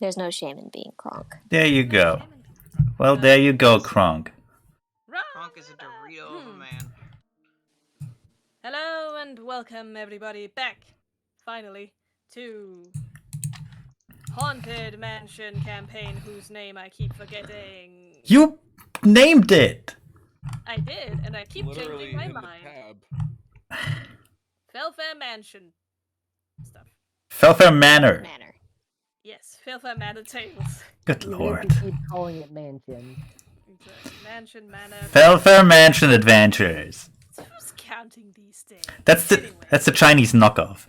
There's no shame in being Kronk. There you go. Well, there you go, Kronk. Kronk is a Dorito of a man. Hello and welcome everybody back, finally, to Haunted Mansion campaign whose name I keep forgetting. You named it! I did, and I keep Literally changing my in mind. The tab. Fellfayre Mansion stuff. Fellfayre Manor. Yes, Fellfayre Manor Tales. Good You lord. have to keep calling it mansion. Mansion, manor. Fellfayre Mansion Adventures. Who's counting these days? That's the Chinese knockoff.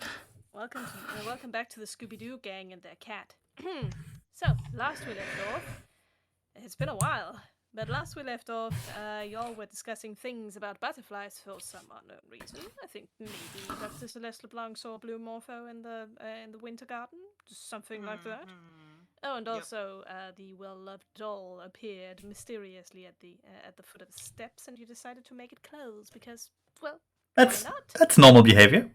Welcome back to the Scooby-Doo gang and their cat. So, last we left off, it's been a while, but last we left off, y'all were discussing things about butterflies for some unknown reason. I think maybe Dr. Celeste LeBlanc saw a blue morpho in the winter garden, just something like that. Oh, and also the well-loved doll appeared mysteriously at the foot of the steps, and you decided to make it close because, well, why not? That's normal behavior.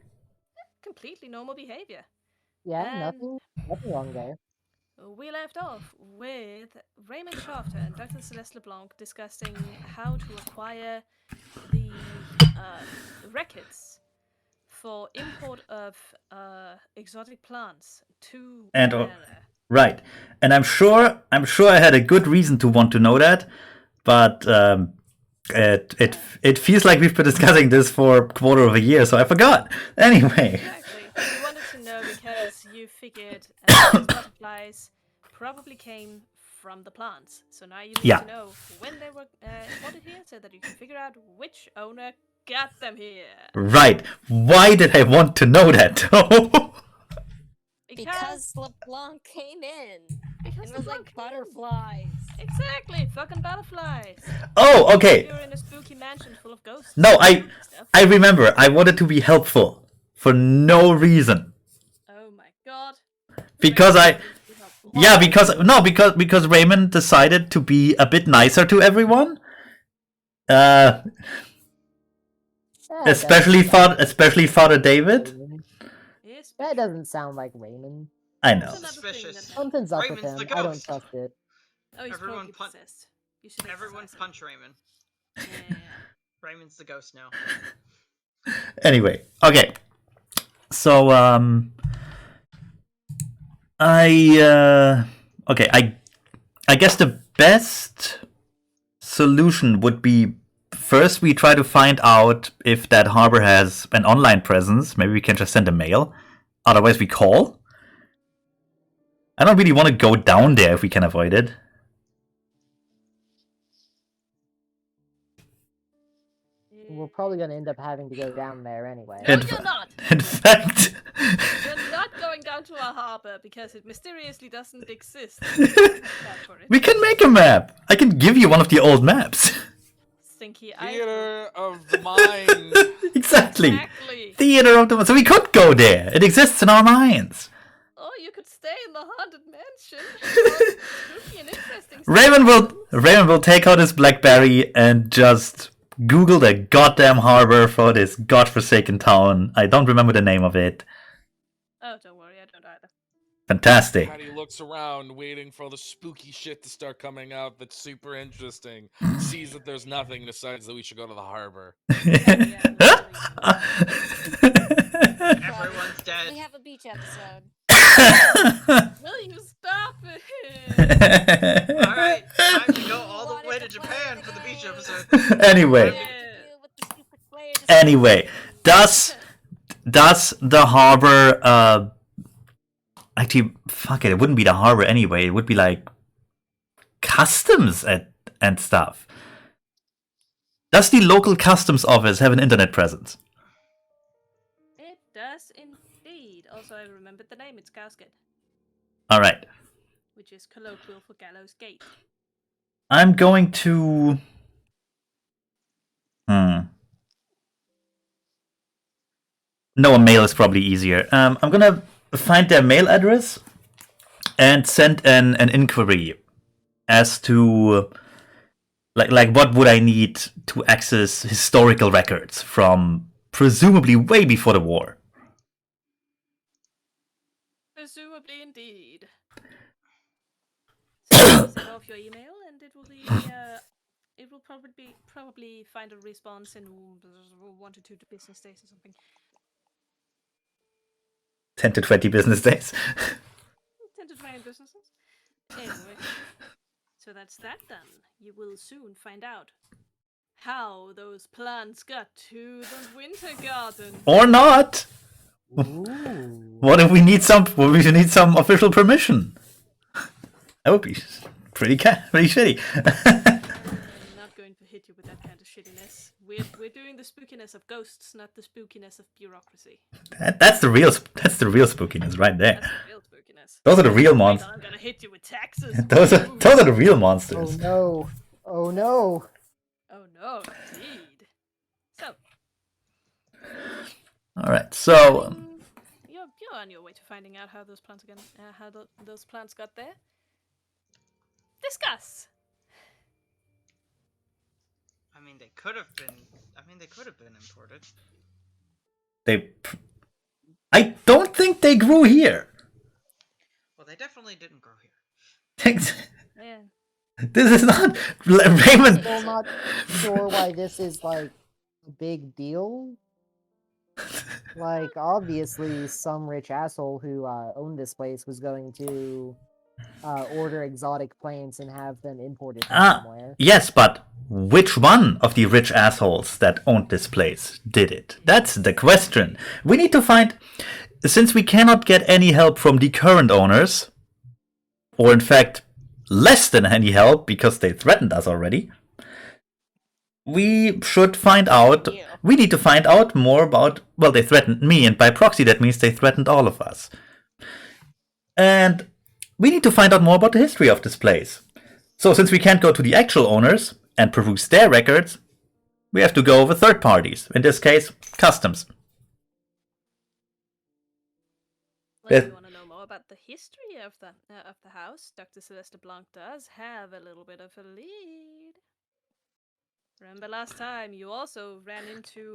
Completely normal behavior. Yeah, nothing wrong there. We left off with Raymond Shafter and Dr. Celeste LeBlanc discussing how to acquire the records for import of exotic plants to Canada. Right, and I'm sure I had a good reason to want to know that, but it feels like we've been discussing this for a quarter of a year, so I forgot. Anyway. Exactly. You wanted to know because you figured these butterflies probably came from the plants. So now you need to know when they were imported here so that you can figure out which owner got them here. Right. Why did I want to know that, though? Because LeBlanc came in. Because it was like butterflies. Exactly, fucking butterflies. Oh, okay. You're in a spooky mansion full of ghosts. No, I remember. I wanted to be helpful for no reason. Oh my god. Because because Raymond decided to be a bit nicer to everyone. Especially Father David. That doesn't sound like Raymond. I know. Suspicious. Something's up Raymond's with him. the I don't ghost. trust it. Oh, he's Everyone possessed. Everyone punch Raymond. Yeah. Raymond's the ghost now. Anyway, okay. So I guess the best solution would be first we try to find out if that harbor has an online presence. Maybe we can just send a mail. Otherwise we call. I don't really want to go down there if we can avoid it. We're probably going to end up having to go down there anyway. No, you're not! In fact... You're not going down to a harbor because it mysteriously doesn't exist. We can make a map! I can give you one of the old maps. Stinky Theater of the mind. Exactly. Theater of the mind. So we could go there. It exists in our minds. Or you could stay in the haunted mansion. Spooky and interesting. Raymond will take out his BlackBerry and just Google the goddamn harbor for this godforsaken town. I don't remember the name of it. Oh, don't worry, I don't either. Fantastic. Patty looks around, waiting for the spooky shit to start coming out that's super interesting. Sees that there's nothing, decides that we should go to the harbor. Everyone's dead. We have a beach episode. Will you stop it? Alright, time to go all the way to Japan for the beach episode. Anyway, does the harbor actually, fuck it wouldn't be the harbor anyway, it would be like customs and stuff. Does the local customs office have an internet presence? It does indeed. Also, I remembered the name, it's Cowsgate. Alright. Which is colloquial for Gallows Gate. I'm going to... No, a mail is probably easier. I'm gonna find their mail address and send an inquiry as to like what would I need to access historical records from presumably way before the war. Presumably indeed. off your email, and it will be it will probably find a response in 1 to 2 business days or something. 10 to 20 business days. 10 to 20 businesses. Anyway, so that's that done. You will soon find out how those plants got to the winter garden. Or not. Ooh. What if we need some? Well, we should need some official permission. That would be pretty shitty. I'm not going to hit you with that kind of shittiness. We're doing the spookiness of ghosts, not the spookiness of bureaucracy. That's the real spookiness right there. That's the real spookiness. Those are the real Wait, monsters. I'm gonna hit you with taxes. Those are the real monsters. Oh no. Oh no. Oh no, indeed. So, All right, so you're on your way to finding out how those plants those plants got there. Discuss. I mean, they could have been. They could have been imported. I don't think they grew here. Well, they definitely didn't grow here. Yeah. This is not Raymond. Still not sure why this is like a big deal. Like, obviously, some rich asshole who owned this place was going to order exotic plants and have them imported from somewhere. Yes, but which one of the rich assholes that owned this place did it? That's the question. We need to find, since we cannot get any help from the current owners, or in fact, less than any help because they threatened us already, we should find out. We need to find out more about. Well, they threatened me, and by proxy, that means they threatened all of us. And we need to find out more about the history of this place. So, since we can't go to the actual owners and peruse their records, we have to go over third parties. In this case, customs. Well, if you want to know more about the history of the house, Dr. Celeste Blanc does have a little bit of a lead. Remember last time you also ran into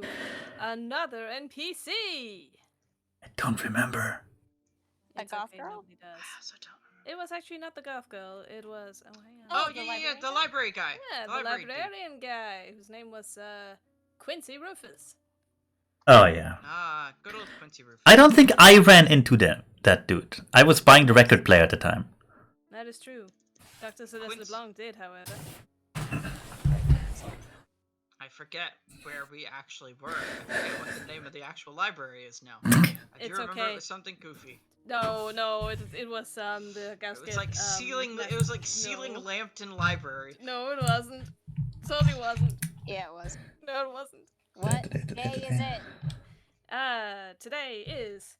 another NPC? I don't remember. A It's goth okay, girl? nobody does. I also don't remember. It was actually not the goth girl. It was hang on. Oh, the yeah, librarian the guy? library guy. Yeah, the library dude. librarian guy whose name was Quincy Rufus. Oh yeah. Ah, good old Quincy Rufus. I don't think I ran into that dude. I was buying the record player at the time. That is true. Dr. Celeste Quincy. LeBlanc did, however. I forget where we actually were. I forget what the name of the actual library is now. I do It's remember okay. it was something goofy. No, it was the It was like Sealing no. Lambton Library. No, it wasn't. Totally wasn't. Yeah, it was. No, it wasn't. What day is it? Today is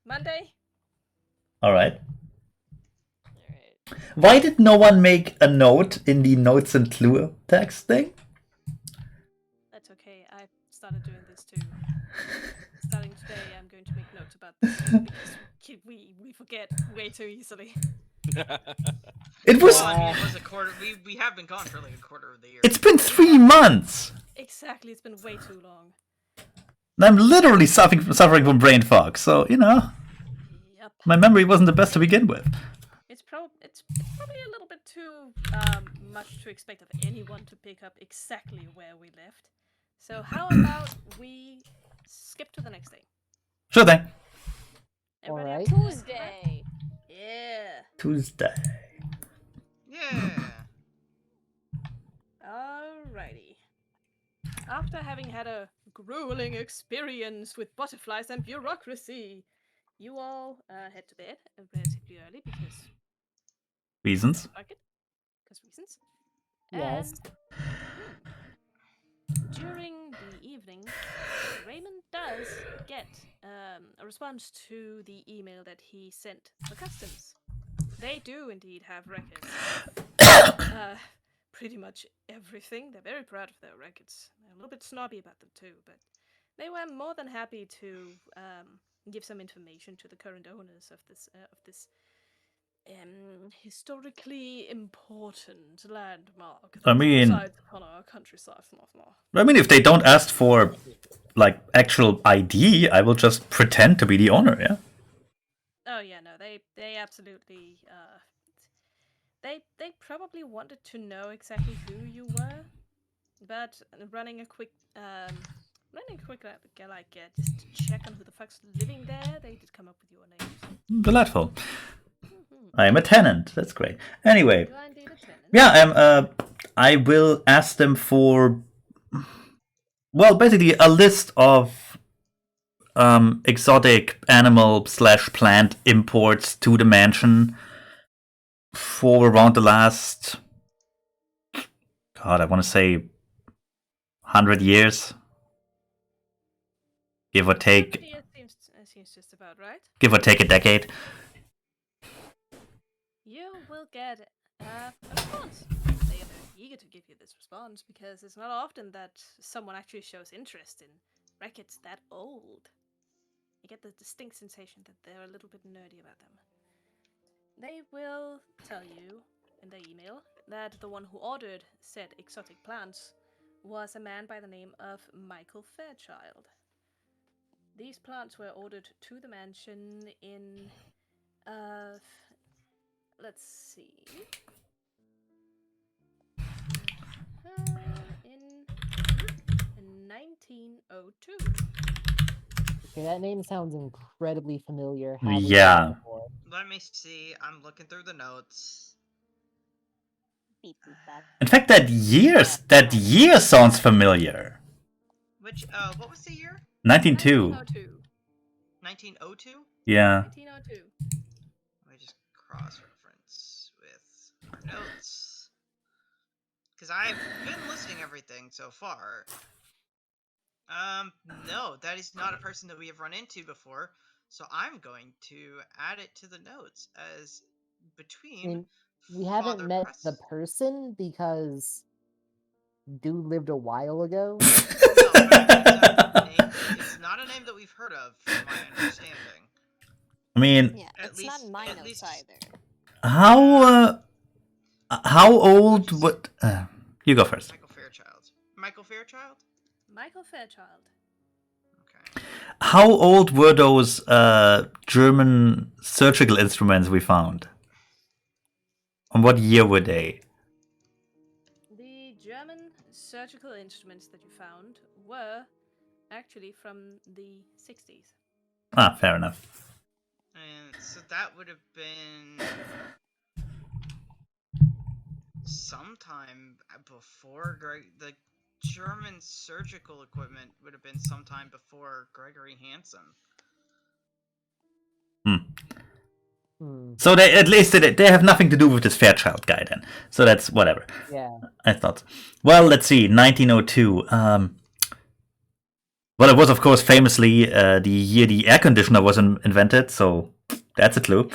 Monday. All right. Alright. Why did no one make a note in the notes and clue text thing? That's okay. I started doing this too. Starting today, I'm going to make notes about this because we forget way too easily. It was. Well, I mean, it was a quarter. We have been gone for like a quarter of the year. It's been 3 months. Exactly, it's been way too long. And I'm literally suffering from brain fog. So Yep. my memory wasn't the best to begin with. It's probably a little bit too much to expect of anyone to pick up exactly where we left. So how about we skip to the next day? Sure thing. Everybody Alright. have a Tuesday. Yeah. Tuesday. Yeah. Alrighty. After having had a grueling experience with butterflies and bureaucracy, you all head to bed relatively early because Reasons. because reasons. Yes. And during the evening, Raymond does get a response to the email that he sent for customs. They do indeed have records. Pretty much everything. They're very proud of their records. They're a little bit snobby about them too, but they were more than happy to give some information to the current owners of this historically important landmark. I mean- resides upon our countryside. I mean, if they don't ask for like actual ID, I will just pretend to be the owner. Yeah. Oh yeah, no, they absolutely they probably wanted to know exactly who you were, but running a quick just to check on who the fuck's living there, they did come up with your names. Delightful. Mhm. I am a tenant. That's great. Anyway, You are indeed a tenant. yeah, I will ask them for, well, basically a list of exotic animal / plant imports to the mansion for around the last, God, I want to say 100 years, give or take. Yeah, seems just about right. Give or take a decade. You will get a response. They are very eager to give you this response because it's not often that someone actually shows interest in records that old. You get the distinct sensation that they're a little bit nerdy about them. They will tell you in their email that the one who ordered said exotic plants was a man by the name of Michael Fairchild. These plants were ordered to the mansion in, let's see, in 1902. Okay, that name sounds incredibly familiar. Have we done Yeah. it before? Let me see. I'm looking through the notes. Beep, beep, bop. In fact, that year sounds familiar. Which, what was the year? 1902. 1902? Yeah. 1902. Let me just cross-reference with notes. Because I've been listing everything so far. No, that is not a person that we have run into before. So I'm going to add it to the notes as between. And we haven't Father met Press- the person because dude lived a while ago. No, but it's not a name that we've heard of, from my understanding. I mean, Yeah, At it's not least- in my at notes least- either. how old would you go first? Michael Fairchild. Michael Fairchild? Michael Fairchild. Okay. How old were those German surgical instruments we found? And what year were they? The German surgical instruments that you found were actually from the 60s. Ah, fair enough. And so that would have been sometime before the German surgical equipment would have been sometime before Gregory Hansen. So they at least they have nothing to do with this Fairchild guy then. So that's whatever. Yeah. I thought. Well, let's see. 1902. Well, it was of course famously the year the air conditioner was invented. So that's a clue.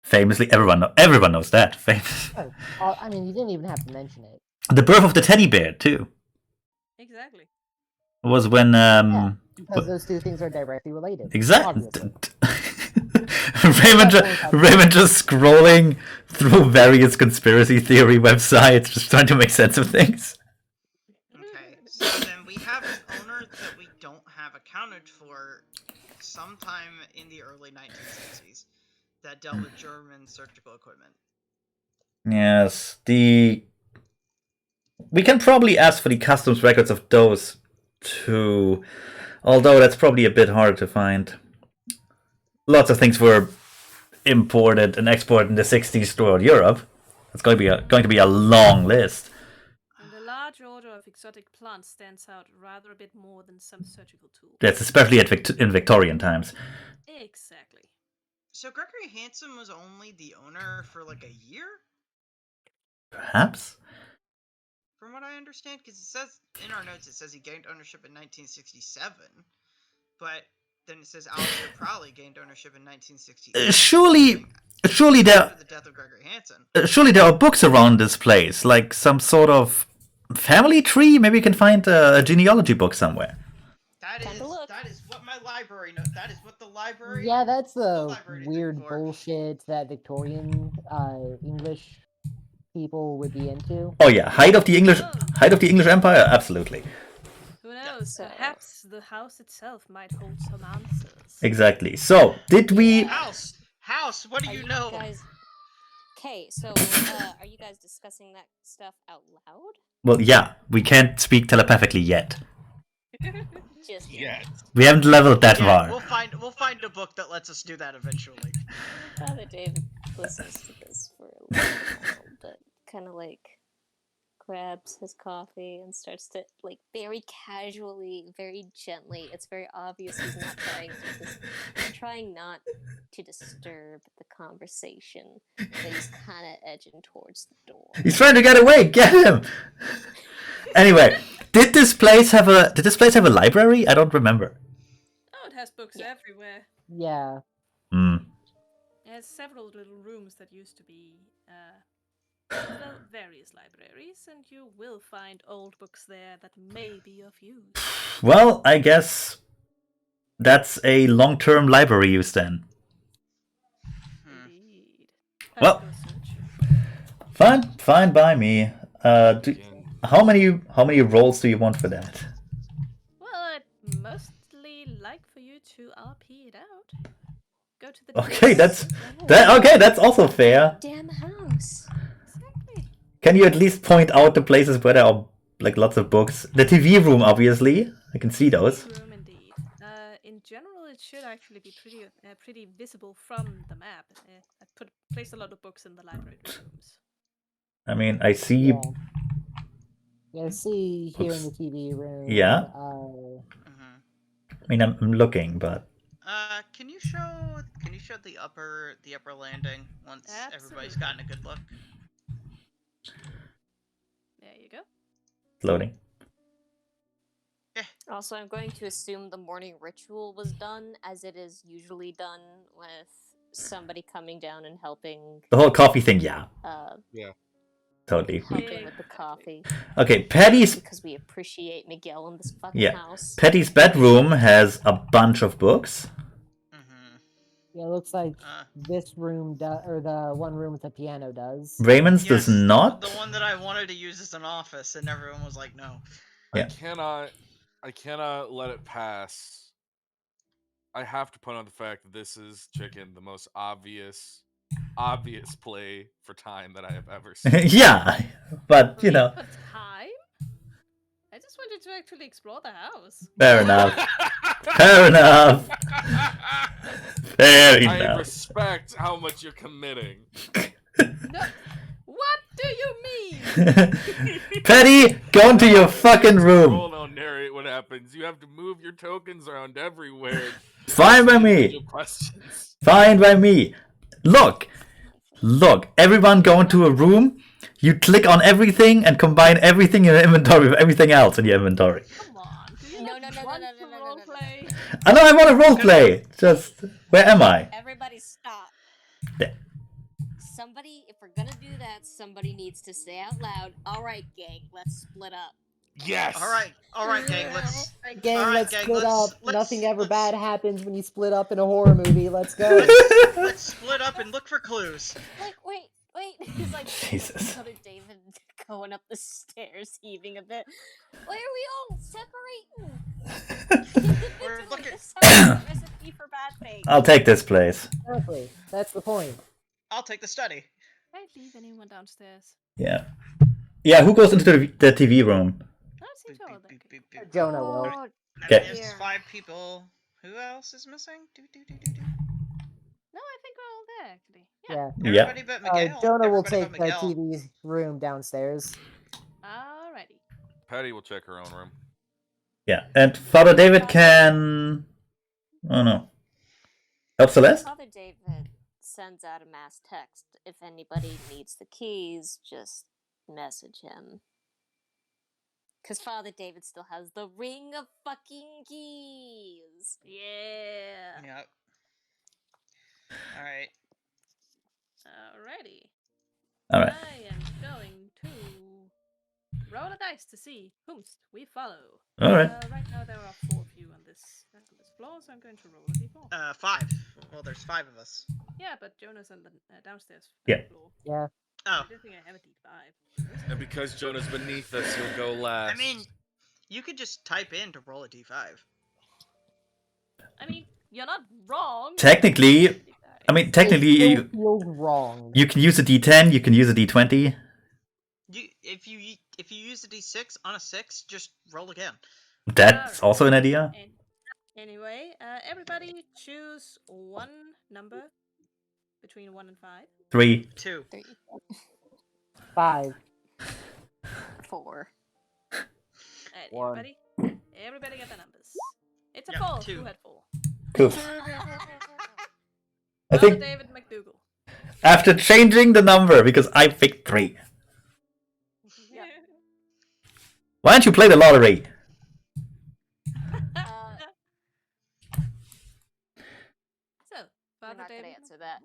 Famously, everyone knows that. Oh, I mean, you didn't even have to mention it. The birth of the teddy bear too Exactly. was when Because those two things are directly related. exactly. Obviously. Raymond just scrolling through various conspiracy theory websites, just trying to make sense of things. Okay, so then we have an owner that we don't have accounted for sometime in the early 1960s that dealt with German surgical equipment. Yes, we can probably ask for the customs records of those too, although that's probably a bit harder to find. Lots of things were imported and exported in the 60s throughout Europe. It's going to be a long list. And the large order of exotic plants stands out rather a bit more than some surgical tools. That's especially in Victorian times. Exactly. So Gregory Hansen was only the owner for like a year? Perhaps? From what I understand, because it says in our notes, it says he gained ownership in 1967, but then it says Alistair Crowley gained ownership in 1968. Surely After the death of Gregory Hansen. Surely there are books around this place, like some sort of family tree. Maybe you can find a genealogy book somewhere. That is what my library knows. That is what the library. Yeah, that's the library weird thing for. bullshit that Victorian English people would be into. Oh yeah, height of the English Empire, absolutely. Who knows? So- Perhaps the house itself might hold some answers. Exactly. So, did we? House. house. What do you know? Guys... Okay, so are you guys discussing that stuff out loud? Well, yeah, we can't speak telepathically yet. Just Yes. We haven't leveled that Yeah, far. we'll find a book that lets us do that eventually. Father David listens to this for a little while, but kind of like grabs his coffee and starts to, like, very casually, very gently. It's very obvious he's not trying not to disturb the conversation, but he's kind of edging towards the door. He's trying to get away. Get him. Anyway, did this place have a library? I don't remember. Oh, it has books everywhere. Yeah. Hmm. It has several little rooms that used to be various libraries, and you will find old books there that may be of use. Well, I guess that's a long-term library use then. Indeed. Well, fine by me. How many rolls do you want for that? Well, I'd mostly like for you to RP it out. Go to the Okay, that's also fair. Damn house. Exactly. Can you at least point out the places where there are like lots of books? The TV room, obviously. I can see those. Room indeed. In general, it should actually be pretty visible from the map. I placed a lot of books in the library rooms. I mean, I see. Yeah, I see here in the TV room. Yeah. Mhm. I mean, I'm looking, but Can you show the upper landing once everybody's gotten a good look? There you go. loading. Also, I'm going to assume the morning ritual was done, as it is usually done with somebody coming down and helping. The whole coffee thing, yeah. Yeah. Totally. Helping with the coffee. Okay, Patty's. Because we appreciate Miguel in this fucking house. Patty's bedroom has a bunch of books. Yeah, it looks like this room or the one room with the piano does. Raymond's does not. The one that I wanted to use as an office, and everyone was like, no. Yeah. I cannot let it pass. I have to point out the fact that this is the most obvious play for time that I have ever seen. Yeah, but you know. For time? I just wanted to actually explore the house. Fair enough. Fair enough. Fair enough. I respect how much you're committing. No. What do you mean? Patty, go into your fucking room. I'll narrate what happens. You have to move your tokens around everywhere. Fine by me. Fine by me. Look, everyone go into a room. You click on everything and combine everything in your inventory with everything else in your inventory. Come on. No. I know I want to roleplay. Just, where am I? Everybody stop. Yeah. Somebody, if we're gonna do that, somebody needs to say out loud, alright gang, let's split up. Yes! Alright gang, let's... Let's split up. Nothing ever bad happens when you split up in a horror movie. Let's go. Let's split up and look for clues. Like, wait. He's like, Jesus. Brother David going up the stairs, heaving a bit. Why are we all separating? We're looking... This sounds like a recipe for bad things. I'll take this place. Exactly. That's the point. I'll take the study. Don't leave anyone downstairs. Yeah. Yeah, who goes into the TV room? I don't seem to all Jonah will. Okay. There's 5 people. Who else is missing? No, I think we're all there, actually. Yeah. Everybody but Miguel. Jonah will Everybody take but the Miguel. TV room downstairs. Alrighty. Patty will check her own room. Yeah, and Father David can... Oh no. Help Celeste? Father David sends out a mass text. If anybody needs the keys, just message him. Because Father David still has the ring of fucking keys. Yeah. Yep. Alright. Alrighty. Alright. I am going to roll a dice to see whomst we follow. Alright. Right now there are 4 of you on this floor, so I'm going to roll a d4. 5. Well, there's 5 of us. Yeah, but Jonah's on the downstairs Yeah. floor. Yeah. Oh. I don't think I have a d5. And because Jonah's beneath us, he'll go last. I mean, you could just type in to roll a d5. I mean, you're not wrong. Technically, I mean, It technically, still feels wrong. you can use a D10, you can use a D20. If you use a D6 on a 6, just roll again. That's also an idea. Anyway, everybody choose one number between 1 and 5. 3. 2. 3, 5. 4. Alright, 1. everybody get the numbers. It's a Yeah, 4. 2. Who had 4? Cool. I Father think David McDougal. after changing the number, because I picked 3. Why don't you play the lottery? So, I'm Father not gonna David, answer that.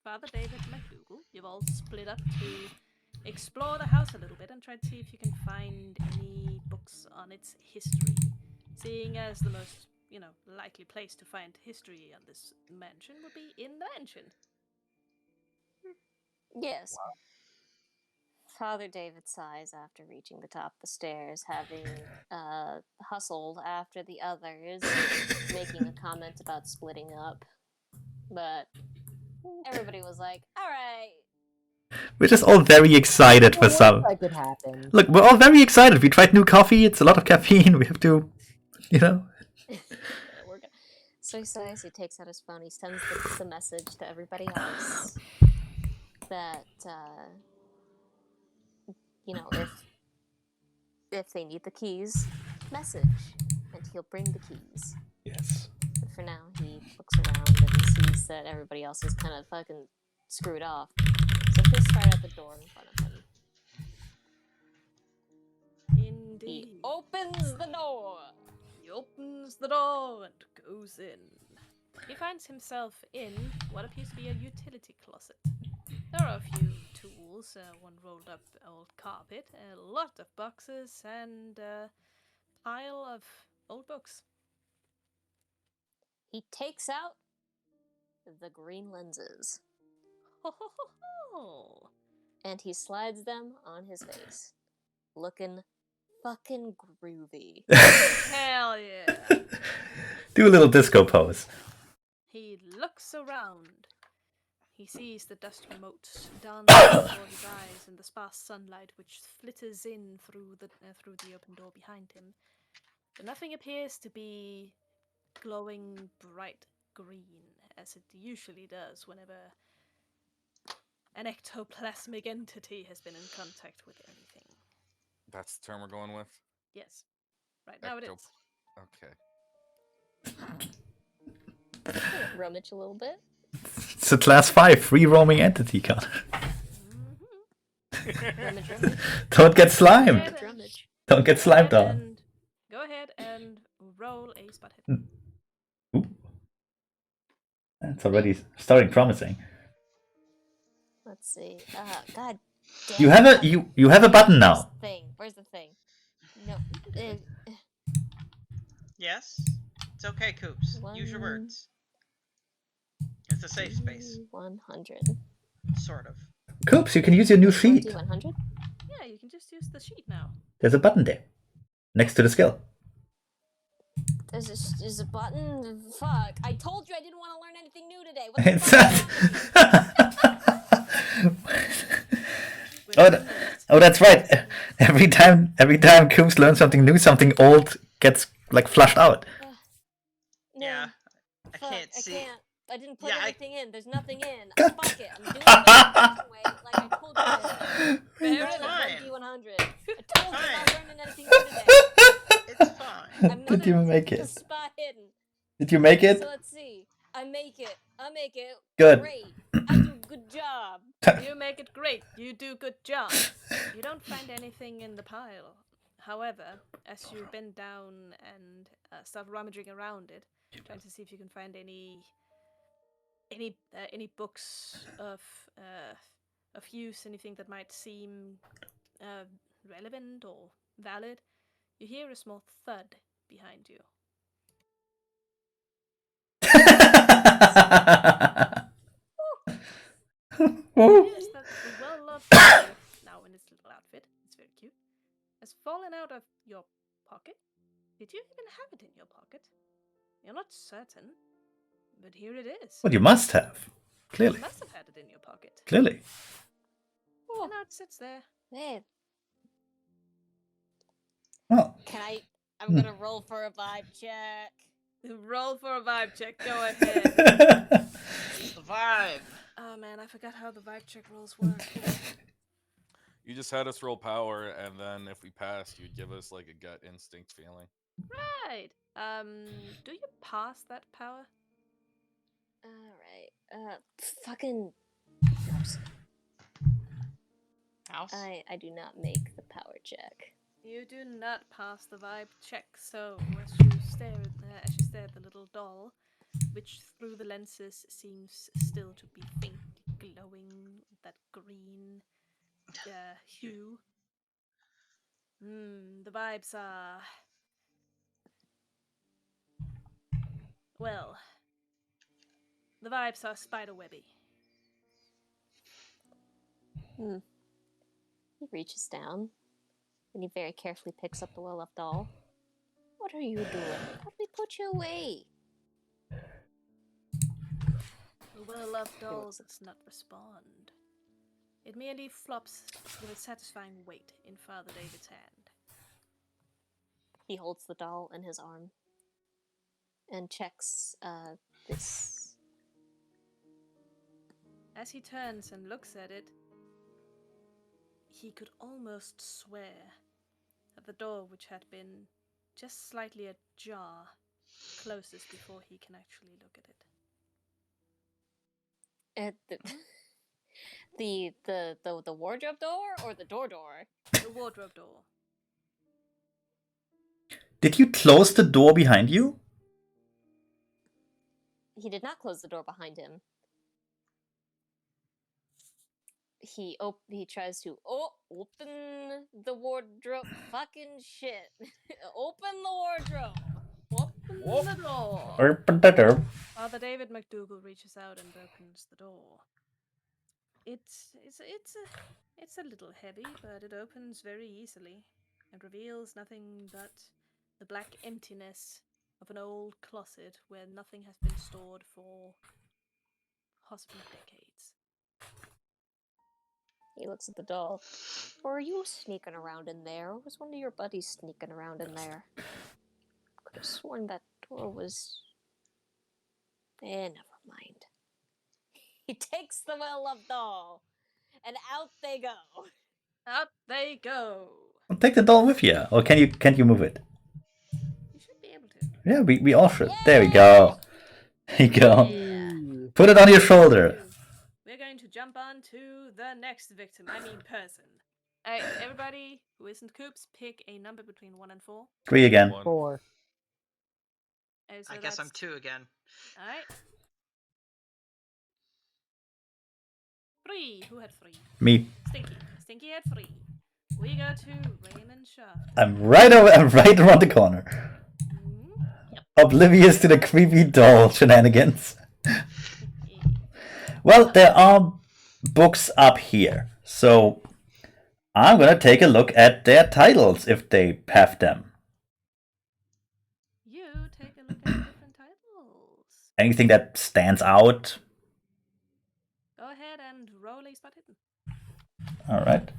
Father David McDougal, you've all split up to explore the house a little bit and try to see if you can find any books on its history. Seeing as the most, likely place to find history on this mansion would be in the mansion. Yes. Father David sighs after reaching the top of the stairs, having hustled after the others, making a comment about splitting up. But everybody was like, alright. We're just all very excited for some. That could happen. Look, we're all very excited. We tried new coffee. It's a lot of caffeine. We have to, So he sighs, he takes out his phone, he sends the message to everybody else that, if they need the keys, message, and he'll bring the keys. Yes. But for now, he looks around and he sees that everybody else is kind of fucking screwed off. So he'll start at the door in front of him. Indeed. He opens the door! He opens the door and goes in. He finds himself in what appears to be a utility closet. There are a few tools, one rolled up old carpet, a lot of boxes, and a pile of old books. He takes out the green lenses. Ho ho ho ho! And he slides them on his face. Looking fucking groovy. Hell yeah! Do a little disco pose. He looks around. He sees the dust motes dance before his eyes in the sparse sunlight which flitters in through the open door behind him. But nothing appears to be glowing bright green, as it usually does whenever an ectoplasmic entity has been in contact with anything. That's the term we're going with? Yes. Right now it is. Okay. Rummage a little bit. It's a class 5 free roaming entity card. Rummage. Don't get slimed. Rummage. Don't get slimed on. Go ahead and roll a spot hit. Ooh. That's already starting promising. Let's see. God damn. You have a button now. Where's the thing? No. Yes? It's okay, Coops. Use your words. It's a safe space. 100. Sort of. Coops, you can use your new sheet. 100? Yeah, you can just use the sheet now. There's a button there. Next to the skill. There's a button? Fuck. I told you I didn't want to learn anything new today. What the fuck? Oh, that's right. Every time Coops learns something new, something old gets flushed out. No. Yeah. I can't see. I didn't put anything in. There's nothing in. God. Fuck it. I'm doing it the way, like I told you. It's fine. D100. I told you I'm not learning anything new today. It's fine. Did you make it? Spot hidden. Did you make it? So let's see. I make it. Good. Great. I do a good job. You make it great. You do good job. You don't find anything in the pile. However, as you bend down and start rummaging around it, trying to see if you can find any books of use, anything that might seem relevant or valid, you hear a small thud behind you. Yes, that well-loved boy, now in its little outfit, it's very cute, has fallen out of your pocket. Did you even have it in your pocket? You're not certain. But here it is. Well, you must have. Clearly. You must have had it in your pocket. Clearly. And now it sits there. Man, Well. can I? I'm gonna roll for a vibe check. Roll for a vibe check. Go ahead. It's the vibe. Oh man, I forgot how the vibe check rolls work. You just had us roll power, and then if we passed, you'd give us like a gut instinct feeling. Right. Do you pass that power? Alright. Fucking house. House? I do not make the power check. You do not pass the vibe check, so as you stare at the little doll, which through the lenses seems still to be faintly glowing with that green hue. The vibes are... Well, the vibes are spiderwebby. He reaches down, and he very carefully picks up the well-loved doll. What are you doing? How do we put you away? The well-loved doll does not respond. It merely flops with a satisfying weight in Father David's hand. He holds the doll in his arm and checks this. As he turns and looks at it, he could almost swear that the door, which had been just slightly ajar, closes before he can actually look at it. The wardrobe door or the door? The wardrobe door. Did you close the door behind you? He did not close the door behind him. He tries to open the wardrobe. Fucking shit! Open the wardrobe. Open the door. Father David McDougal reaches out and opens the door. It's a little heavy, but it opens very easily and reveals nothing but the black emptiness of an old closet where nothing has been stored for possibly decades. He looks at the doll. Were you sneaking around in there? Or was one of your buddies sneaking around in there? Could have sworn that door was... never mind. He takes the well-loved doll, and out they go. Out they go. Well, take the doll with you, or can't you move it? You should be able to. Yeah, we all should. There we go. There you go. Ooh. Put it on your shoulder. We're going to jump on to the next victim. I mean person. Everybody who isn't Coops, pick a number between 1 and 4. 3 again. 4. So I guess I'm that's 2 again. Alright. 3. Who had 3? Me. Stinky. Stinky had 3. We go to Raymond Shaft. I'm right around the corner. Yep. Oblivious to the creepy doll shenanigans. Well, there are books up here, so I'm gonna take a look at their titles if they have them. You take a look at the different titles. Anything that stands out? Go ahead and roll a spot hidden. Alright.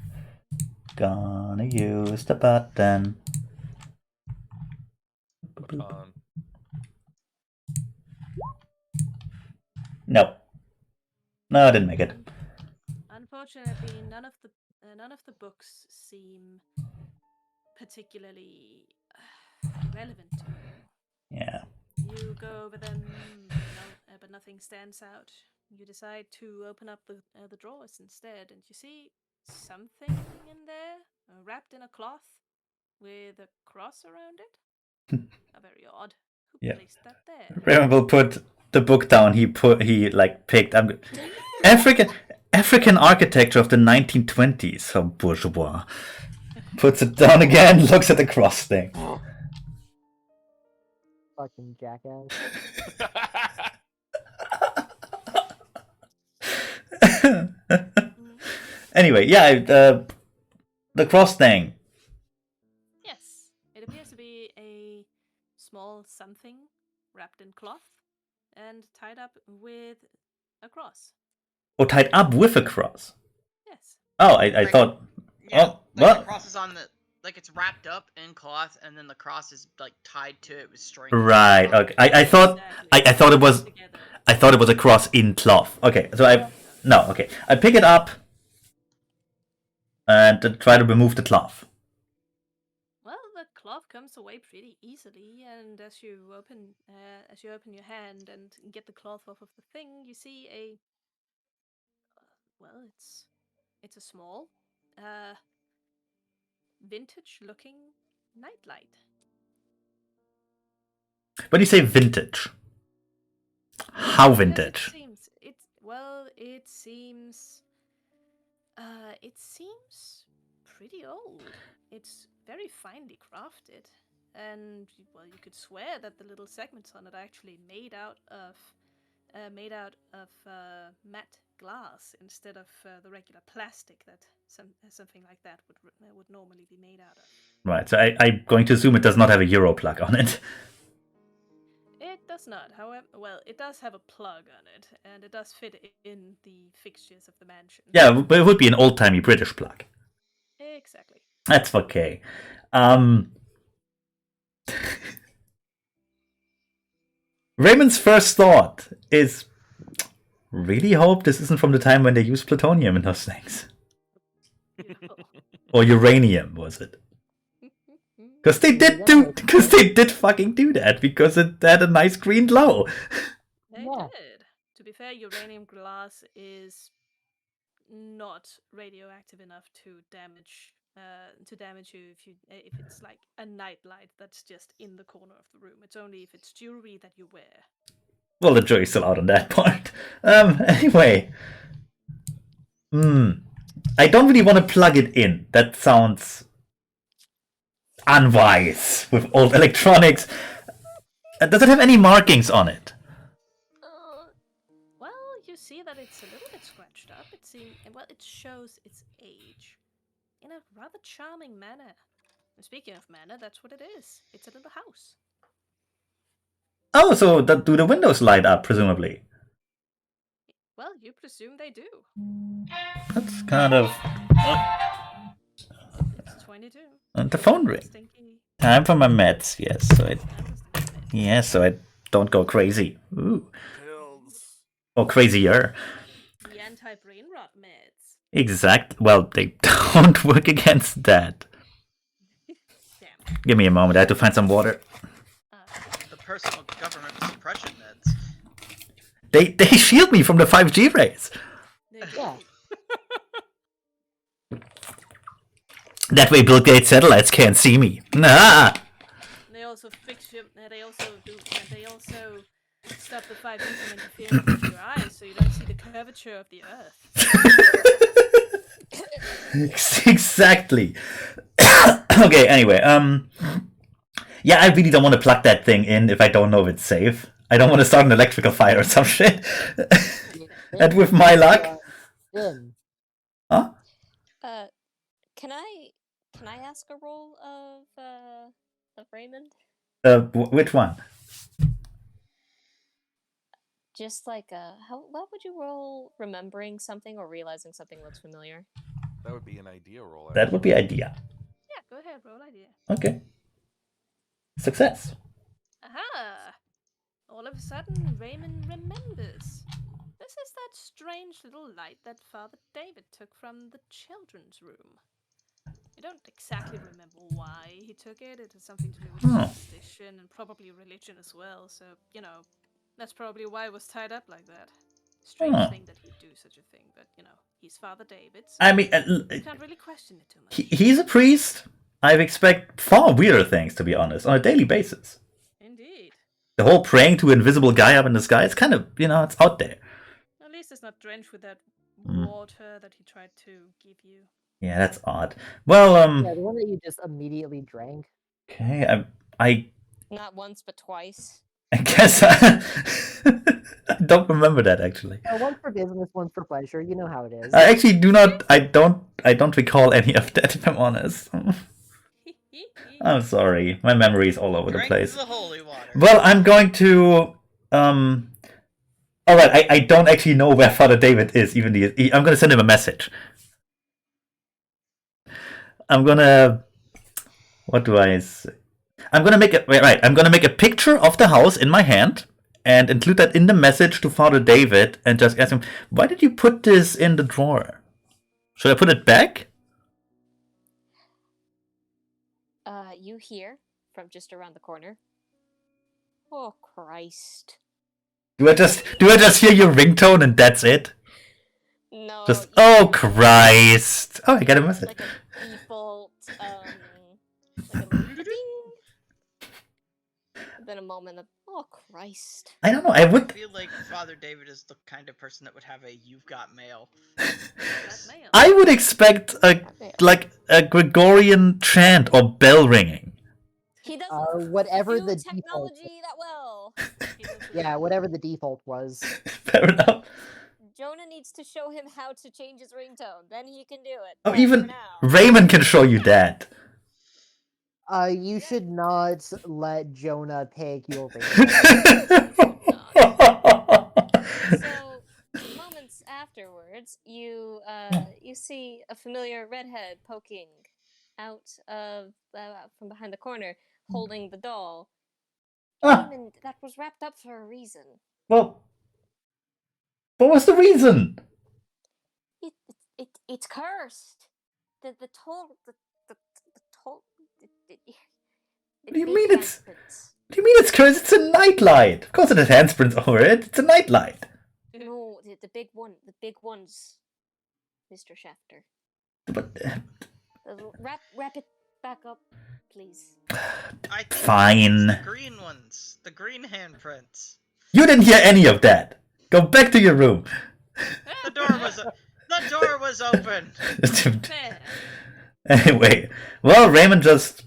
Gonna use the button. Baton. No. No, I didn't make it. Unfortunately, none of the books seem particularly relevant to you. Yeah. You go over them, but nothing stands out. You decide to open up the drawers instead, and you see something in there, wrapped in a cloth with a cross around it. Very odd. Who Yeah. placed that there? Raymond will put the book down. He picked African architecture of the 1920s. So bourgeois. Puts it down again. Looks at the cross thing. Fucking jackass. Anyway, yeah, the cross thing. Yes, it appears to be a small something wrapped in cloth, and tied up with a cross. Oh, tied up with a cross. Yes. Oh, I Like- thought. Yeah, Oh, like well. the cross is on the like it's wrapped up in cloth, and then the cross is like tied to it with string. Right. Okay. I thought. Exactly. I thought it was. Together. I thought it was a cross in cloth. Okay. So I. No. Okay. I pick it up. And try to remove the cloth. Well, the cloth comes away pretty easily, and as you open your hand and get the cloth off of the thing, you see a. Well, it's a small, vintage-looking nightlight. When you say vintage, how Because vintage? It seems pretty old. It's very finely crafted, and well, you could swear that the little segments on it are actually made out of matte glass instead of the regular plastic that something like that would normally be made out of. Right. So I'm going to assume it does not have a Euro plug on it. It does not, however. Well, it does have a plug on it, and it does fit in the fixtures of the mansion. Yeah, but it would be an old-timey British plug. Exactly. That's okay. Raymond's first thought is, really hope this isn't from the time when they used plutonium in those things. Beautiful. Or uranium, was it? Because they did fucking do that, because it had a nice green glow. They Yeah. did. To be fair, uranium glass is not radioactive enough to damage you if it's like a nightlight that's just in the corner of the room. It's only if it's jewelry that you wear. Well, the jury's still out on that part. Anyway. I don't really want to plug it in. That sounds unwise with old electronics. Does it have any markings on it? Well, you see that it's a little bit scratched up. It shows its age in a rather charming manner. And speaking of manner, that's what it is. It's a little house. Oh, so do the windows light up, presumably? Well, you presume they do. That's kind of... It's 22. the phone ring. Stinky. Time for my meds, yes. That was So I don't go crazy. Ooh. Pills. Or crazier. the anti-brain rot meds. Exact. Well, they don't work against that. Damn. Give me a moment. I have to find some water. The personal government suppression meds. They shield me from the 5G rays. Yeah. That way, Bill Gates satellites can't see me. Nah. They also fix you. They also stop the 5G from interfering with your eyes, so you don't see the curvature of the Earth. Exactly. Okay. Anyway, yeah, I really don't want to plug that thing in if I don't know if it's safe. I don't want to start an electrical fire or some shit. And with my luck, huh? Can I ask a roll of Raymond? Which one? Just like what would you roll? Remembering something or realizing something looks familiar? That would be an idea roll. That would be idea. Yeah, go ahead, roll idea. Okay. Success. Aha! All of a sudden, Raymond remembers. This is that strange little light that Father David took from the children's room. You don't exactly remember why he took it. It has something to do with superstition and probably religion as well. So, that's probably why it was tied up like that. Strange thing that he'd do such a thing, but, he's Father David. So I mean, you can't really question it too much. he's a priest. I expect far weirder things, to be honest, on a daily basis. Indeed. The whole praying to an invisible guy up in the sky, it's kind of, it's out there. At least it's not drenched with that water that he tried to give you. Yeah, that's odd. Well, Yeah, the one that you just immediately drank. okay, I Not once, but twice. guess I don't remember that actually. One for business, one for pleasure. You know how it is. I actually do not. I don't recall any of that. If I'm honest, I'm sorry. My memory is all over the Drink place. the holy water. Well, I'm going to Alright, I don't actually know where Father David is, even I'm gonna send him a message. I'm gonna... What do I say? I'm gonna make I'm gonna make a picture of the house in my hand and include that in the message to Father David and just ask him, why did you put this in the drawer? Should I put it back? You hear from just around the corner. Oh Christ! Do I just hear your ringtone and that's it? No. Just you oh hear Christ! Oh, I got a message. like a default, like a ding. Then a moment of oh Christ. I don't know. I I would. feel like Father David is the kind of person that would have a "You've got mail." That mail. I would expect a Gregorian chant or bell ringing. He doesn't Whatever do the default. technology that well. Yeah, whatever the default was. Fair enough. Jonah needs to show him how to change his ringtone. Then he can do it. Oh, But even for now, Raymond can show you that. You should not let Jonah pick your ringtone. So, moments afterwards, you see a familiar redhead poking out of from behind the corner, holding the doll. Ah, Raymond, that was wrapped up for a reason. well, what was the reason? It's cursed. The toll. What do you mean it's? What do you mean it's cursed? It's a nightlight. Of course it has handprints over it. It's a nightlight. No, the big one. The big ones, Mr. Shafter. But Wrap it back up, please. I think Fine. it's the green ones, the green handprints. You didn't hear any of that. Go back to your room. The door was open. Fair. Anyway, well, Raymond just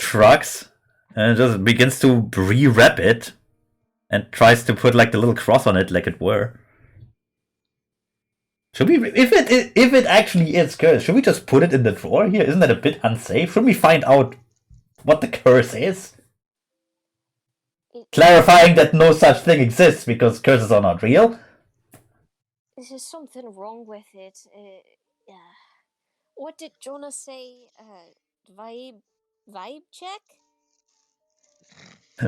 shrugs and just begins to rewrap it and tries to put like the little cross on it, like it were. Should we, if it actually is cursed, should we just put it in the drawer here? Isn't that a bit unsafe? Should we find out what the curse is? Clarifying that no such thing exists because curses are not real. There's something wrong with it. What did Jonah say? Vibe check?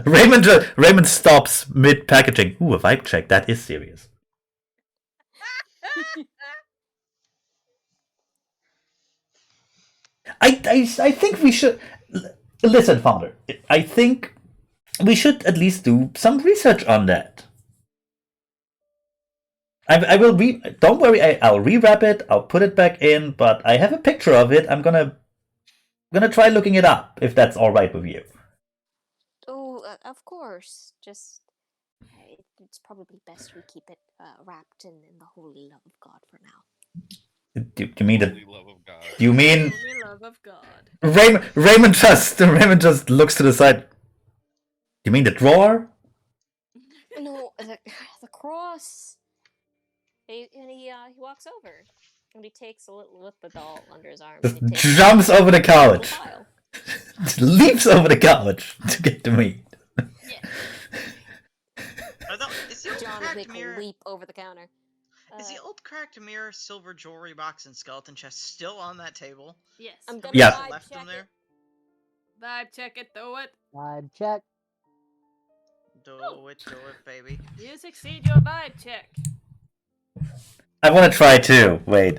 Raymond stops mid packaging. Ooh, a vibe check. That is serious. I think we should listen, Founder. I think we should at least do some research on that. I will don't worry, I'll rewrap it, I'll put it back in, but I have a picture of it. I'm gonna try looking it up, if that's alright with you. Oh, of course. Just it's probably best we keep it wrapped in the holy love of God for now. Do you mean Holy love of God. Do you mean Holy love of God. Raymond just looks to the side. You mean the drawer? No, the cross. He walks over and he takes a little with the doll under his arm. Just and he takes jumps over the couch. file. Just leaps over the couch to get to me. Is the old John would cracked make mirror? a leap over the counter. Is the old cracked mirror, silver jewelry box, and skeleton chest still on that table? Yes. I'm gonna Yeah. vibe Left check them there. Vibe check it, do it. Vibe check. Do it, baby. You succeed your vibe check. I want to try too. Wait.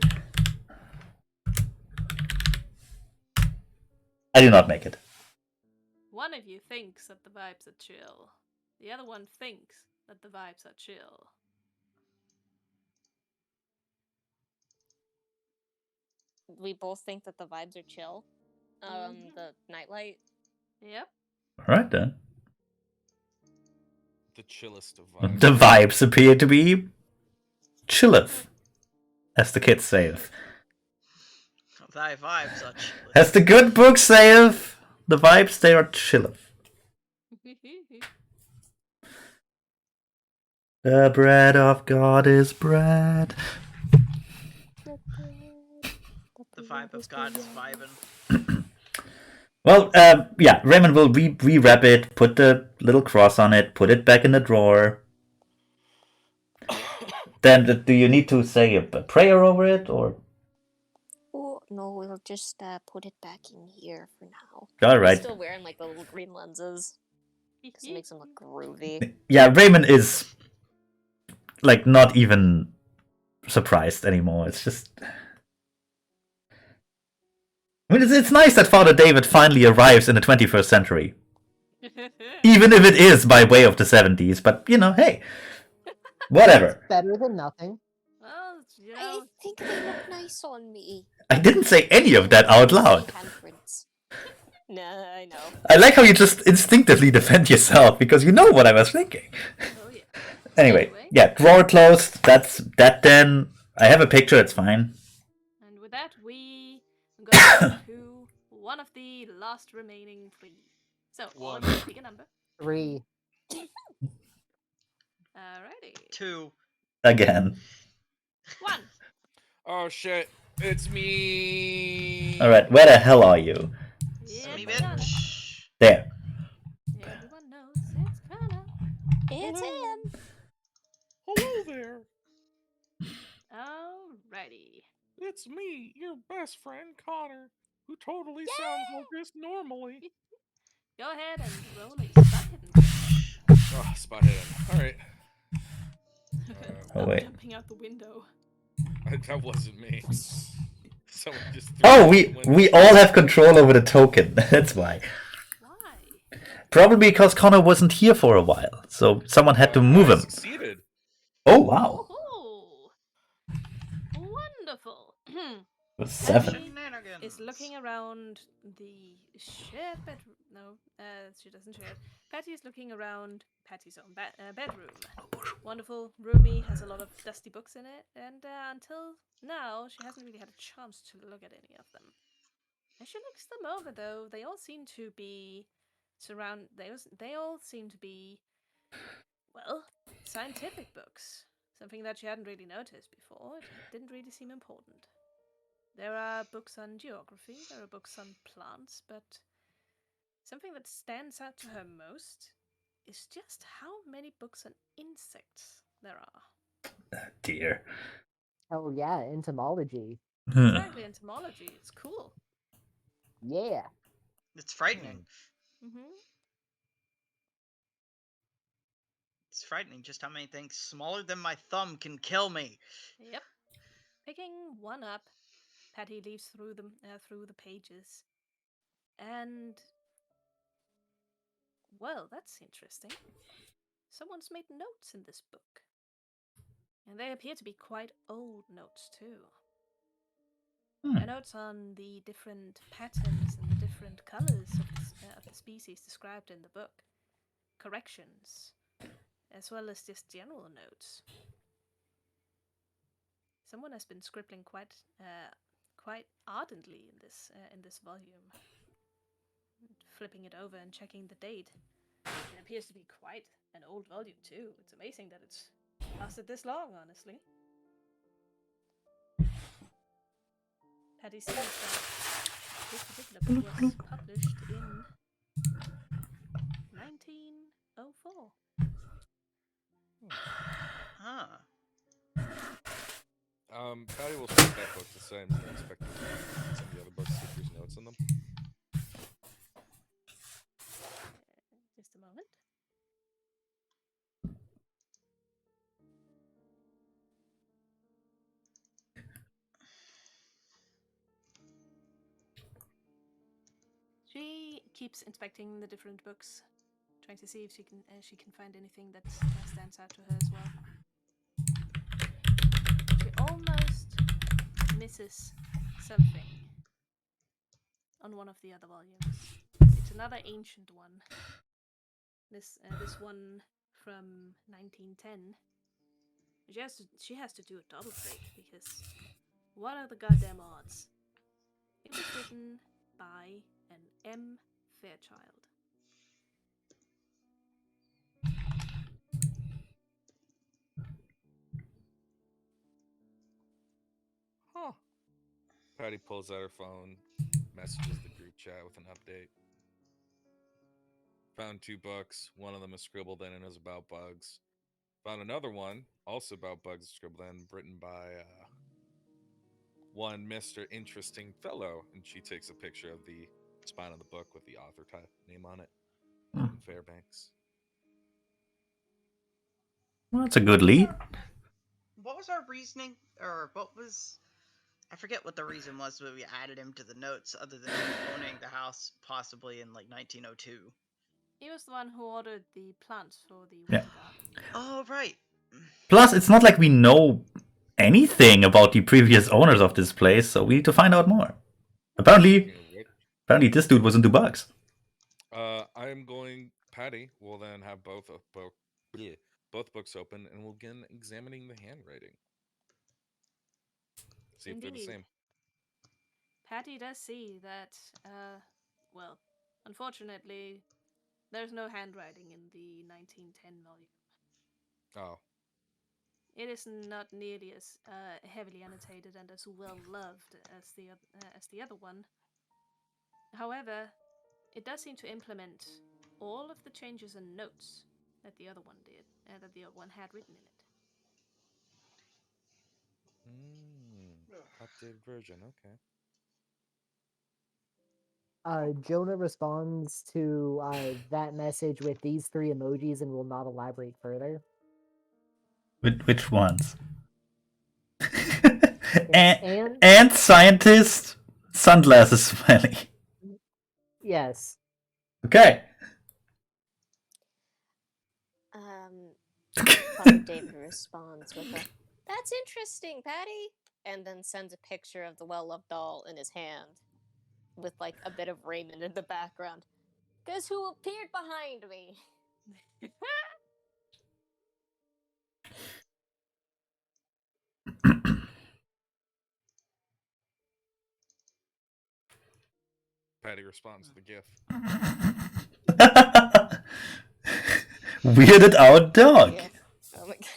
I do not make it. One of you thinks that the vibes are chill. The other one thinks that the vibes are chill. We both think that the vibes are chill. The nightlight. Yep. Alright then. The chillest of vibes. The vibes appear to be chilleth, as the kids sayeth. Thy vibes are chill. As the good book saith, the vibes they are chilleth. The bread of God is bread. The vibe of God is vibing. Well, yeah, Raymond will rewrap it, put the little cross on it, put it back in the drawer. Then do you need to say a prayer over it, or? Oh no, we'll just put it back in here for now. All He's right. still wearing like the little green lenses. Because it makes him look groovy. Yeah, Raymond is like not even surprised anymore. It's just. I mean, it's nice that Father David finally arrives in the 21st century. Even if it is by way of the 70s, but you know, hey. Whatever. Better than nothing. Well, you I know, think they look nice on me. I didn't say any of that out loud. Handprints. Nah, I know. I like how you just instinctively defend yourself because you know what I was thinking. oh yeah. Anyway, yeah, drawer closed. That's that then. I have a picture, it's fine. And with that, we go to one of the last remaining 3. So, all of you pick a number. 3. Alrighty. 2. Again. 1. Oh shit! It's me. Alright, where the hell are you? Yeah, Me it's Connor. bitch. There. Everyone knows it's Connor. It's him. Hello there. Alrighty. It's me, your best friend Connor, who totally sounds like this normally. Go ahead and roll a spot hidden. Oh, spot hidden. All right. Oh, wait. Jumping out the window. That wasn't me. Someone just. Threw Oh, it out the we all have control over the token. That's why. Why? Probably because Connor wasn't here for a while, so someone had to move I him. succeeded. Oh wow. Oh, wonderful. It was 7. Shenanigans. Is looking around the shared bedroom. No, she doesn't share it. Patty is looking around Patty's own bedroom. Wonderful, roomy, has a lot of dusty books in it, and until now, she hasn't really had a chance to look at any of them. As she looks them over, though, they all seem to be They all seem to be, well, scientific books. Something that she hadn't really noticed before. It didn't really seem important. There are books on geography, there are books on plants, but something that stands out to her most is just how many books on insects there are. Dear. Oh yeah, entomology. Exactly, entomology. It's cool. Yeah. It's frightening. Mm-hmm. It's frightening just how many things smaller than my thumb can kill me. Yep. Picking one up, Patty leaves through the pages, and well, that's interesting. Someone's made notes in this book, and they appear to be quite old notes too. Notes on the different patterns and the different colors of the species described in the book, corrections, as well as just general notes. Someone has been scribbling quite ardently in this volume. Flipping it over and checking the date, it appears to be quite an old volume too. It's amazing that it's lasted this long, honestly. Patty sees that this particular book was published in 1904. Huh. Patty will take that book to say I'm expecting some of the other books if there's notes in them. Just a moment. She keeps inspecting the different books, trying to see if she can find anything that stands out to her as well. She almost misses something on one of the other volumes. It's another ancient one. This one from 1910. She has to do a double take because what are the goddamn odds? It was written by an M. Fairchild. Huh. Patty pulls out her phone, messages the group chat with an update. Found 2 books. One of them is scribbled in and is about bugs. Found another one, also about bugs scribbled in, written by one Mr. Interesting Fellow, and she takes a picture of the spine of the book with the author name on it. Ellen Fairbanks. Well, that's a good lead. What was our reasoning, or what was? I forget what the reason was, but we added him to the notes, other than him owning the house possibly in like 1902. He was the one who ordered the plants for the Yeah. winter garden. Oh right. Plus, it's not like we know anything about the previous owners of this place, so we need to find out more. Apparently, this dude was into bugs. I'm going. Patty will then have both books open, and we'll begin examining the handwriting. See if they're the Indeed. same. Patty does see that, well, unfortunately, there's no handwriting in the 1910 volume. Oh. It is not nearly as heavily annotated and as well loved as the other one. However, it does seem to implement all of the changes and notes that the other one did, that the other one had written in it. Updated version. Okay. Jonah responds to that message with these 3 emojis and will not elaborate further. Which ones? And and scientist, sunglasses smiley. yes. Okay. Father David responds with a, "That's interesting, Patty," and then sends a picture of the well-loved doll in his hand, with like a bit of Raymond in the background. Guess who appeared behind me? Patty responds to the GIF. Weirded out dog. Yeah. Oh my god.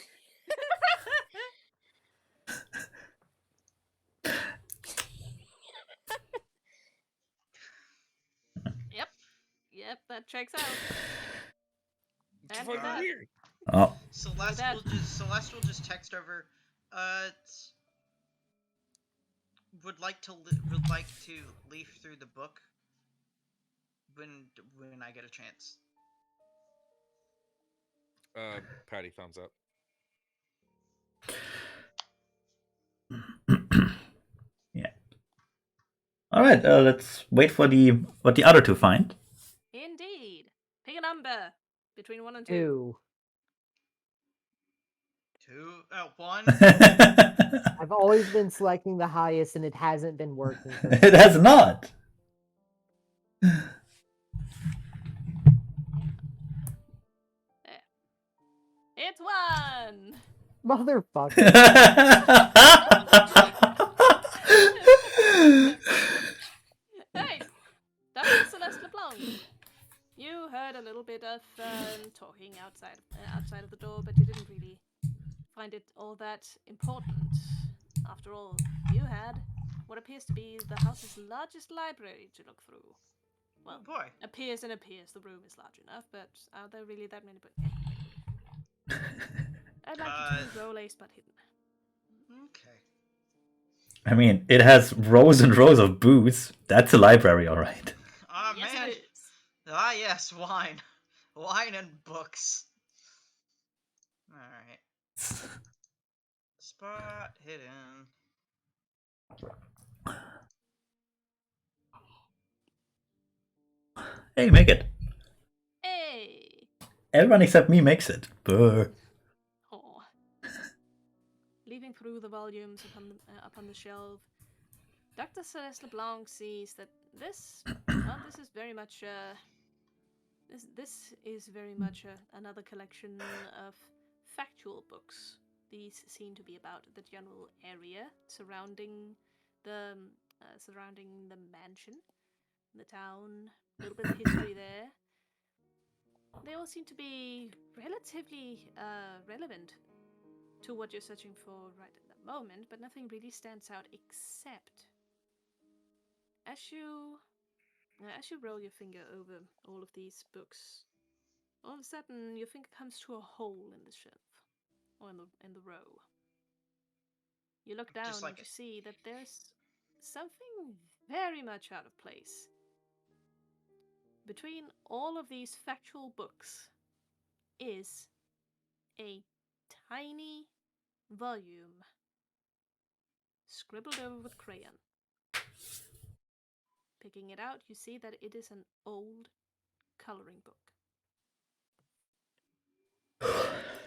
Yep, that checks out. It's And fucking with that, weird. Oh, Celeste will just text over. Would like to leaf through the book when I get a chance. Patty, thumbs up. yeah. All right. Let's wait for what the other two find. indeed. Pick a number between 1 and 2. 2. 1. I've always been selecting the highest and it hasn't been working for me. It has not. There. It's 1. Motherfucker. Hey, Dr. Celeste LeBlanc. You heard a little bit of talking outside of the door, but you didn't really find it all that important. After all, you had what appears to be the house's largest library to look through. Well, Oh boy. appears. The room is large enough, but are there really that many books? I'd like you to roll a spot hidden. Okay. I mean, it has rows and rows of booths. That's a library, all right. Ah Yes, man. it is. Ah yes, wine, wine and books. All right. Spot hidden. Hey, make it. Hey. Everyone except me makes it. Brr. Oh. Leaving through the volumes upon the shelf, Dr. Celeste LeBlanc sees that this is very much this is very much another collection of factual books. These seem to be about the general area surrounding the mansion, the town, a little bit of history there. They all seem to be relatively relevant to what you're searching for right at the moment, but nothing really stands out except as you roll your finger over all of these books, all of a sudden your finger comes to a hole in the shelf. or in the row. You look down Just like and you see that there's something very much out of place. Between all of these factual books is a tiny volume scribbled over with crayon. Picking it out, you see that it is an old coloring book.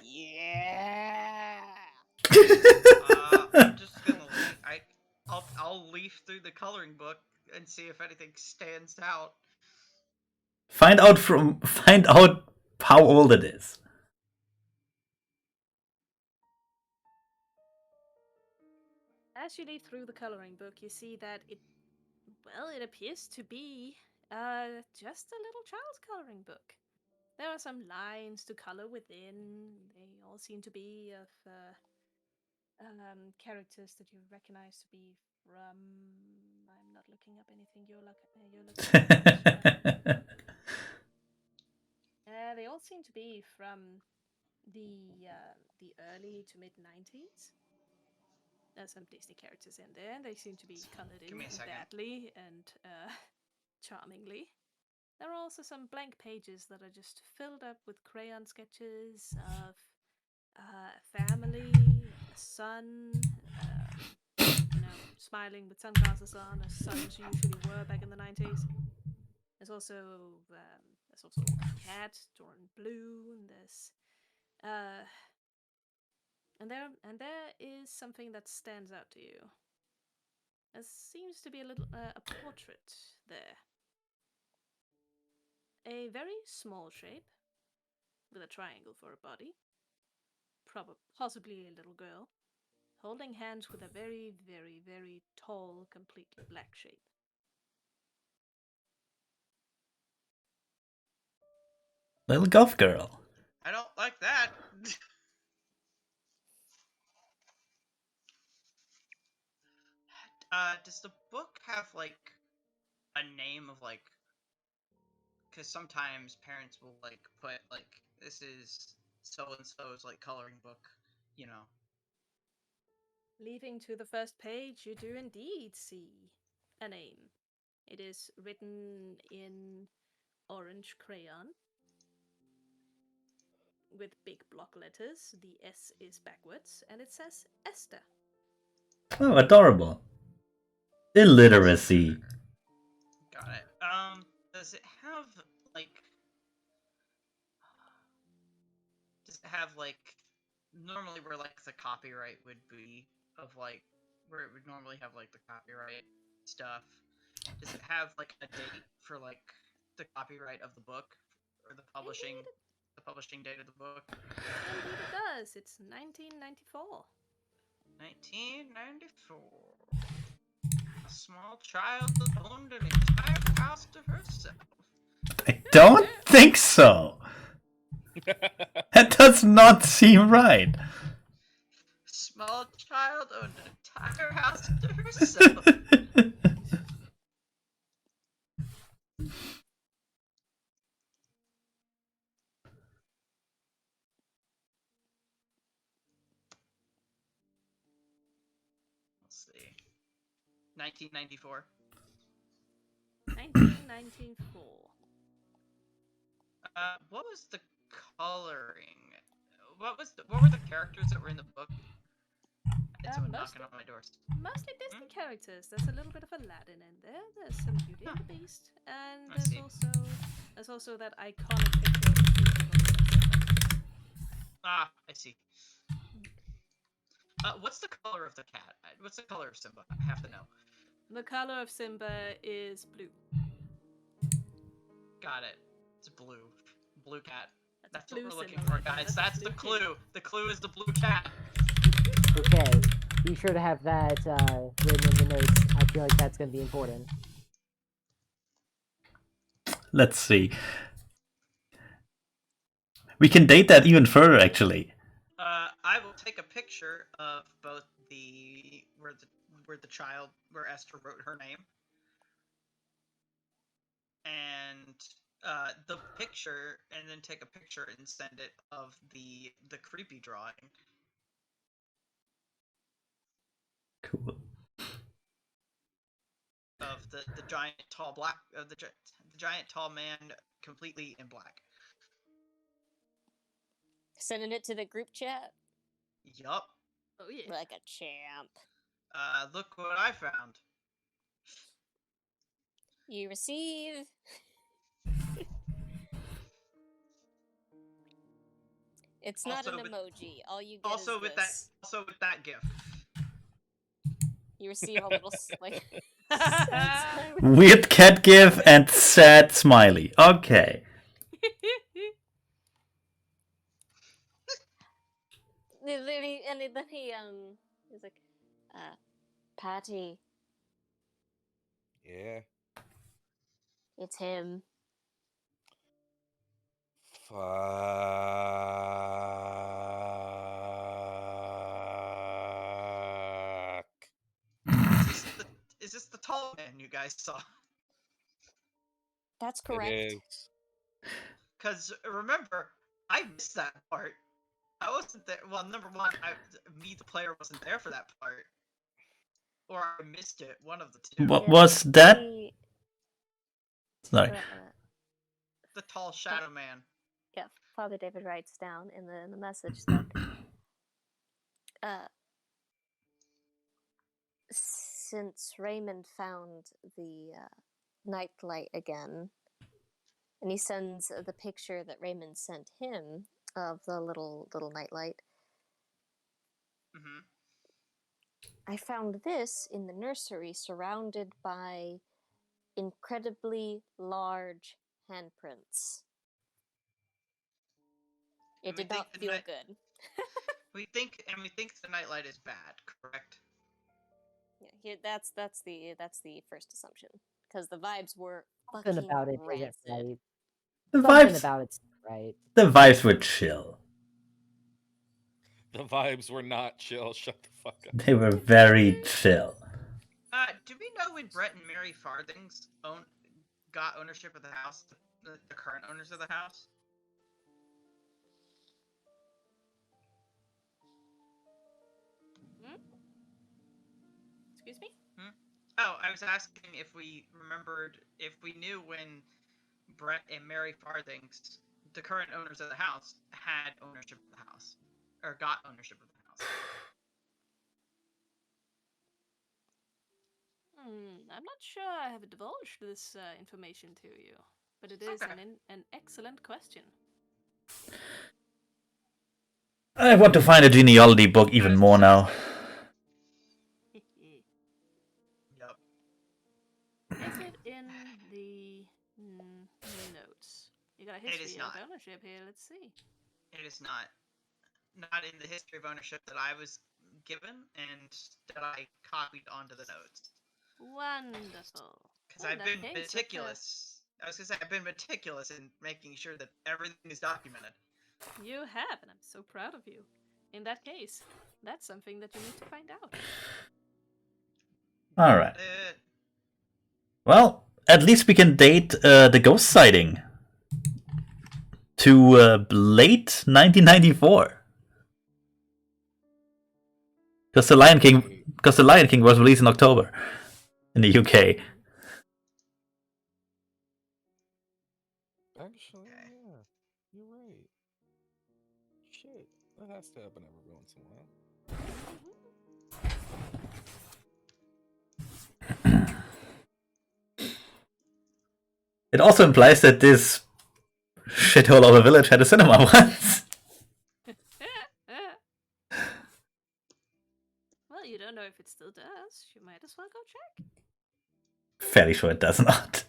Yeah. I'm just gonna I'll leaf through the coloring book and see if anything stands out. Find out how old it is. As you leaf through the coloring book, you see that it appears to be just a little child's coloring book. There are some lines to color within. They all seem to be of characters that you recognize to be from. I'm not looking up anything. You're looking up. They all seem to be from the early to mid 90s. There's some Disney characters in there. They seem to be colored in Give me a second. badly and charmingly. There are also some blank pages that are just filled up with crayon sketches of a family, a son, smiling with sunglasses on, as sons usually were back in the 90s. There's also a cat drawn blue, and there is something that stands out to you. There seems to be a portrait there. A very small shape, with a triangle for a body. Possibly a little girl, holding hands with a very, very, very tall, completely black shape. Little goth girl. I don't like that. Does the book have like a name of like? Because sometimes parents will like put like this is so and so's like coloring book, you know. Leaving to the first page, you do indeed see a name. It is written in orange crayon with big block letters. The S is backwards, and it says Esther. Oh, adorable. Illiteracy. Got it. Does it have like? Does it have like? Normally, where like the copyright would be of like where it would normally have like the copyright stuff. Does it have like a date for like the copyright of the book or the publishing date of the book? Indeed, it does. It's 1994. 1994. A small child owned an entire house to herself. I don't think so. That does not seem right. Small child owned an entire house to herself. Let's see. 1994. 1994. What was the coloring? What were the characters that were in the book? Someone knocking on my doors. Mostly Disney characters. There's a little bit of Aladdin in there. There's some Beauty and the Beast, and there's also that iconic picture of the Ah, I see. What's the color of the cat? What's the color of Simba? I have to know. The color of Simba is blue. Got it. It's blue. Blue cat. That's what blue we're looking Simba, for, guys. that's That's blue the clue. kid. The clue is the blue cat. Okay, be sure to have that written in the notes. I feel like that's going to be important. Let's see. We can date that even further, actually. I will take a picture of both where Esther wrote her name, and the picture, and then take a picture and send it of the creepy drawing Cool. Of the giant tall black the giant tall man completely in black. Sending it to the group chat Yup. Oh yeah. like a champ. Look what I found. You receive. It's not Also an with- emoji. All you get Also is with this. that GIF. You receive a little like. Weird cat gif and sad smiley. Okay. then he he's like, Patty, Yeah. it's him. Fuck. Is this the tall man you guys saw? That's It correct. is. Because remember, I missed that part. I wasn't there. Well, number one, the player, wasn't there for that part, or I missed it. One of the two. What Yeah, was that? Sorry. The tall shadow man. Yeah, Father David writes down in the message that since Raymond found the nightlight again, and he sends the picture that Raymond sent him of the little nightlight. Mm-hmm. I found this in the nursery, surrounded by incredibly large handprints. It did not feel good. We think the nightlight is bad, correct? Yeah, that's the first assumption, because the vibes were Something fucking about it rancid. isn't right. The Something vibes. about it's right. The vibes were chill. The vibes were not chill. Shut the fuck up. They were very chill. Do we know when Brett and Mary Farthings got ownership of the house? The current owners of the house? Excuse me? Oh, I was asking if we knew when Brett and Mary Farthings, the current owners of the house, had ownership of the house, or got ownership of the house. I'm not sure I have divulged this information to you, but it is Okay. an excellent question. I want to find a genealogy book even more now. Yup. Is it in the notes? You got a history of not. ownership here. Let's see. It is not. Not in the history of ownership that I was given and that I copied onto the notes. Wonderful. Because I've been meticulous. I was gonna say I've been meticulous in making sure that everything is documented. You have, and I'm so proud of you. In that case, that's something that you need to find out. Alright. Well, at least we can date the ghost sighting to late 1994. Because the Lion King was released in October in the UK. Actually, yeah, you're right. Shit, that has to happen every once in a while. It also implies that this shithole of a village had a cinema once. Well, you don't know if it still does. You might as well go check. Fairly sure it does not.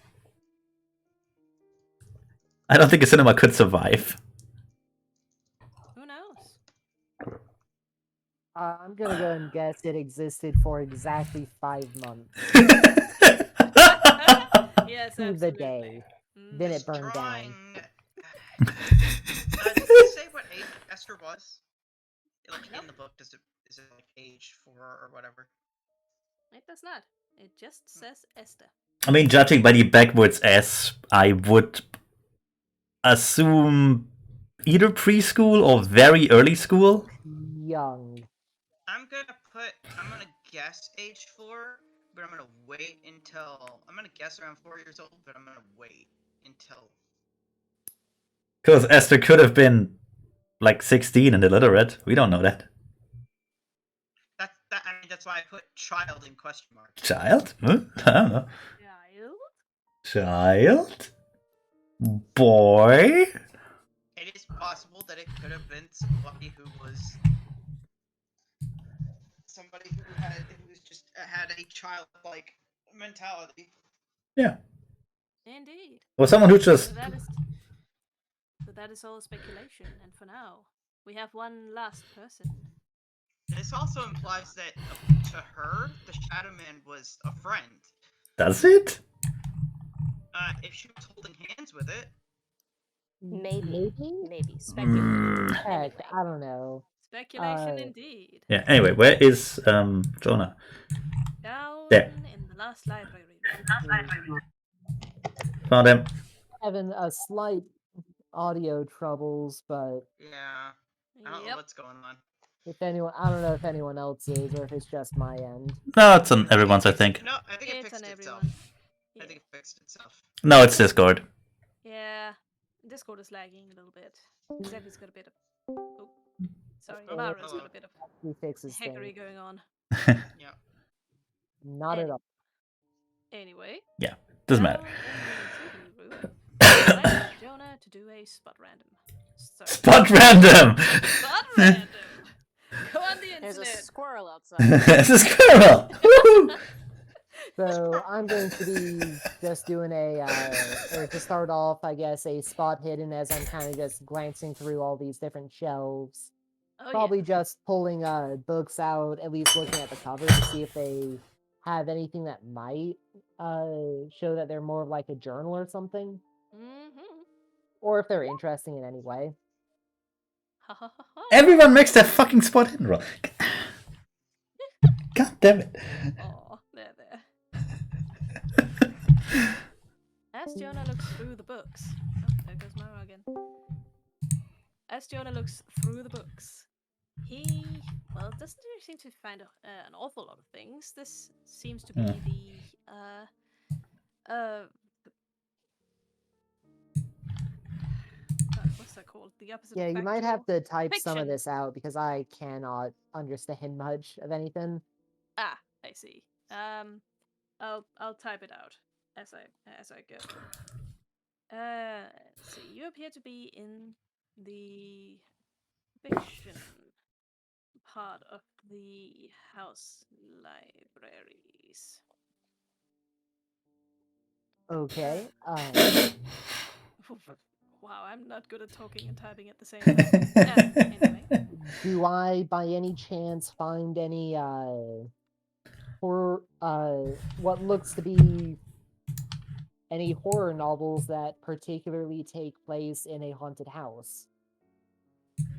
I don't think a cinema could survive. Who knows? I'm gonna go and guess it existed for exactly 5 months. Yes, To the absolutely. day. Mm. Then This it burned drawing... down. Did it say what age Esther was? Like in the book, is it like age 4 or whatever? It does not. It just says Esther. I mean, judging by the backwards S, I would assume either preschool or very early school. Young. I'm gonna guess age 4, but I'm gonna wait until I'm gonna guess around 4 years old, but I'm gonna wait until Because Esther could have been like 16 and illiterate. We don't know that. that's why I put child in question mark. Child? Huh? I don't know. Child? Child? Boy? It is possible that it could have been somebody who just had a childlike mentality. Yeah. Indeed. Or someone who just. So that is all speculation, and for now, we have one last person. This also implies that to her, the Shadow Man was a friend. Does it? If she was holding hands with it. Maybe. Speculation. Heck, Anyway. I don't know. Speculation indeed. Yeah, anyway, where is Jonah? Down There. in the last library. Found him. Having a slight audio troubles, but Yeah. I don't know what's going on. if anyone, I don't know if anyone else is or if it's just my end. No, it's on everyone's, I think. No, I think it It's fixed on itself. everyone. Yeah. I think it fixed itself. No, it's Discord. Yeah, Discord is lagging a little bit. Zephy's got a bit of. Oh, sorry, Oh, Mara's hello. got a bit of He fixes hackery things. going on. Yeah. Not at all. Anyway. Yeah, doesn't matter. Down in the TV room, I'd like Jonah to do a spot random. Sorry. Spot random! Spot random! Go on the internet! There's a squirrel outside. It's a squirrel! Woohoo! So I'm going to be just doing or to start off, I guess, a spot hidden as I'm kind of just glancing through all these different shelves. Oh, Probably just pulling books out, at least looking at the cover to see if they have anything that might show that they're more of like a journal or something, yeah. Mm-hmm. or if they're interesting in any way. Ha ha ha ha. Everyone makes that fucking spot hidden roll. God damn it. Oh, there. As Jonah looks through the books. Oh, there goes Mara again. As Jonah looks through the books, he, doesn't really seem to find an awful lot of things. This seems to be what's that called? The opposite Yeah, of you might have factual? to type some of Fiction. this out because I cannot understand much of anything. Ah, I see. I'll type it out as I go. Let's see. You appear to be in the fiction part of the house libraries. Okay. Wow, I'm not good at talking and typing at the same time. Anyway. Do I, by any chance, find any horror? What looks to be any horror novels that particularly take place in a haunted house?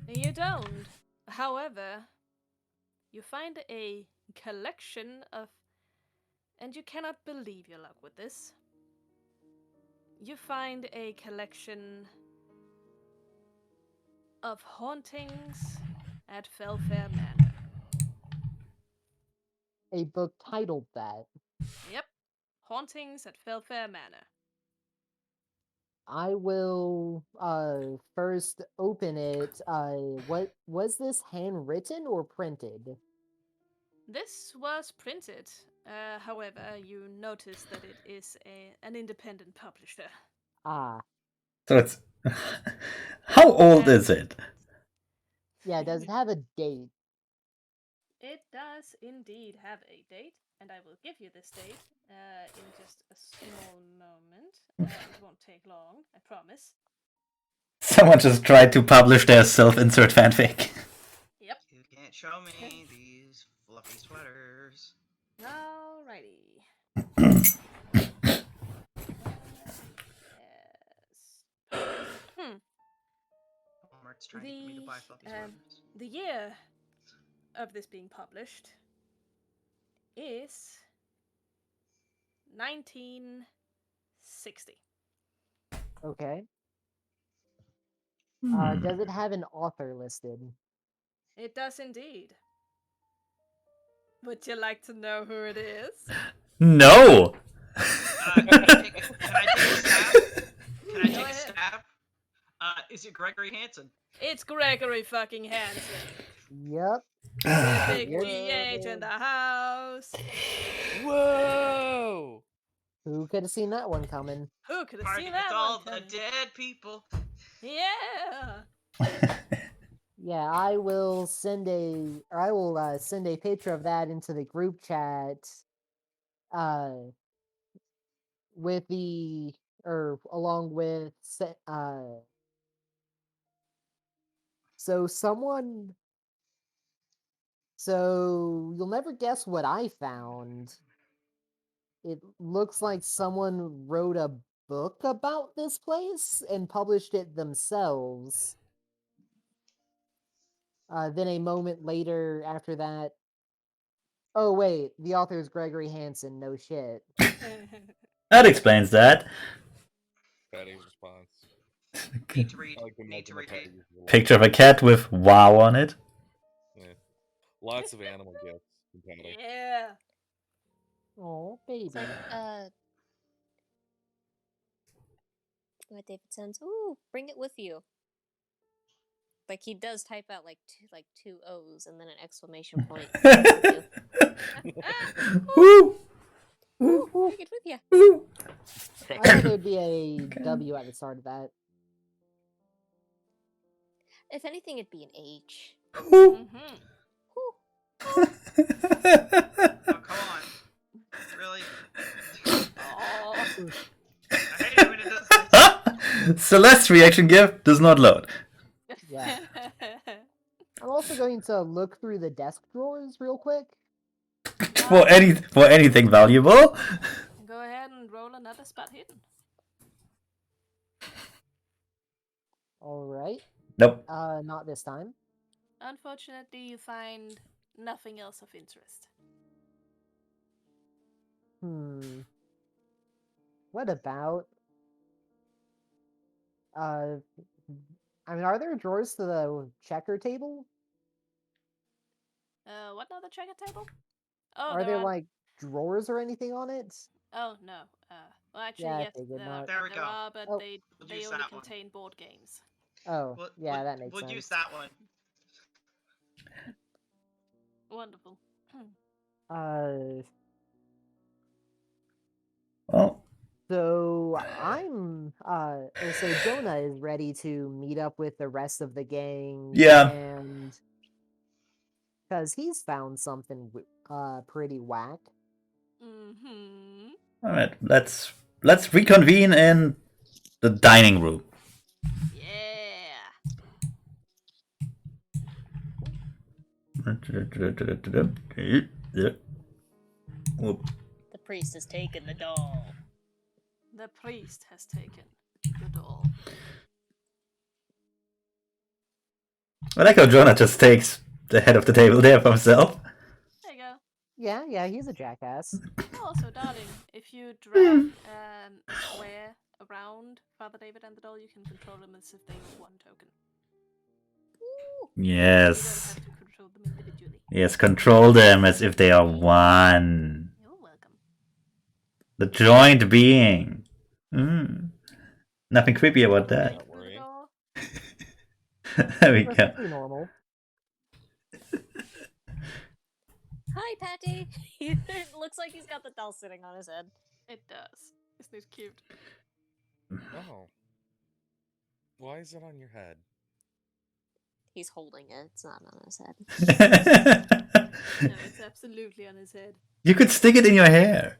You don't. However, you find a collection of, and you cannot believe your luck with this. You find a collection of hauntings at Fellfayre Manor. A book titled that. Yep, hauntings at Fellfayre Manor. I will first open it. What was this handwritten or printed? This was printed. However, you notice that it is an independent publisher. Ah. So it's. How old is it? Yeah, does it have a date? It does indeed have a date, and I will give you this date in just a small moment. It won't take long, I promise. Someone just tried to publish their self-insert fanfic. Yep. You can't show me these fluffy sweaters. Alrighty. Walmart's trying to get me to buy fluffy sweaters. The year of this being published is 1960. Okay. Does it have an author listed? It does indeed. Would you like to know who it is? No. Can I take a stab? Can I Go take a ahead. stab? Is it Gregory Hansen? It's Gregory fucking Hansen. Yep. The big You're- PH in the house. Whoa! Who could have seen that one coming? Who could have Party seen with that all one the coming? dead people. Yeah. Yeah, I will send a picture of that into the group chat. With the along with so you'll never guess what I found. It looks like someone wrote a book about this place and published it themselves. Then a moment later after that. Oh wait, the author is Gregory Hansen, no shit. That explains that. Patty's response. Need to read. I like to Need imagine to that read. Patty uses a lot. Picture of a cat with wow on it. Yeah. Lots of animal gifts from Patty. Yeah. Oh baby. It's like, what David sends. Ooh, bring it with you. Like he does type out like two O's and then an exclamation point. Woo! Ooh, bring it with you. Woo! I thought there'd be a W at the start of that. If anything, it'd be an H. Woo! Ooh. Oh, come on. Really? Oh. I hate it when it does this. Celeste's reaction GIF does not load. Yeah. I'm also going to look through the desk drawers real quick. for anything valuable. Go ahead and roll another spot hidden. Alright. Nope. Not this time. Unfortunately, you find nothing else of interest. What about I mean, are there drawers to the checker table? What other checker table? Oh, Are there like drawers or anything on it? Oh no. Well, actually, Yeah, I yes, figured there, not. There we there go. are, but Oh. they We'll they use only that one. contain board games. Oh, yeah, that makes We'll sense. use that one. Wonderful. Well, So so Jonah is ready to meet up with the rest of the gang. Yeah. And because he's found something pretty whack. Mm-hmm. all right. Let's reconvene in the dining room. Yeah. Whoop. The priest has taken the doll. The priest has taken the doll. I like how Jonah just takes the head of the table there for himself. There you go. Yeah, he's a jackass. Also, darling, if you drag a square around Father David and the doll, you can control them as if they were one token. You don't Yes. have to control them individually. Yes, control them as if they are one. You're welcome. The joint being. Nothing creepy about that. Not Through the worrying. door. There we go. Perfectly normal. Hi, Patty. It looks like he's got the doll sitting on his head. It does. Isn't it cute? Oh. Why is it on your head? He's holding it. It's not on his head. No, it's absolutely on his head. You could stick it in your hair.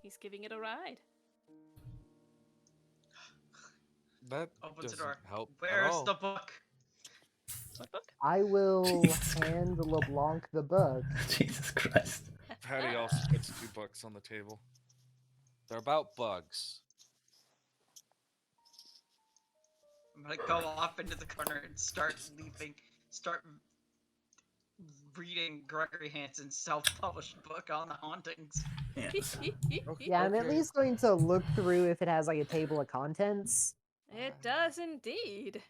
He's giving it a ride. That Opens the doesn't door. help at Where's all. the book? What book? I will Jesus hand LeBlanc the book. Jesus Christ. Patty also puts 2 books on the table. They're about bugs. I'm gonna go off into the corner and start reading Gregory Hansen's self-published book on the hauntings. Yes. Yeah, I'm at Okay. least going to look through if it has like a table of contents. It does indeed.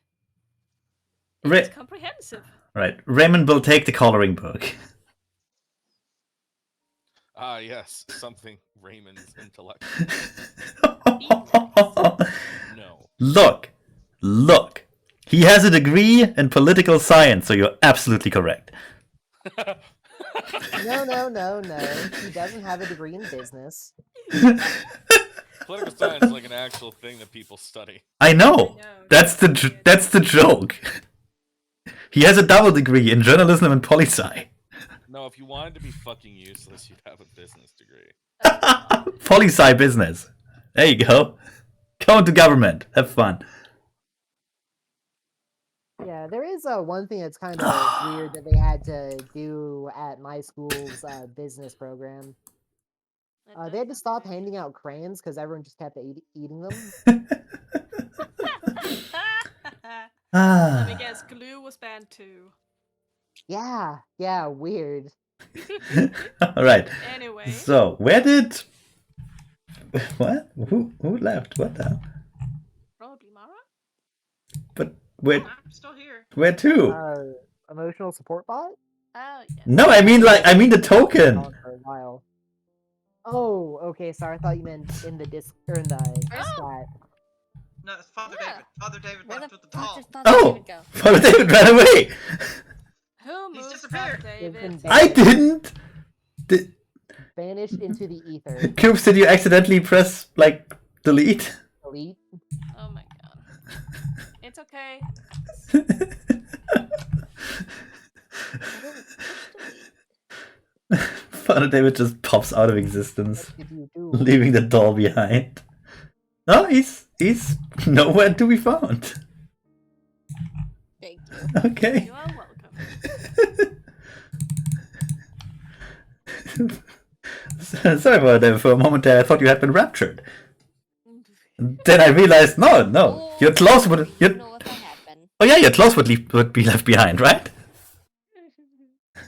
Ra- It's comprehensive. Right. Raymond will take the coloring book. Ah, yes, something Raymond's intellect. No. Look. He has a degree in political science, so you're absolutely correct. No. He doesn't have a degree in business. Political science is like an actual thing that people study. I know. That's the joke. He has a double degree in journalism and poli-sci. No, if you wanted to be fucking useless, you'd have a business degree. Poli-sci business. There you go. Go into government. Have fun. Yeah, there is one thing that's kind of weird that they had to do at my school's business program. They had to stop handing out crayons because everyone just kept eating them. Let me guess, glue was banned too. Yeah, weird. Alright. Anyway. So, where did... What? Who left? What the hell? Probably Mara? But where... I'm still here. Where to? Emotional support bot? Oh, yes. No, I mean the token. On for a while. Oh, okay. Sorry, I thought you meant in the disc or in the chat. No, it's Father Yeah. David. Father David Where left the with the fuck doll. did Father Oh! David go? Father David ran away! Who He's moved disappeared. Father They've been David? banned. I didn't! Banished into the ether. Coops, did you accidentally press, delete? Delete. Oh my god. It's okay. Father David just pops out of existence, What did you do? leaving the doll behind. No, he's nowhere to be found. Thank you. Okay. You are welcome. Sorry about that. For a moment there, I thought you had been raptured. Then I realized, no, your clothes would. I don't know if I have been. Oh yeah, your clothes would be left behind, right?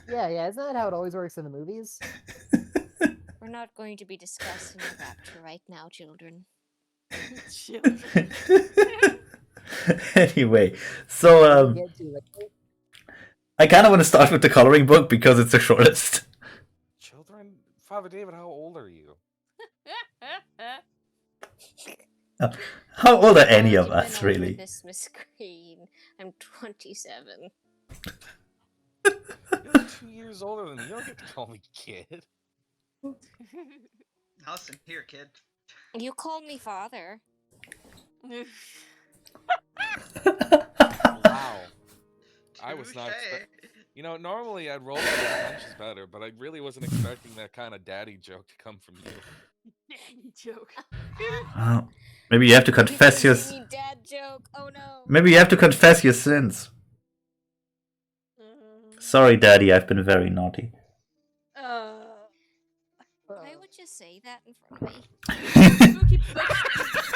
Yeah, isn't that how it always works in the movies? We're not going to be discussing the rapture right now, children. Children. Anyway, so Get to it. I kind of want to start with the coloring book because it's the shortest. Children? Father David, how old are you? How old are any of I've been us, over really? This Miss Green. I'm 27. You're 2 years older than me. You don't get to call me kid. Now listen here, kid. You call me father. Wow. I was not Touche. normally I'd roll for the punches better, but I really wasn't expecting that kind of daddy joke to come from you. Daddy joke. Well, maybe you have to confess your. You dad joke. Oh no. Maybe you have to confess your sins. Sorry, Daddy, I've been very naughty. Why would you say that in front of me? Spooky books.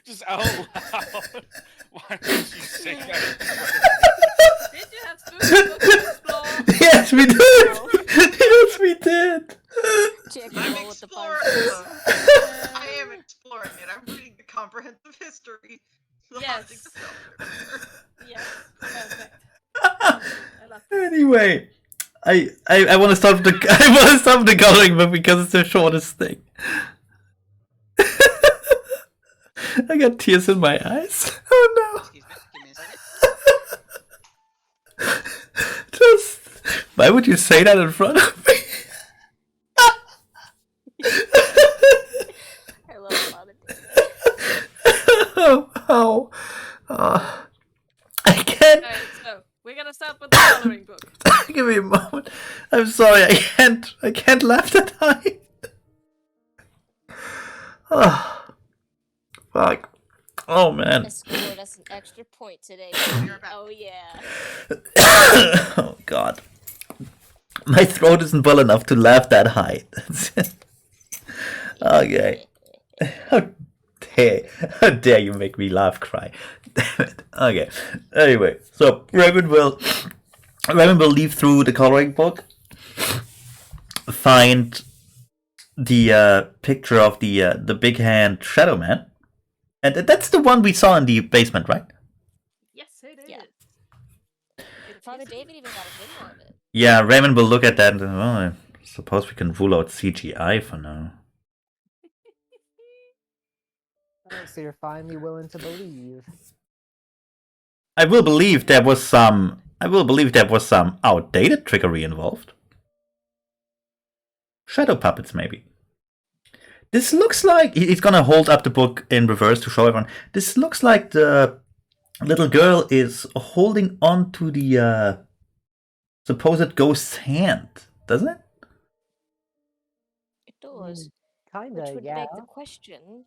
Just out loud. Why would you say that? Did you have spooky books to explore? Yes, we did. Yes, we did. Check I'm roll with the exploring. punches. I am exploring it. I'm reading the comprehensive history. The Yes. haunting of Fellfayre. Yes, perfect. I love it. Anyway, I want to start with the coloring book because it's the shortest thing. I got tears in my eyes. Oh no! Excuse me. Give me a second. Just why would you say that in front of me? I love Father David. Oh, I can't. Alright, so we're gonna start with the coloring book. Give me a moment. I'm sorry. I can't laugh that high. Oh, fuck. Oh man. I scored us an extra point today. You're back. Oh yeah. Oh god. My throat isn't well enough to laugh that high. That's it. Okay. How dare you make me laugh cry. Damn it. Okay. Anyway, so Raymond will leaf through the coloring book, find the picture of the big hand Shadow Man. And that's the one we saw in the basement, right? Yes, it is. Yeah. It Father is. David even got a video of it. Yeah, Raymond will look at that and Suppose we can rule out CGI for now. Oh, so you're finally willing to believe. I will believe there was some. I will believe there was some outdated trickery involved. Shadow puppets, maybe. This looks like he's gonna hold up the book in reverse to show everyone. This looks like the little girl is holding on to the supposed ghost's hand, doesn't it? It does. Kinda, Which would yeah. beg the question: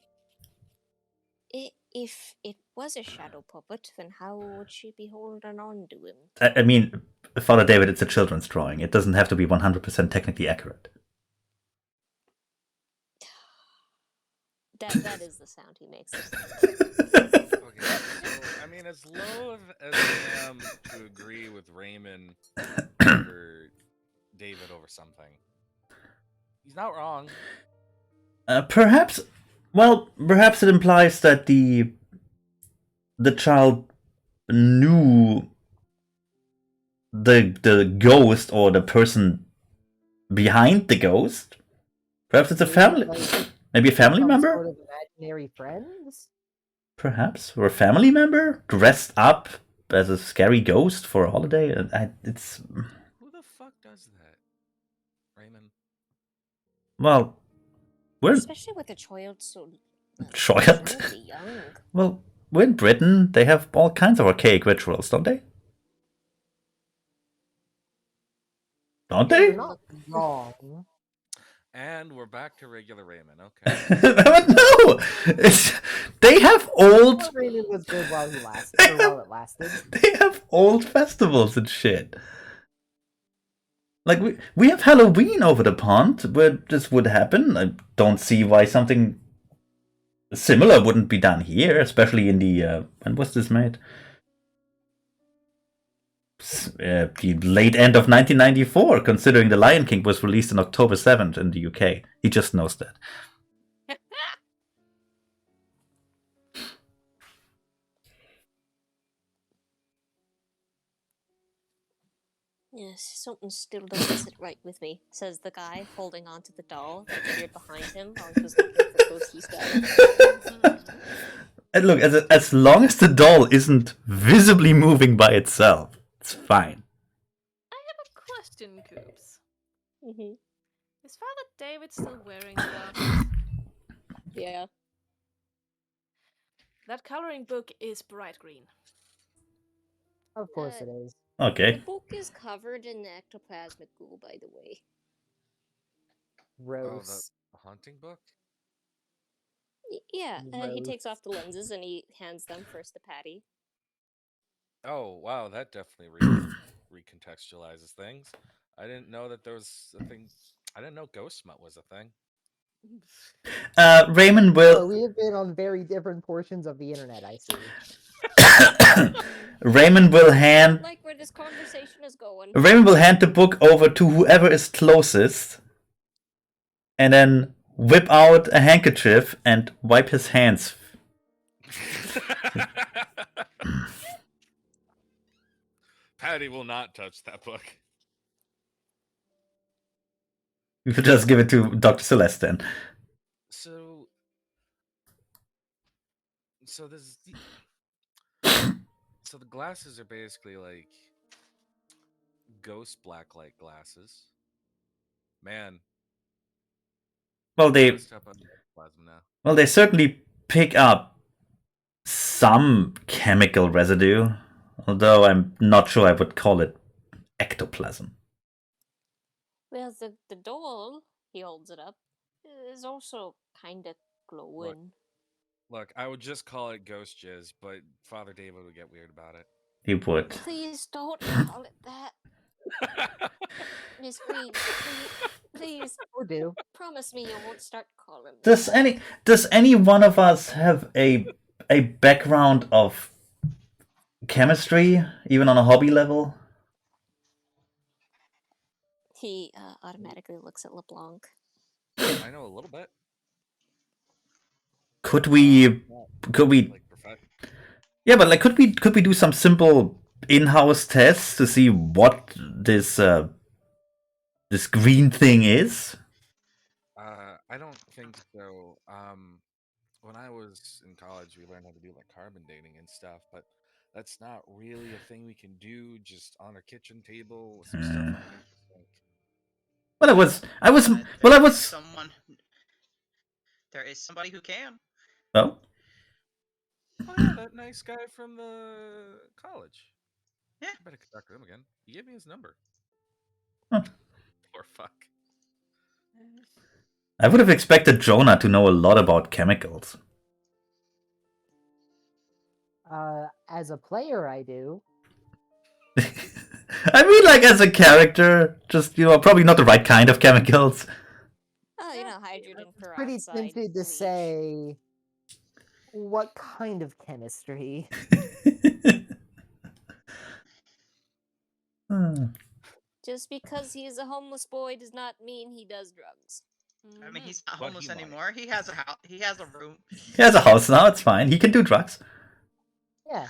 if it was a shadow puppet, then how would she be holding on to him? I mean, Father David, it's a children's drawing. It doesn't have to be 100% technically accurate. That is the sound he makes. Okay, so I mean, as loath as I am to agree with Raymond over David over something, he's not wrong. Perhaps it implies that the child knew the ghost or the person behind the ghost. Perhaps it's a family, maybe a family Some member. sort of imaginary friends? Perhaps, or a family member dressed up as a scary ghost for a holiday. It's Who the fuck does that, Raymond? well, we're Especially with a child so child. presumably young. Well, we're in Britain. They have all kinds of archaic rituals, don't they? Don't they? You're not wrong. And we're back to regular Raymond. Okay. No, they have old. Poor Raymond was good while he lasted, or while it lasted. They have old festivals and shit. Like we have Halloween over the pond where this would happen. I don't see why something similar wouldn't be done here, especially in the when was this made? The late end of 1994, considering The Lion King was released on October 7th in the UK. He just knows that. Yes, something still doesn't sit right with me, says the guy holding on to the doll that appeared behind him while he was looking for ghosty stuff. And look, as long as the doll isn't visibly moving by itself, it's fine. I have a question, Coops. Mm-hmm. Is Father David still wearing glasses? Yeah. That coloring book is bright green. Of course it is. The Okay. book is covered in ectoplasmic goo, by the way. Gross. The haunting book? Yeah, he Gross. takes off the lenses and he hands them first to Patty. Oh, wow, that definitely recontextualizes things. I didn't know that there was a thing. I didn't know ghost smut was a thing. Raymond Oh, will we have been on very different portions of the internet, I see. Raymond will hand Like where this conversation is going. Raymond will hand the book over to whoever is closest, and then whip out a handkerchief and wipe his hands. Patty will not touch that book. You could just give it to Dr. Celeste then. So this. So the glasses are basically like ghost blacklight glasses. Man, Well, gotta step up the plasma now. they certainly pick up some chemical residue, although I'm not sure I would call it ectoplasm. Well, the doll, he holds it up, is also kind of glowing. Look, I would just call it ghost jizz, but Father David would get weird about it. He would. Please don't call it that. Miss Green, please, Or do. promise me you won't start calling me Does that. any one of us have a background of chemistry, even on a hobby level? He automatically looks at LeBlanc. I know a little bit. Could we Like yeah, but like could we do some simple in-house tests to see what this this green thing is? I don't think so. When I was in college, we learned how to do like carbon dating and stuff, but that's not really a thing we can do just on a kitchen table with some stuff underneath the sink. Well, I was, There is somebody who can. Oh, Oh yeah, that nice guy from the college. Yeah. I better talk to him again. He gave me his number. Huh. Poor fuck. I would have expected Jonah to know a lot about chemicals. As a player, I do. I mean, like, as a character, just, probably not the right kind of chemicals. Oh, hydrogen peroxide. Pretty tempted to bleach. say, what kind of chemistry? Just because he is a homeless boy does not mean he does drugs. I mean, he's not But homeless he might. anymore. He has a house. He has a room. He has a house now, it's fine. He can do drugs. Yeah.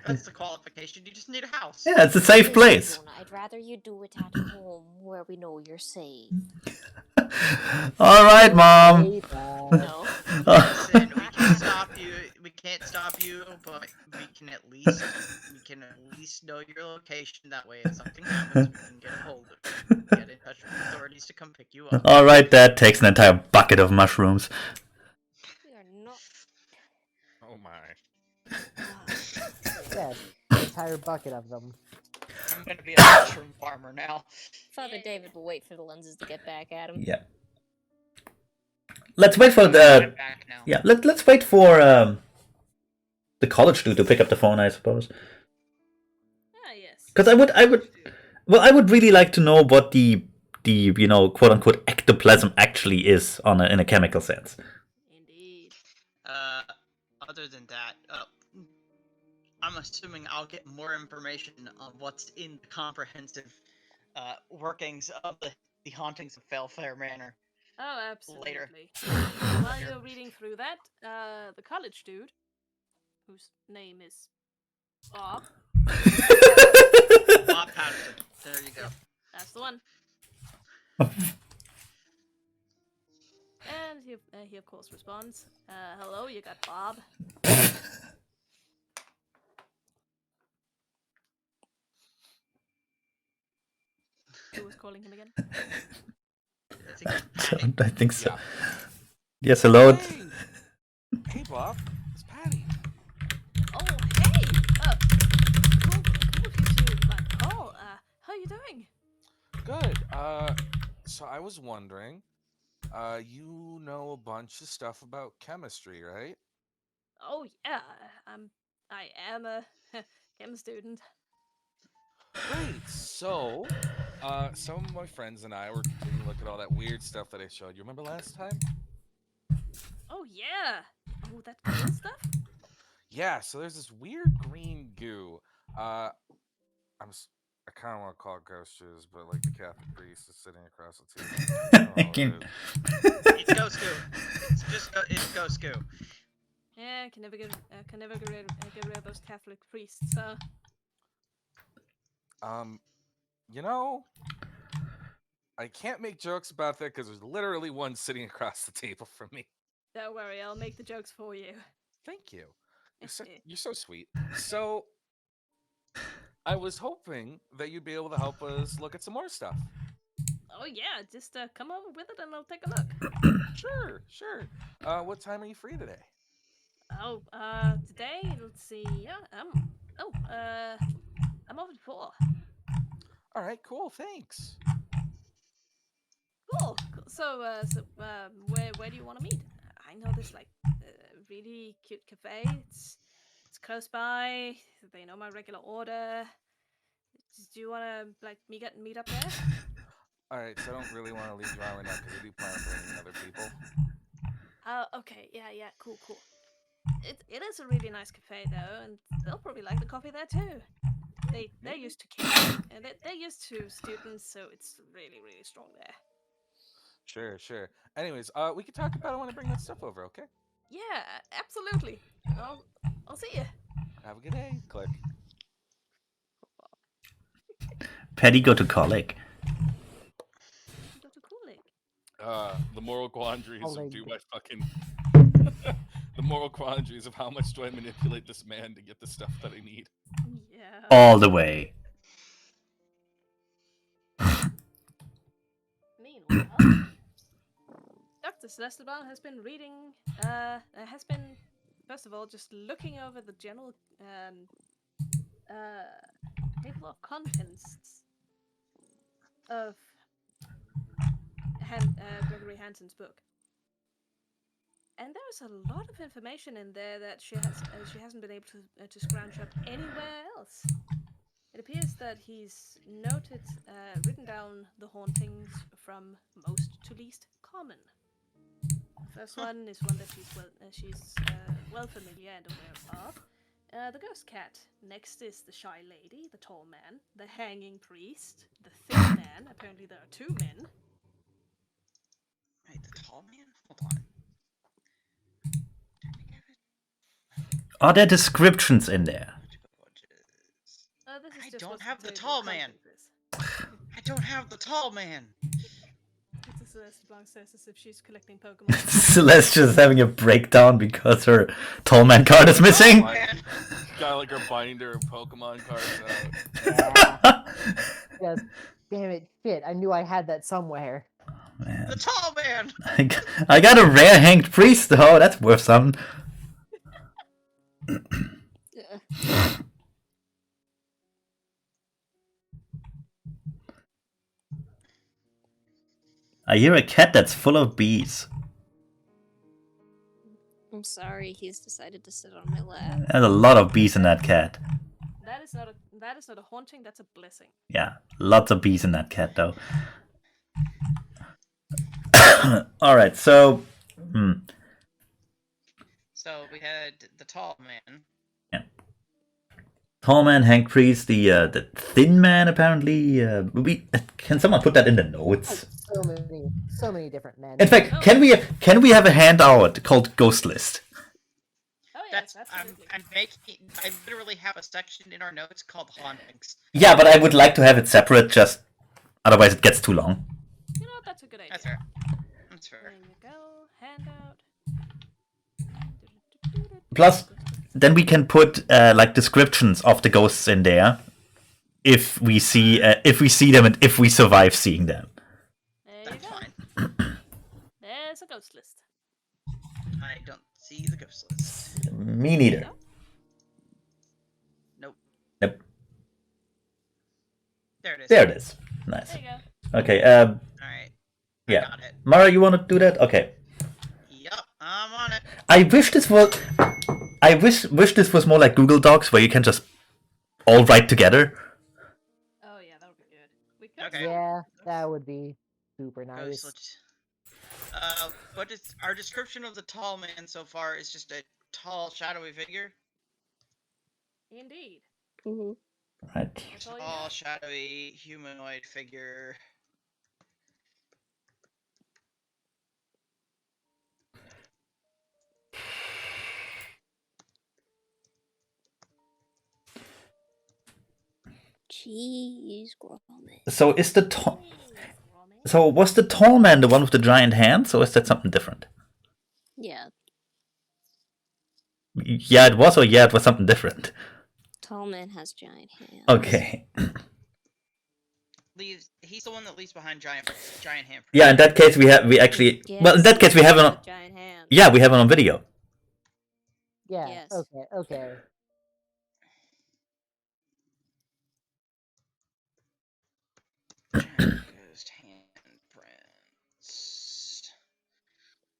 That's the qualification. You just need a house. Yeah, it's a safe place. Jonah, I'd rather you do it at home where we know you're safe. Alright, Mom. No. Listen, we can't stop you. We can't stop you, but we can at least know your location. That way, if something happens, we can get a hold of you. Get in touch with the authorities to come pick you up. Alright, Dad takes an entire bucket of mushrooms. We are not. Oh my. Yeah, an entire bucket of them. I'm gonna be a mushroom farmer now. Father David will wait for the lenses to get back at him. Yeah. Let's wait for I'm the... back now. Yeah, let's wait for the college dude to pick up the phone, I suppose. Ah, yes. Because I would really like to know what the quote unquote ectoplasm actually is in a chemical sense. Indeed. Other than that, I'm assuming I'll get more information on what's in the comprehensive workings of the hauntings of Fellfayre Manor. Oh, absolutely. Later. While you're reading through that, the college dude, whose name is Bob. Bob Patterson. There you go. That's the one. And he of course responds, hello, you got Bob. Who was calling him again? I think so. Yeah. Yes, hello. Hey! Hey, Bob. It's Patty. Oh, hey! Cool of you to call. How you doing? Good. So I was wondering, you know a bunch of stuff about chemistry, right? Oh yeah, I am a chem student. Great. So, some of my friends and I were taking a look at all that weird stuff that I showed you. Remember last time? Oh yeah. Oh, that green stuff? Yeah. So there's this weird green goo. I kind of want to call it ghost juice, but like the Catholic priest is sitting across the table. I don't know what it is. It's ghost goo. It's ghost goo. Yeah, I can never get rid of those Catholic priests. You know, I can't make jokes about that because there's literally one sitting across the table from me. Don't worry, I'll make the jokes for you. Thank you. You're so sweet. So, I was hoping that you'd be able to help us look at some more stuff. Oh yeah, just come over with it and I'll take a look. Sure. What time are you free today? Oh, today, let's see. Yeah, I'm off at 4. All right, cool. Thanks. Cool. So, where do you want to meet? I know this really cute cafe. It's close by. They know my regular order. Do you want to meet up there? All right, so I don't really want to leave you out right now because I do plan on bringing other people. Okay. Yeah. Cool. It is a really nice cafe though, and they'll probably like the coffee there too. They're used to kids, and they're used to students, so it's really strong there. Sure. Anyways, we can talk about it when I bring that stuff over, okay? Yeah, absolutely. I'll see you. Have a good day. Click. Petty go to colic. Go to Kulik. The moral quandaries Oh, of they- do I fucking the moral quandaries of how much do I manipulate this man to get the stuff that I need. Yeah. All the way. Meanwhile, Dr. Celestibal has been reading, has been, first of all, just looking over the general table of contents of Gregory Hansen's book. And there's a lot of information in there that she hasn't been able to scrounge up anywhere else. It appears that he's written down the hauntings from most to least common. The first one is one that she's well familiar and aware of. The ghost cat. Next is the shy lady, the tall man, the hanging priest, the thin man. Apparently there are two men. Wait, the tall man? Hold on. Did we give it? Are there descriptions in there? This is I just don't what have the table tall of man. contents is. I don't have the tall man. It's Celeste Blanc says as if she's collecting Pokemon. Celeste just having a breakdown because her tall man card is missing. Oh, man. Got like her binder of Pokemon cards out. Yeah. Yes. Damn it. Shit. I knew I had that somewhere. The tall man. I got a rare hanged priest though. That's worth something. Ugh. I hear a cat that's full of bees. I'm sorry, he's decided to sit on my lap. There's a lot of bees in that cat. That is not a haunting, that's a blessing. Yeah, lots of bees in that cat though. Alright, so... So we had the tall man. Tall man, hanged priest, the thin man apparently. Can someone put that in the notes? So many different men. In fact, can we have a handout called Ghost List? Oh yes, That's absolutely. I literally have a section in our notes called hauntings. Yeah, but I would like to have it separate, just otherwise it gets too long. You know what, that's a good idea. That's fair. That's fair. There you go, handout. Plus, then we can put like descriptions of the ghosts in there, if we see them and if we survive seeing them. There you That's go. fine. There's a ghost list. I don't see the ghost list. Me neither. Nope. Nope. There it is. There it is. Nice. There you go. Okay. Alright. Yeah. I got it. Mara, you want to do that? Okay. Yup, I'm on it. I wish this was more like Google Docs where you can just all write together. Oh yeah, that would be good. We could Okay. Yeah, that would be super Ghost nice. list. What is our description of the tall man so far is just a tall, shadowy figure. Indeed. Mm-hmm. Right. That's all you Tall, got. shadowy, humanoid figure. Jeez, Gromit. So was the tall man the one with the giant hands, or is that something different? Yeah, Yeah, it was, or yeah, it was something different. tall man has giant hands. Okay. He's the one that leaves behind giant handprints. Yeah, in that case we actually Yes, well in that case we have it on, with giant hands. yeah, we have it on video. Yeah. Yes. Okay. Ghost handprints.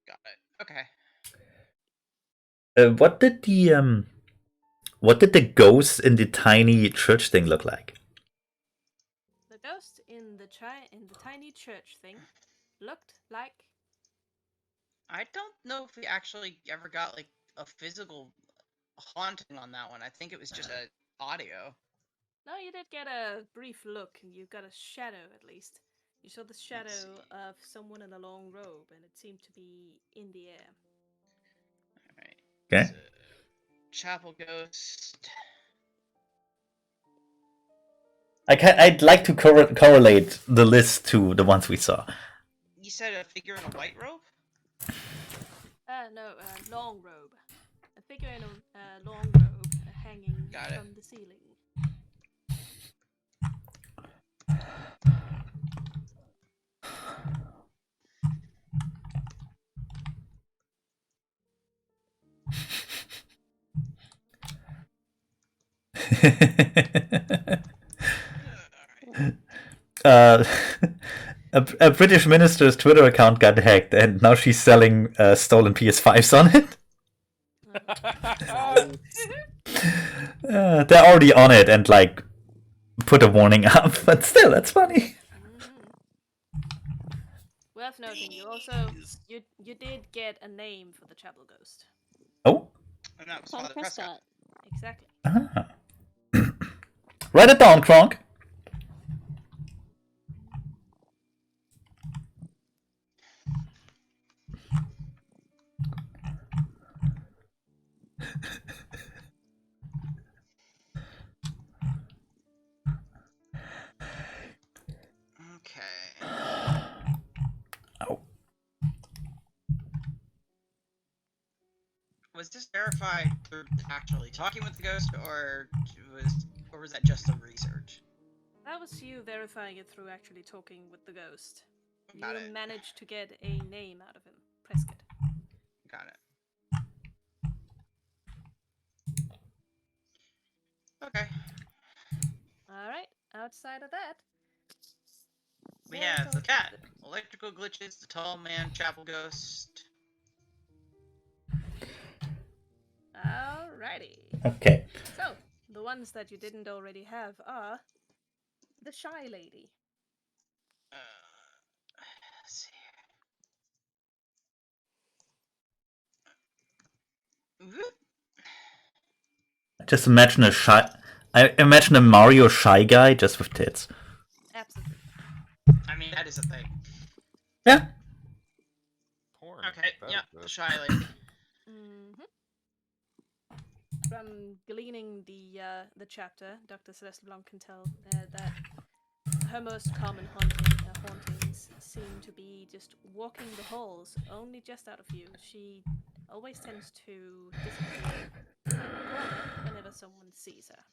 Got it. Okay. What did the ghost in the tiny church thing look like? The ghost in the tiny church thing looked like. I don't know if we actually ever got like a physical haunting on that one. I think it was just a audio. No, you did get a brief look, and you got a shadow at least. You saw the shadow of someone in a long robe, and it seemed to be in the air. Alright. Okay. So, chapel ghost. I'd like to correlate the list to the ones we saw. You said a figure in a white robe? No, long robe. A figure in a long robe hanging Got it. from the ceiling. uh, a British minister's Twitter account got hacked, and now she's selling stolen PS5s on it. They're already on it and like put a warning up, but still, that's funny. Worth noting, you did get a name for the chapel ghost. Oh, And that was Father Father Prescott. Prescott. Exactly. write it down, Kronk. Okay. Oh. Was this verified through actually talking with the ghost, or was that just a research? That was you verifying it through actually talking with the ghost. Got You it. managed to get a name out of him, Prescott. Got it. Okay. Alright, outside of that. We have the cat, electrical glitches, the tall man, chapel ghost. Alrighty. Okay. So, the ones that you didn't already have are the Shy Lady. Let's see here. Just imagine I imagine a Mario Shy Guy just with tits. Absolutely. I mean, that is a thing. Yeah. Porn. Okay, That yeah, exists. the shy lady. From gleaning the chapter, Dr. Celeste Blanc can tell that her most common hauntings seem to be just walking the halls, only just out of view. She always tends to disappear in the corner whenever someone sees her.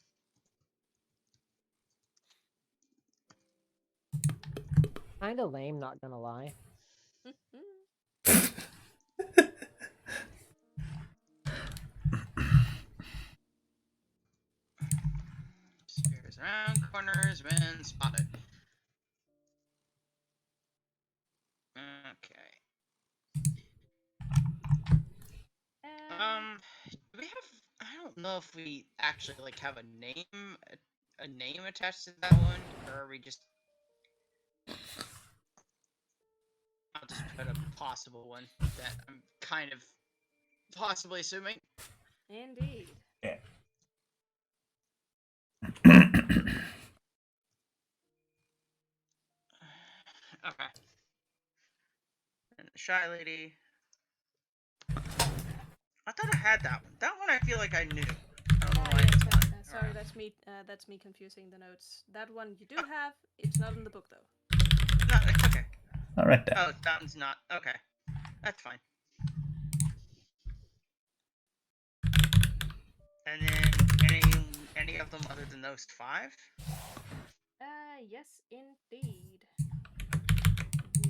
Kinda lame, not gonna lie. Spears around corners when spotted. Okay. Do we have? I don't know if we actually like have a name attached to that one, or are we just? I'll just put a possible one that I'm kind of possibly assuming. Indeed. Yeah. Okay. And the shy lady. I thought I had that one. That one I feel like I knew. I don't know why. Yes, sorry, that's me. That's me confusing the notes. That one you do have. It's not in the book though. No, it's okay. All right then. Oh, that one's not. Okay, that's fine. And then any of them other than those 5? Yes, indeed.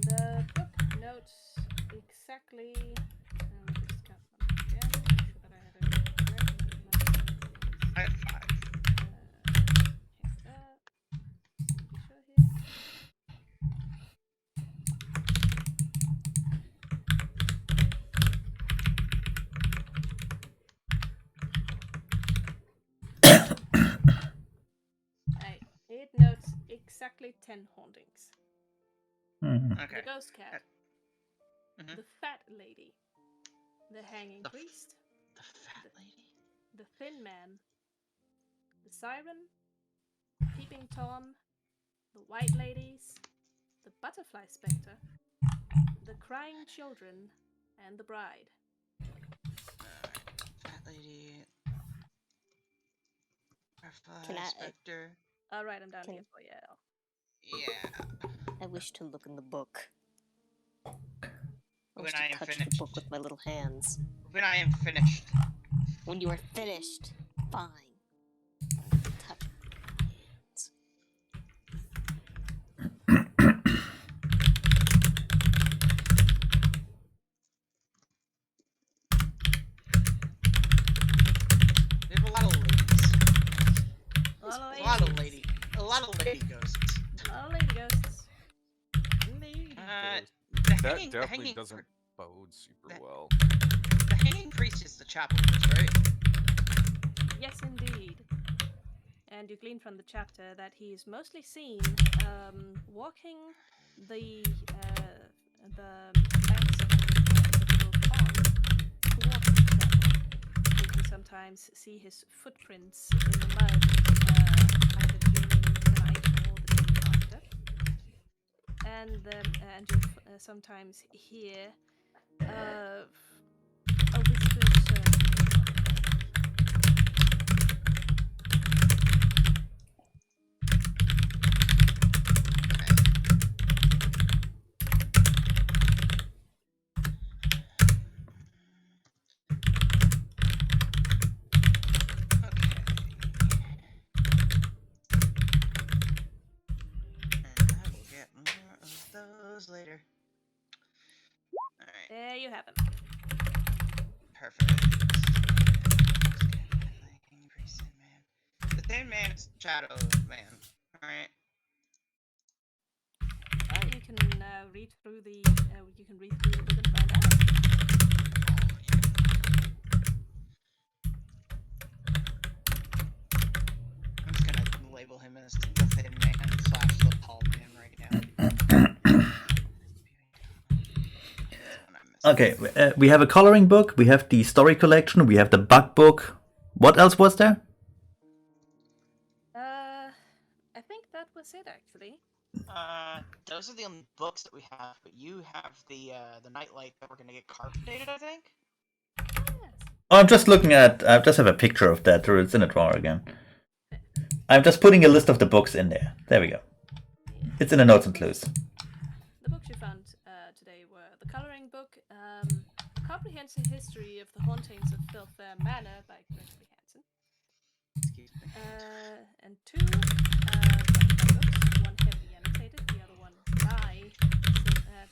The book notes exactly. Just count them again. Make sure that I have everything correct. I have 5. Be sure here. It notes exactly 10 hauntings. Okay. The ghost cat, Mhm. the fat lady, the hanging priest, The fat lady. the thin man, the siren, Peeping Tom, the white ladies, the butterfly spectre, the crying children, and the bride. Fat lady. Can I- Spectre. I'll write them down Can- here for you. Yeah. I wish to look in the book. I When wish I to am touch the finished. book with my little hands. When I am finished. When you are finished, fine. Touch it with my hands. We have a lot of ladies. A lot of A lot of ladies. lady. A lot of lady ghosts. A lot of lady ghosts. Lady Uh, ghost. The That hanging, definitely the hanging, doesn't bode super that- well. The hanging priest is the chapel ghost, right? Yes, indeed. And you glean from the chapter that he is mostly seen walking the banks of the little pond towards the chapel. You can sometimes see his footprints in the mud, either during the night or the day after. And you sometimes hear a whispered surf. And I will get more of those later. Alright, There you have him. perfect. Hanging priest, Thin Man. The Thin Man is Shadow Man. Alright. You can read through the book and find out. I'm just gonna label him as the Thin Man / the Tall Man right now. Okay, we have a coloring book, we have the story collection, we have the bug book. What else was there? I think that was it actually. Those are the only books that we have, but you have the nightlight that we're gonna get carbonated, I think. Yes. Oh, I'm just looking at. I just have a picture of that. It's in a drawer again. I'm just putting a list of the books in there. There we go. It's in the notes and clues. The books you found today were the coloring book, Comprehensive History of the Hauntings of Fellfayre Manor by Gregory Hansen, Excuse me. and two books, one heavily annotated, the other one by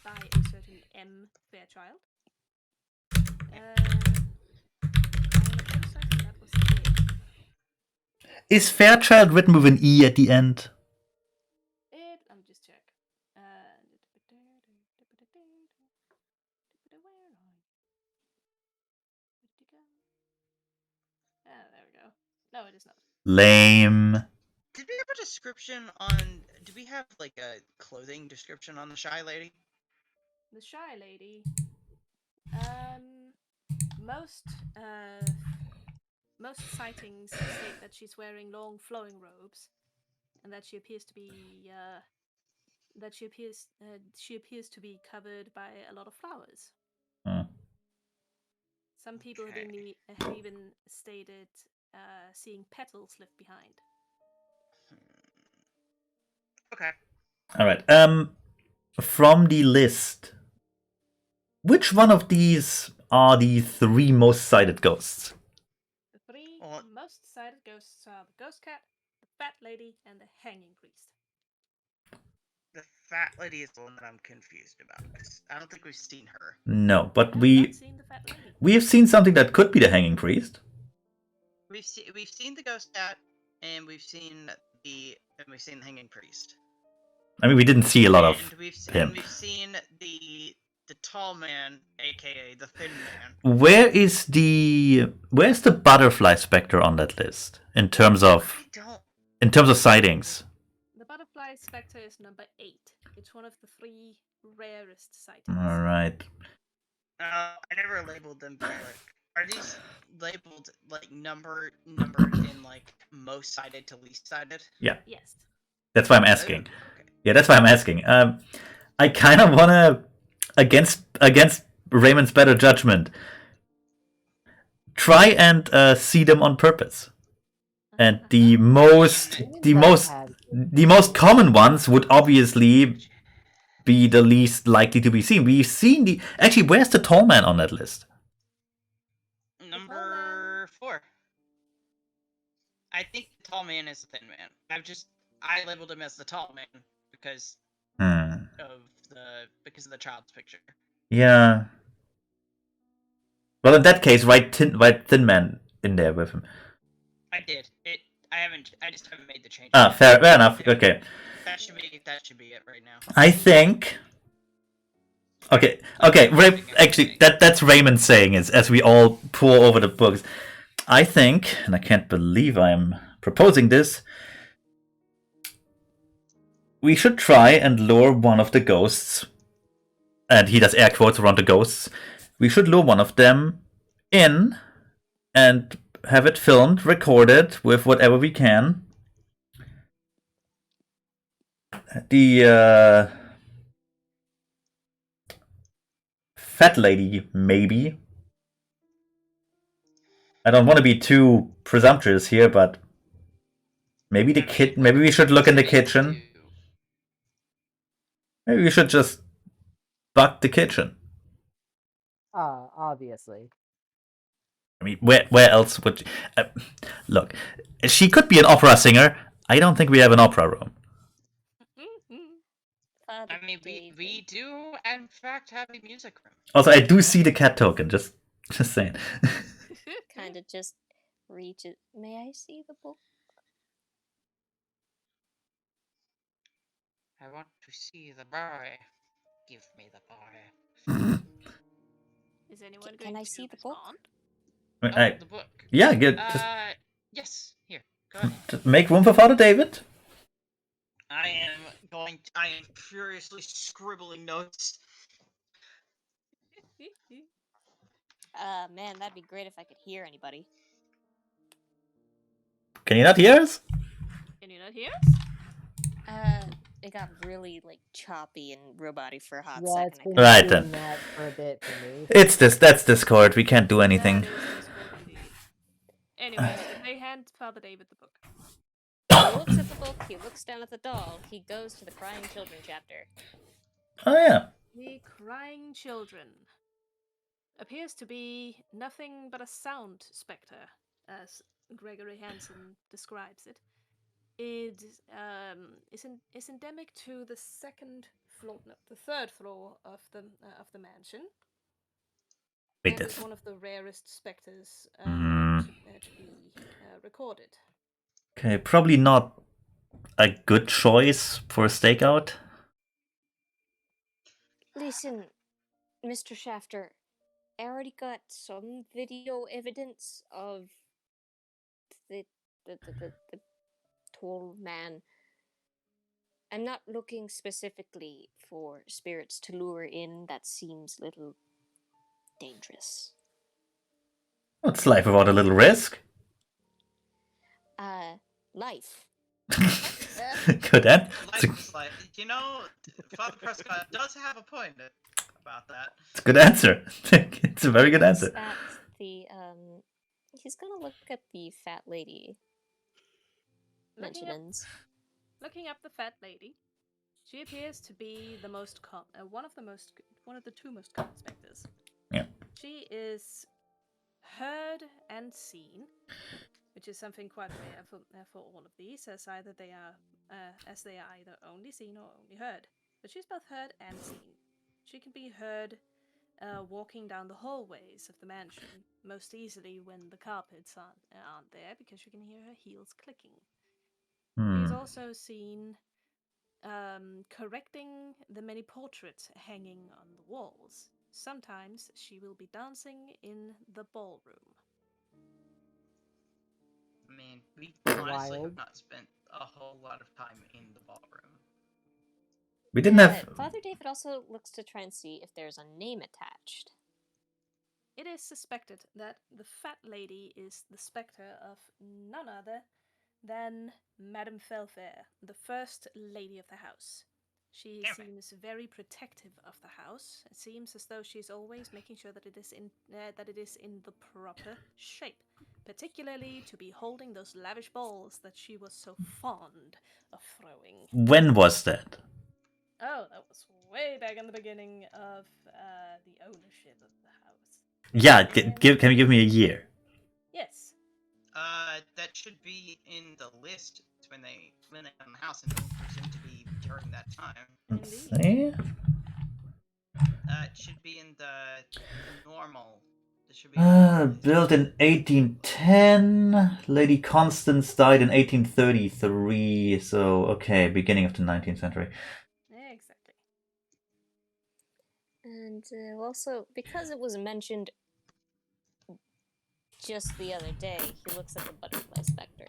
a certain M. Fairchild. I think that was it. Is Fairchild written with an E at the end? Let me just check. There we go. No, it is not. Lame. Did we have a description on? Do we have like a clothing description on the Shy Lady? The Shy Lady. Most sightings state that she's wearing long flowing robes, and that she appears to be covered by a lot of flowers. Hmm. Some people have even stated seeing petals left behind. Okay. All right. From the list, which one of these are the three most cited ghosts? The three Well, most cited ghosts are the ghost cat, the fat lady, and the hanging priest. the fat lady is the one that I'm confused about. I don't think we've seen her. No, but I have we not seen the fat lady. we have seen something that could be the hanging priest. We've seen the ghost cat, and we've seen the hanging priest. I mean, we didn't see a lot of And we've him. seen the tall man, aka the thin man. Where's the butterfly specter on that list in terms of sightings? The butterfly spectre is number 8. It's one of the 3 rarest sightings. All right. I never labeled them, but are these labeled like numbered in like most cited to least cited? Yeah. Yes. That's why I'm asking. Okay. Yeah, that's why I'm asking. I kind of wanna against Raymond's better judgment. Try and see them on purpose. And the most the most common ones would obviously be the least likely to be seen. We've seen the... Actually, where's the tall man on that list? Number 4. I think the tall man is the thin man. I labeled him as the tall man because of the child's picture. Yeah. Well, in that case, write thin man in there with him. I did. I just haven't made the change. Fair enough. Okay. That should be it right now. I think. Okay. Actually, that's Raymond saying it as we all pour over the books. I think, and I can't believe I'm proposing this, we should try and lure one of the ghosts, and he does air quotes around the ghosts. We should lure one of them in and have it filmed, recorded with whatever we can. The fat lady, maybe. I don't want to be too presumptuous here, but maybe maybe we should look in the kitchen. Maybe we should just bug the kitchen. Obviously. I mean, where else would look? She could be an opera singer. I don't think we have an opera room. Father I mean, we David. do in fact have a music room. Also, I do see the cat token. Just saying. Kind of just reach it. May I see the book? I want to see the boy. Give me the boy. Is anyone Can going I to see the book? respond? The book. Yeah, good. Yes. Here, go ahead. Just make room for Father David. I am furiously scribbling notes. Man, that'd be great if I could hear anybody. Can you not hear us? Can you not hear us? It got really choppy and roboty for a hot Yeah, it's second. been Right doing then. that for a bit for me. That's Discord. We can't do anything. That is Discord indeed. Anyways, they hand Father David the book. He looks at the book, he looks down at the doll, he goes to the Crying Children chapter. Oh yeah. The Crying Children appears to be nothing but a sound spectre, as Gregory Hansen describes it. It is endemic to the third floor of the mansion. Wait, And this. is one of the rarest specters Mm. to be recorded. Okay, probably not a good choice for a stakeout. Listen, Mr. Shafter, I already got some video evidence of the tall man. I'm not looking specifically for spirits to lure in. That seems a little dangerous. What's life without a little risk? Life. Good end. Life. You know, Father Prescott does have a point about that. It's a good answer. It's a very good answer. At the he's gonna look at the fat lady. Looking up the fat lady, she appears to be the most one of the two most common specters. Yeah. She is heard and seen, which is something quite rare for all of these, as they are either only seen or only heard. But she's both heard and seen. She can be heard walking down the hallways of the mansion most easily when the carpets aren't there, because you can hear her heels clicking. She's also seen correcting the many portraits hanging on the walls. Sometimes she will be dancing in the ballroom. I mean, we honestly have not spent a whole lot of time in the ballroom. We didn't have... Father David also looks to try and see if there's a name attached. It is suspected that the fat lady is the spectre of none other than Madame Fellfayre, the first lady of the house. She seems very protective of the house. It seems as though she's always making sure that it is in the proper shape. particularly to be holding those lavish balls that she was so fond of throwing. When was that? Oh, that was way back in the beginning of the ownership of the house. Yeah, can you give me a year? Yes. That should be in the list when they own the house, and it's presumed to be during that time. Let's Indeed. see. It should be in the normal. It should be in the normal list. Built in 1810. Lady Constance died in 1833. So, okay, beginning of the 19th century. Exactly. And also, because it was mentioned just the other day, he looks at the butterfly specter.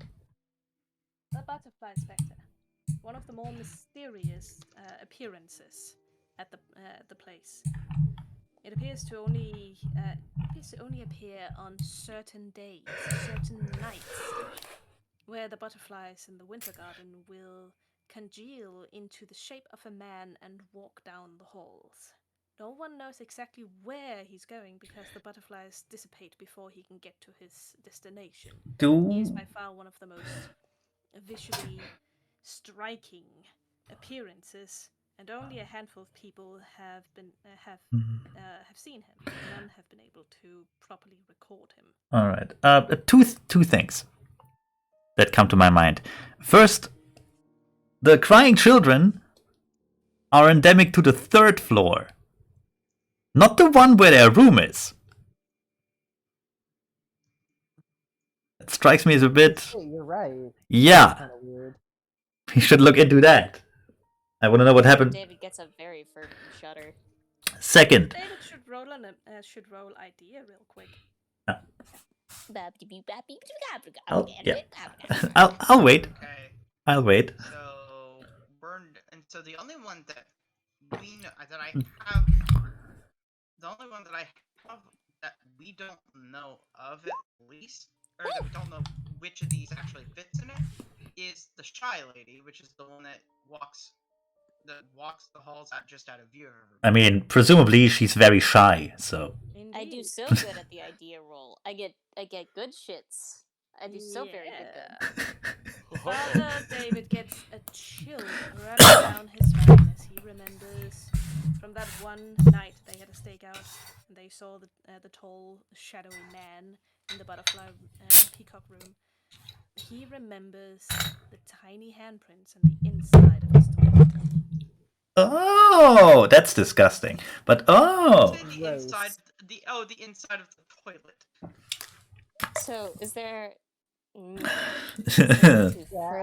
The butterfly specter, one of the more mysterious appearances at the place. It appears to only appear on certain days, certain nights, where the butterflies in the winter garden will congeal into the shape of a man and walk down the halls. No one knows exactly where he's going because the butterflies dissipate before he can get to his destination. He is by far one of the most visually striking appearances, and only a handful of people have seen him. None have been able to properly record him. All right. Two things that come to my mind. First, the crying children are endemic to the 3rd floor, not the one where their room is. It strikes me as a bit. Hey, you're right. Yeah, Kind of weird. you should look into that. I want to know what happened. David gets a very fervent shudder. Second, David should roll idea real quick. I'll wait. Okay. I'll wait. So the only one that we know that I have, the only one that I have that we don't know of at least, or that we don't know which of these actually fits in it, is the shy lady, which is the one that walks the halls just out of view of everybody. I mean, presumably she's very shy, so. Indeed. I do so good at the idea roll. I get good shits. I do so very good. Father David gets a chill running down his spine as he remembers from that one night they had a stakeout and they saw the tall, shadowy man in the butterfly peacock room. He remembers the tiny handprints on the inside of his toilet. Oh, that's disgusting. But The Gross. inside of the toilet. So, is there Yeah,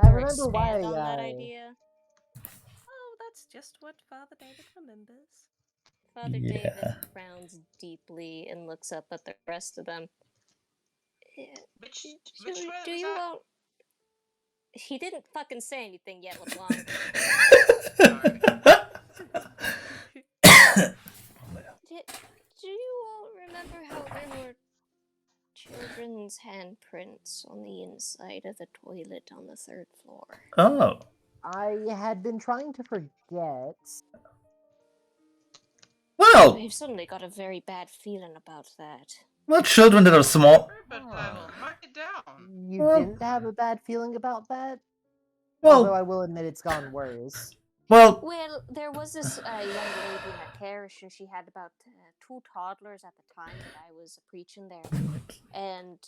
I remember why. on that idea? Oh, that's just what Father David remembers. Father Yeah. David frowns deeply and looks up at the rest of them. Which Do toilet was you that? all... He didn't fucking say anything yet, LeBlanc. Do you all remember how there were children's handprints on the inside of the toilet on the 3rd floor? Oh. I had been trying to forget. Well, I've suddenly got a very bad feeling about that. well, children that are small. But I will mark it down. You Well- didn't have a bad feeling about that? Although Well, I will admit it's gone worse. well, Well, there was this young lady in her parish, and she had about 2 toddlers at the time that I was preaching there. And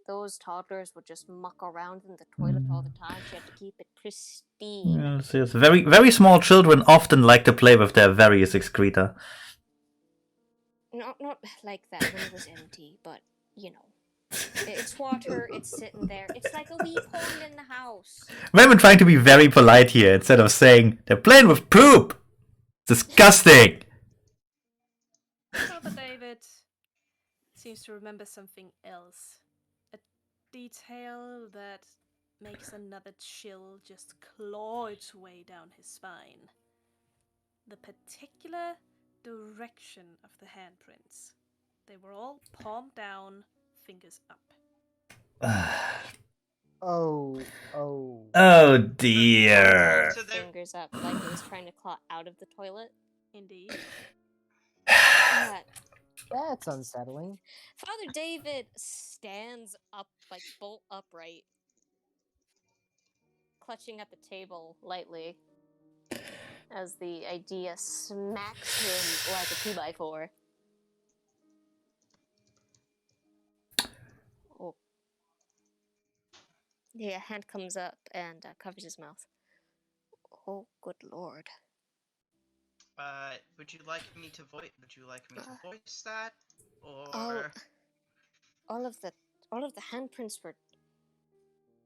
those toddlers would just muck around in the toilet all the time. She had to keep it pristine. yes, yes. Very, very small children often like to play with their various excreta. Not like that when it was empty, but, you know. It's water, it's sitting there. It's like a wee pond in the house. We've been trying to be very polite here instead of saying they're playing with poop. Disgusting. Father David seems to remember something else. A detail that makes another chill just claw its way down his spine. The particular direction of the handprints. They were all palm down, fingers up. Oh. Oh dear. So they're Fingers up, like it was trying to claw out of the toilet. Indeed. Yeah. That's unsettling. Father David stands up, like bolt upright, clutching at the table lightly as the idea smacks him like a 2x4. Oh. Yeah, hand comes up and covers his mouth. Oh, good lord. Would you like me to voice? Would you like me to voice that, Oh, or all of the handprints were.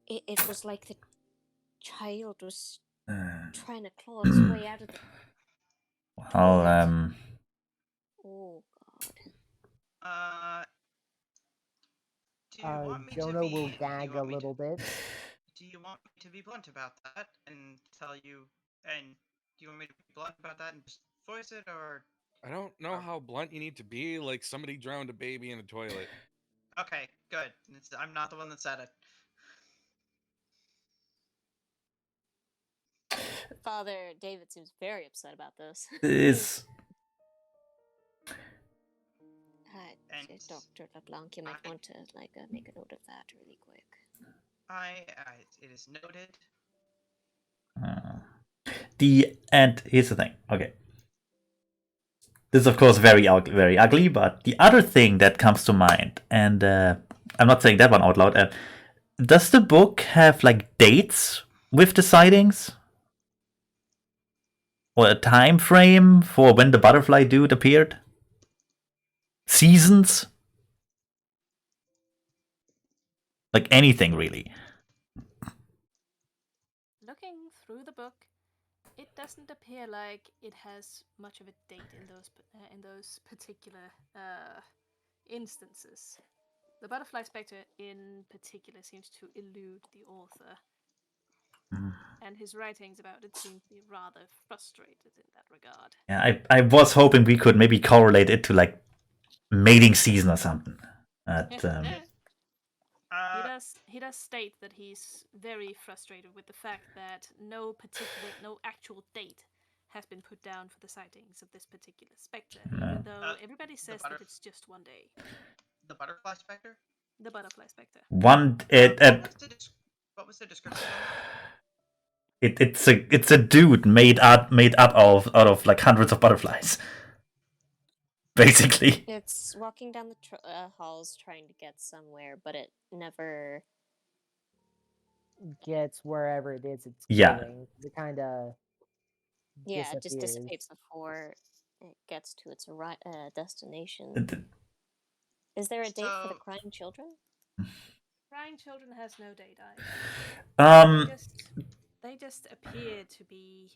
It was like the child was trying to claw its way out of the. Well, Oh god. do you want me to Jonah be? will do you gag a want me little bit. Do you want me to be blunt about that and tell you? And do you want me to be blunt about that and just voice it, or? I don't know how blunt you need to be. Like somebody drowned a baby in a toilet. Okay, good. I'm not the one that said it. Father David seems very upset about this. is Dr. LeBlanc, you might want to make a note of that really quick. It is noted. and here's the thing. Okay, this is of course very ugly. But the other thing that comes to mind, and I'm not saying that one out loud. Does the book have like dates with the sightings, or a time frame for when the butterfly dude appeared? Seasons? Like anything really. Looking through the book, it doesn't appear like it has much of a date in those particular instances. The butterfly spectre, in particular, seems to elude the author, and his writings about it seem to be rather frustrated in that regard. Yeah, I was hoping we could maybe correlate it to like mating season or something. He does state that he's very frustrated with the fact that no actual date has been put down for the sightings of this particular spectre, even though everybody says that it's just one day. The butterfly spectre? The butterfly spectre. What was the description? It's a dude made up out of like hundreds of butterflies. Basically. It's walking down the halls trying to get somewhere, but it never gets wherever it is it's Yeah. going. It kind of it just dissipates before it gets to its destination. Is there a date for the crying children? Crying children has no date either. They just appear to be,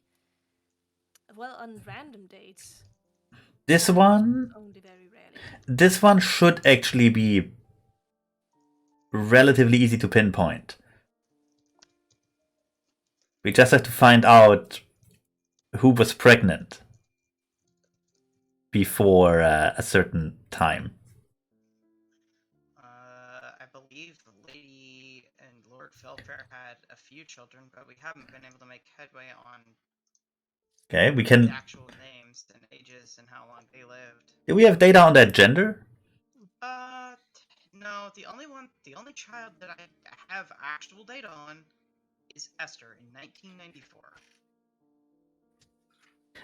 well, on random dates. This one only very rarely. This one should actually be relatively easy to pinpoint. We just have to find out who was pregnant before a certain time. I believe the lady and Lord Fellfayre had a few children, but we haven't been able to make headway on the actual names and ages and how long they lived. Do we have data on that gender? No. The only child that I have actual data on is Esther in 1994.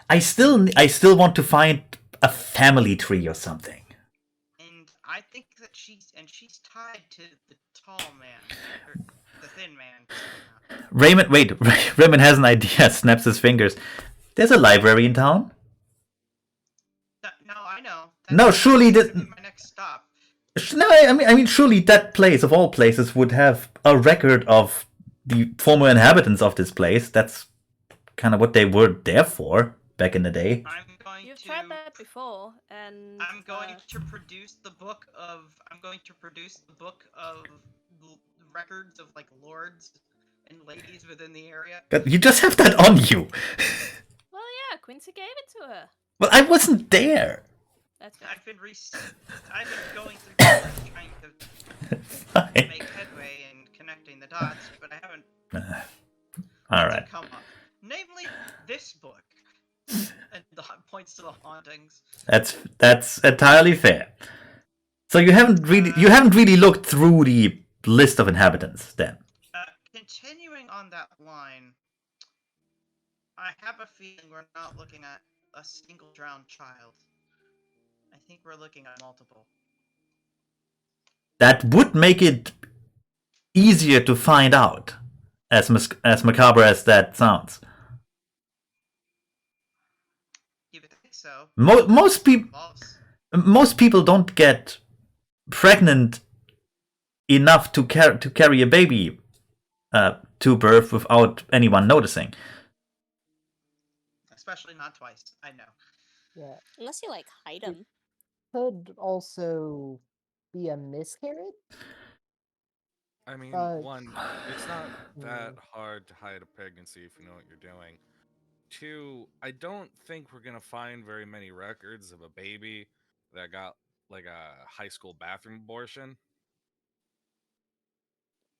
I still want to find a family tree or something. And I think that she's tied to the tall man, or the thin man. Raymond has an idea. Snaps his fingers. There's a library in town. No, I know. No, surely that's my next stop. No, I mean, surely that place of all places would have a record of the former inhabitants of this place. That's kind of what they were there for back in the day. You've tried that before, and I'm going to produce the book of records of like lords and ladies within the area. But you just have that on you. Well, yeah, Quincy gave it to her. Well, I wasn't there. That's fair. I've been going through trying to make headway and connecting the dots, but I haven't. All right. Come up. Namely, this book. And points to the hauntings. That's entirely fair. So you haven't really looked through the list of inhabitants then. Continuing on that line, I have a feeling we're not looking at a single drowned child. I think we're looking at multiple. That would make it easier to find out, as macabre as that sounds. You would think so. Most people Involves- most people don't get pregnant enough to carry a baby to birth without anyone noticing. Especially not twice. I know. Yeah. Unless you like hide them. Could also be a miscarriage. I mean, But- one, it's not that Hmm. hard to hide a pregnancy if you know what you're doing. Two, I don't think we're gonna find very many records of a baby that got like a high school bathroom abortion.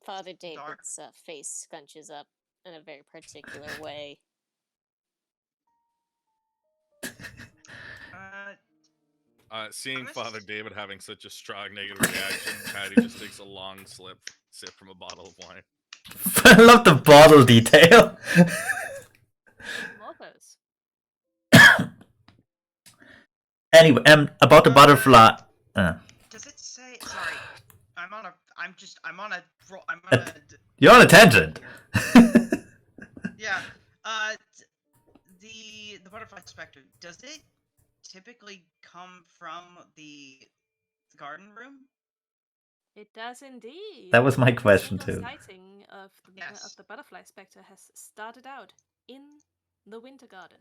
Father David's face scunches up in a very particular way. Seeing Honest- Father David having such a strong negative reaction, Patty just takes a long sip from a bottle of wine. I love the bottle detail. Morphos. Anyway, about the butterfly. Does it say? Sorry, I'm on a. You're on a tangent. Yeah. The butterfly specter. Does it typically come from the garden room? It does indeed. That was my A question single too. Sighting of the butterfly spectre has started out in the winter garden.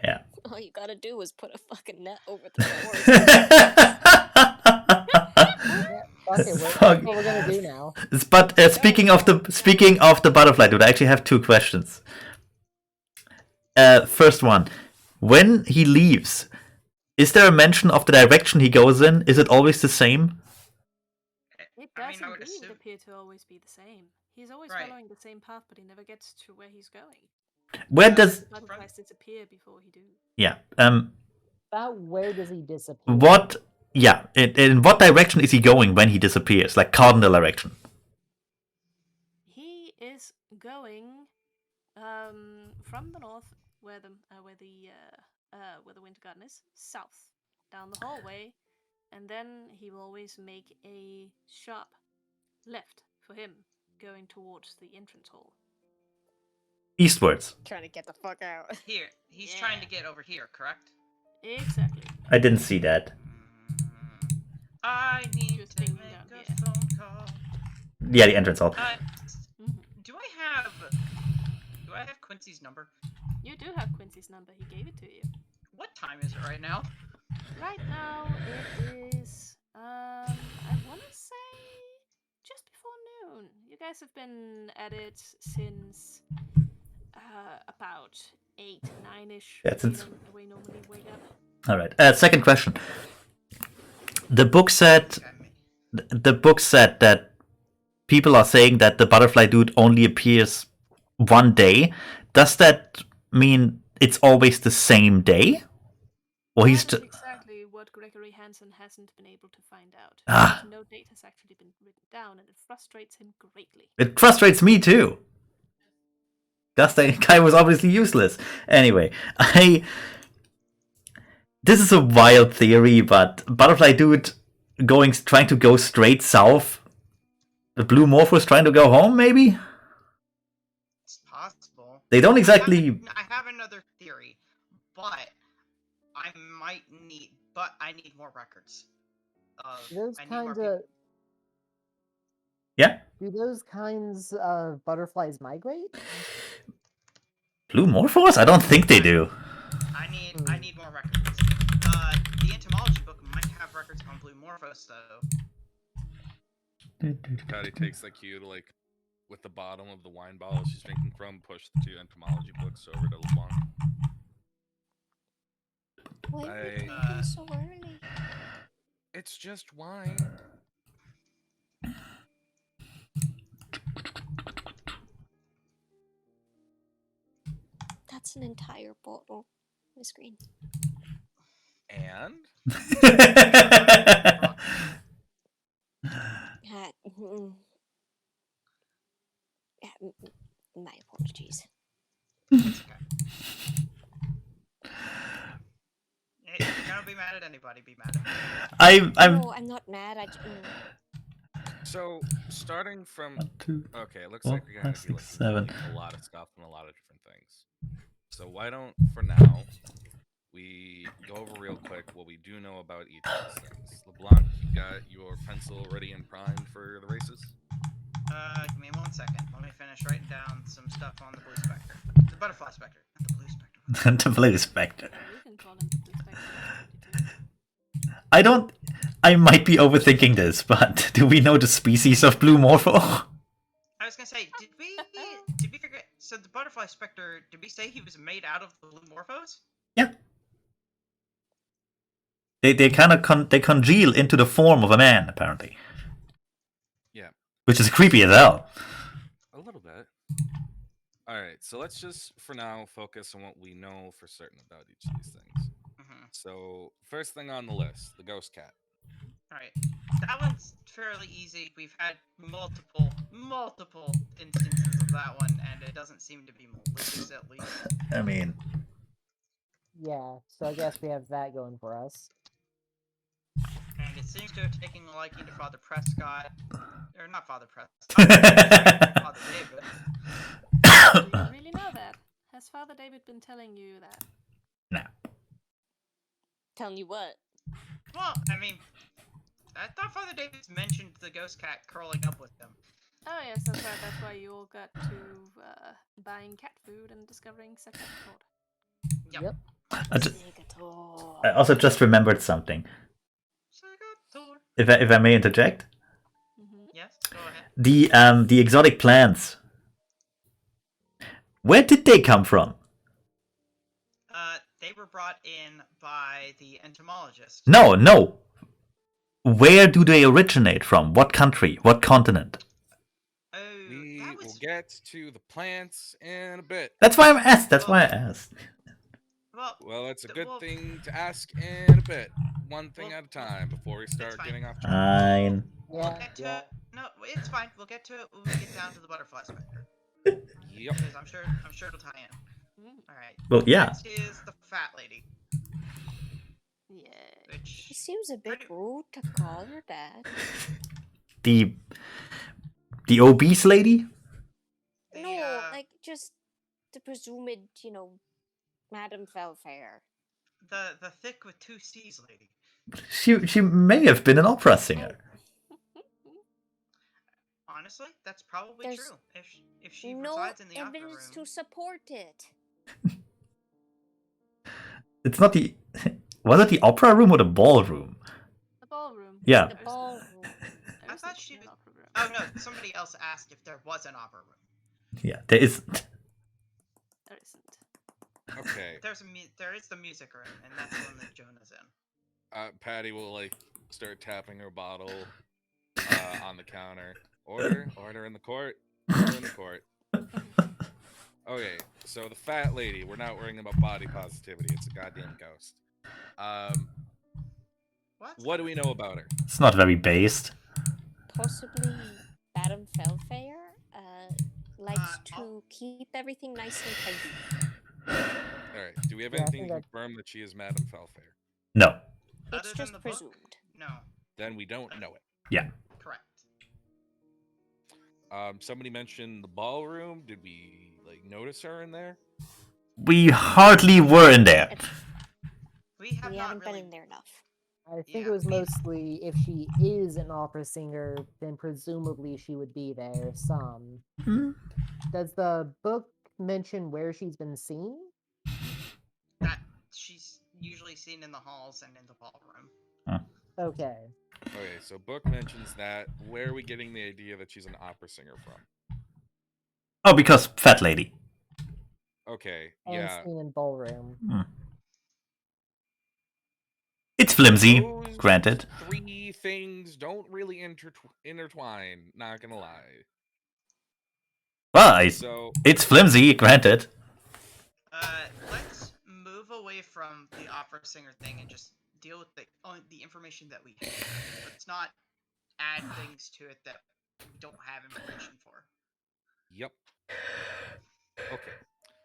Yeah. All you gotta do is put a fucking net over the doors. Okay, Fuck. what we're gonna do now? But speaking of the butterfly, dude, I actually have two questions. First one, when he leaves, is there a mention of the direction he goes in? Is it always the same? It I does mean, I would indeed assume- appear to always be the same. He's always Right. following the same path, but he never gets to where he's going. Where does Butterflies disappear before he do. yeah About where does he disappear? what yeah in what direction is he going when he disappears? Like cardinal direction. He is going from the north, where the winter garden is, south down the hallway, and then he will always make a sharp left for him, going towards the entrance hall. Eastwards. Trying to get the fuck out. Here, he's Yeah. trying to get over here, correct? Exactly. I didn't see that. I need Just to thinking make down a here. phone call. Yeah, the entrance hall. Mhm. Do I have Quincy's number? You do have Quincy's number. He gave it to you. What time is it right now? Right now it is I want to say just before noon. You guys have been at it since about 8, 9-ish. Yeah, since- we normally wake up. All right. Second question. The book said that people are saying that the butterfly dude only appears one day. Does that mean it's always the same day? Or he's That is just exactly what Gregory Hansen hasn't been able to find out. Ah. Because no date has actually been written down, and it frustrates him greatly. It frustrates me too. That guy was obviously useless. Anyway, this is a wild theory, but Butterfly Dude trying to go straight south. The Blue Morphos trying to go home, maybe? It's possible. They don't exactly. I have another theory, but I need more records. Those I need more kinds people. of Yeah? do those kinds of butterflies migrate? Blue Morphos? I don't think they do. I need more records. The entomology book might have records on blue morphos though. Patty takes the cue to, like, with the bottom of the wine bottle she's drinking from, push the two entomology books over to LeBlanc. Why are you I- drinking so early? It's just wine. That's an entire bottle. My screen. And Mm, my apologies. It's okay. Hey, if you're gonna be mad at anybody, be mad at me. I'm No, I'm not mad. so starting from 1, 2, okay, it looks 4, like we're gonna 5, be 6, looking at 7. like a lot of stuff and a lot of different things. So why don't for now we go over real quick what we do know about each of these things. LeBlanc, you got your pencil ready and primed for the races? Give me 1 second. Let me finish writing down some stuff on the blue spectre. The butterfly spectre, not the blue spectre. The blue spectre. We can call him the Blue Spectre. That's pretty too. I don't. I might be overthinking this, but do we know the species of blue morpho? I was gonna say, did we figure? So the butterfly spectre, did we say he was made out of the blue morphos? Yeah. They kind of they congeal into the form of a man, apparently. Yeah. Which is creepy as hell. A little bit. Alright, so let's just for now focus on what we know for certain about each of these things. Mm-hmm. So first thing on the list, the ghost cat. Alright. That one's fairly easy. We've had multiple instances of that one, and it doesn't seem to be malicious at least. I mean, Yeah, so I guess we have that going for us. And it seems to have taken a liking to Father Prescott. Or not Father Prescott. Father David. Do you really know that? Has Father David been telling you that? no. Telling you what? Well, I mean, I thought Father David's mentioned the ghost cat curling up with him. Oh yes, that's right. That's why you all got to buying cat food and discovering second chord. Yep. I also just remembered something. Segator. If I may interject, Yes, go ahead. the exotic plants. Where did they come from? They were brought in by the entomologist. No. Where do they originate from? What country? What continent? Oh, We that will was... get to the plants in a bit. That's why I'm asked. That's why I asked. Well, it's a good well, thing to ask in a bit. One thing well, at a time before we start fine. getting off track. Fine. We'll Yeah, get to yeah. it. No, it's fine. We'll get to it when we get down to the butterfly spectre. Yep. Because I'm sure it'll tie in. Alright. Well, yeah. Next is the fat lady. Yeah. Which... It seems a bit rude to call her that. The obese lady? No, like just the presumed, Madame Fellfayre. The thick with 2 C's lady. She may have been an opera singer. Honestly, that's probably There's true. If she No resides in the opera evidence room. to support it. It's not the. Was it the opera room or the ballroom? The ballroom. Yeah. The ballroom. I thought she was... Oh no, somebody else asked if there was an opera room. Yeah, there isn't. There isn't. Okay. There is the music room, and that's the one that Jonah's in. Patty will start tapping her bottle on the counter. Order in the court. Order in the court. Okay, so the fat lady. We're not worrying about body positivity. It's a goddamn ghost. What do we know about her? It's not very based. Possibly Madame Fellfayre likes to keep everything nice and tidy. Alright, do we have anything to confirm that she is Madame Fellfayre? No. It's just presumed. No. Then we don't know it. Yeah. Correct. Somebody mentioned the ballroom. Did we notice her in there? We hardly were in there. We haven't been in there enough. I think it was mostly if she is an opera singer, then presumably she would be there some. Does the book mention where she's been seen? That she's usually seen in the halls and in the ballroom. Okay. Okay, so book mentions that. Where are we getting the idea that she's an opera singer from? Oh, because fat lady. Okay, And yeah. seen in ballroom. It's flimsy, Those granted. 3 things don't really intertwine, not gonna lie. Well, So it's flimsy, granted. Let's move away from the opera singer thing and just deal with the information that we have. Let's not add things to it that we don't have information for. Yep. Okay.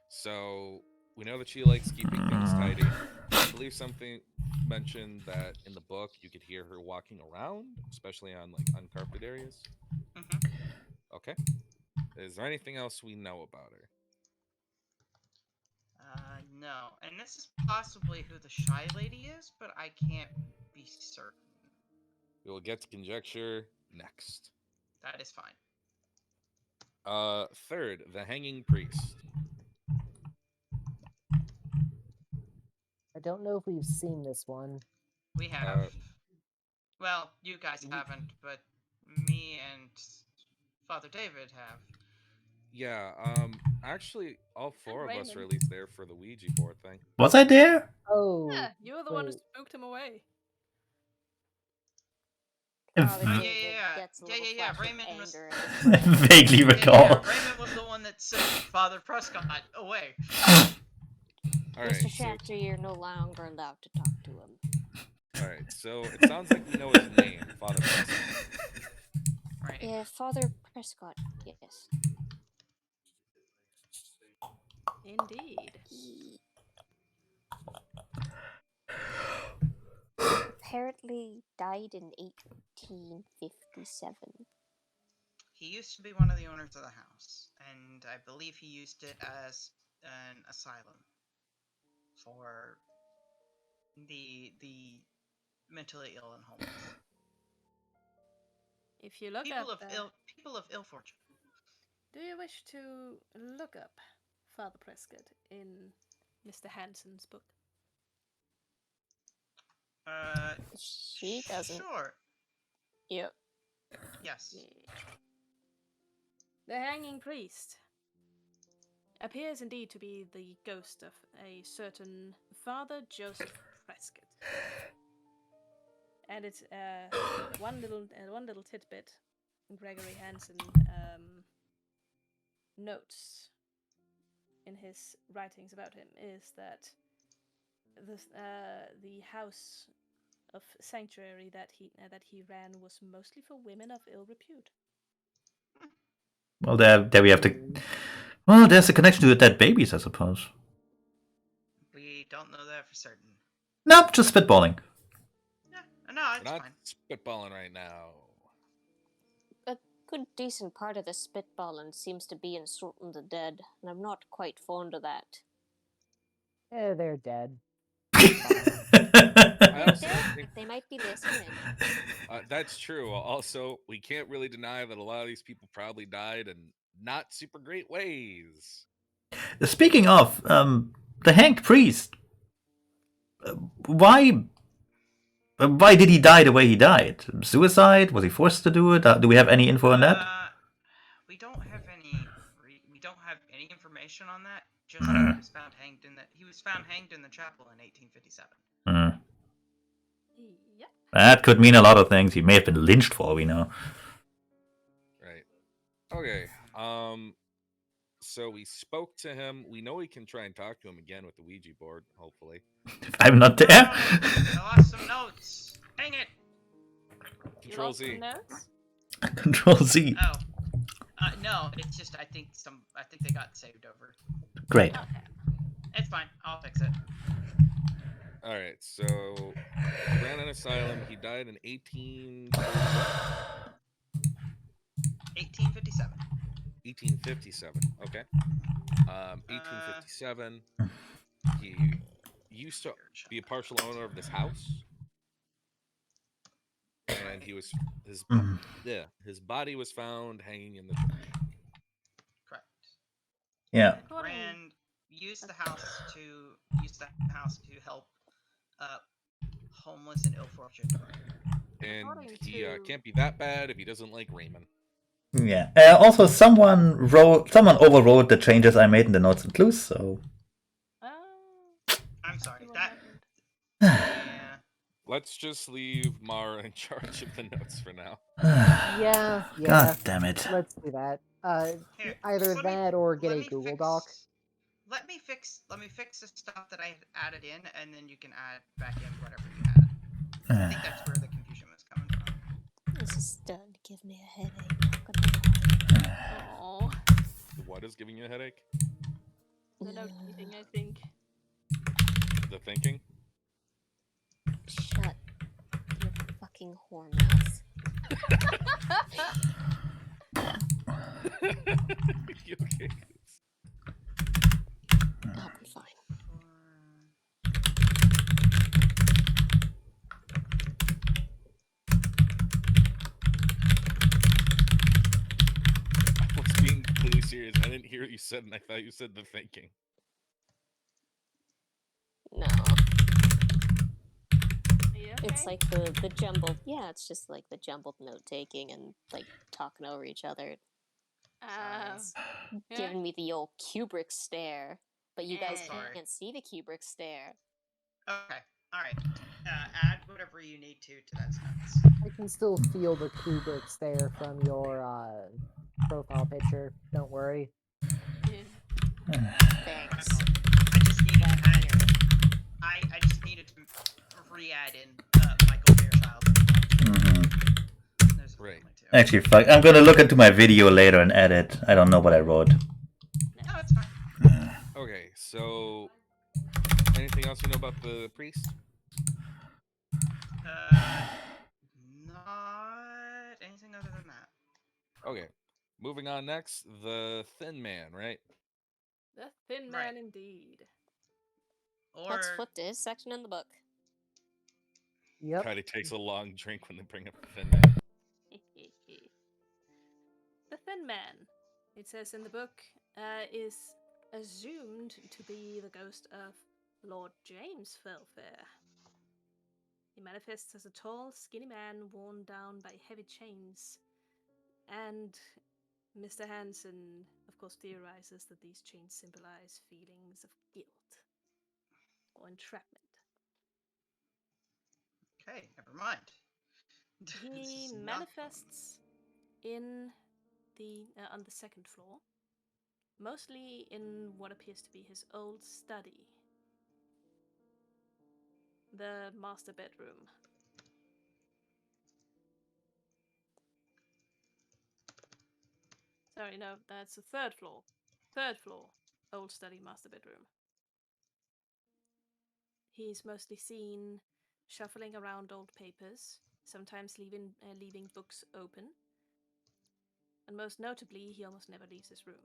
So we know that she likes keeping things tidy. I believe something mentioned that in the book you could hear her walking around, especially on like uncarpeted areas. Mm-hmm. Okay. Is there anything else we know about her? No. And this is possibly who the shy lady is, but I can't be certain. We will get to conjecture next. That is fine. Third, the hanging priest. I don't know if we've seen this one. We have. Well, you guys haven't, but me and Father David have. Yeah, actually, all four of us were at Raymond. least there for the Ouija board thing. Was I there? Oh, Yeah, you were the one who wait. spooked him away. Father Mm. David gets a little flash Raymond of was- anger in his brain. Vaguely recall. Raymond was the one that sent Father Prescott away. Alright, Mr. so, Shafter, you're no longer allowed to talk to him. alright, so it sounds like we know his name, Father Prescott. Right. Yeah, Father Prescott, yes. Indeed. He apparently died in 1857. He used to be one of the owners of the house, and I believe he used it as an asylum for the mentally ill and homeless. If you look People up, of ill fortune. do you wish to look up Father Prescott in Mr. Hansen's book? She doesn't. Sure. Yep. Yes. The hanging priest appears indeed to be the ghost of a certain Father Joseph Prescott. And it's one little tidbit Gregory Hansen notes in his writings about him is that the house of sanctuary that he ran was mostly for women of ill repute. Well, there we have to. Well, there's a connection to the dead babies, I suppose. We don't know that for certain. Nope, just spitballing. Yeah, no, We're it's not fine. spitballing right now. A good decent part of the spitballing seems to be insulting the dead, and I'm not quite fond of that. They're dead. I also Dead, think they might be listening. that's true. Also, we can't really deny that a lot of these people probably died in not super great ways. Speaking of, the hanged priest. Why did he die the way he died? Suicide? Was he forced to do it? Do we have any info on that? We don't have any. We don't have any information on that. Just that he was found hanged in the chapel in 1857. Yep. That could mean a lot of things. He may have been lynched for all we know. Right. Okay. So we spoke to him. We know we can try and talk to him again with the Ouija board, hopefully. If I'm not there. I lost some notes. Hang it. Control Z. Notes? Control Z. Oh. No, it's just I think they got saved over. Great. Okay. It's fine. I'll fix it. All right. So he ran an asylum. He died in 1857. 1857. Okay. 1857. He used to be a partial owner of this house, and his body was found hanging in the trash. Correct. Yeah. Rand used the house to help homeless and ill fortune. And According he to- can't be that bad if he doesn't like Raymond. Yeah. Also, someone overrode the changes I made in the notes and clues. So. I'm sorry. What That. happened? Yeah. Let's just leave Mara in charge of the notes for now. Yeah. God damn it. Let's do that. Here, Either let me- that or get let a me Google fix- Doc. Let me fix the stuff that I added in, and then you can add back in whatever you add. I think that's where the confusion was coming from. This is starting to give me a headache. Not gonna lie. Oh, What is giving you a headache? the note reading, I think. The thinking? Shut your fucking whore mouth. You okay? I'll be fine. I was being completely serious. I didn't hear what you said, and I thought you said the thinking. No. Are you okay? It's like the jumbled. Yeah, it's just like the jumbled note taking and like talking over each other. It's yeah. giving me the old Kubrick stare, but you guys Sorry. can't see the Kubrick stare. Okay. All right. Add whatever you need to that sentence. I can still feel the Kubrick stare from your profile picture. Don't worry. Yeah. Thanks. I just needed to Glad to add. hear it. I just needed to re-add in Michael Fairchild. Mhm. There's a Right. family too. Actually, fuck. I'm gonna look into my video later and edit. I don't know what I wrote. No, it's fine. Okay, so anything else you know about the priest? Not anything other than that. Okay, moving on next, the thin man, right? The thin Right. man indeed. Or Let's flip to his section in the book. Yep. God, it takes a long drink when they bring up the thin man. The thin man, it says in the book, is assumed to be the ghost of Lord James Fellfayre. He manifests as a tall, skinny man worn down by heavy chains. And Mr. Hansen, of course, theorizes that these chains symbolize feelings of guilt or entrapment. okay, never mind. This He is not manifests in the on the second floor, mostly in what appears to be his old study, the master bedroom. Sorry, no, that's the third floor. Third floor, old study, master bedroom. He's mostly seen shuffling around old papers, sometimes leaving books open, and most notably, he almost never leaves his room.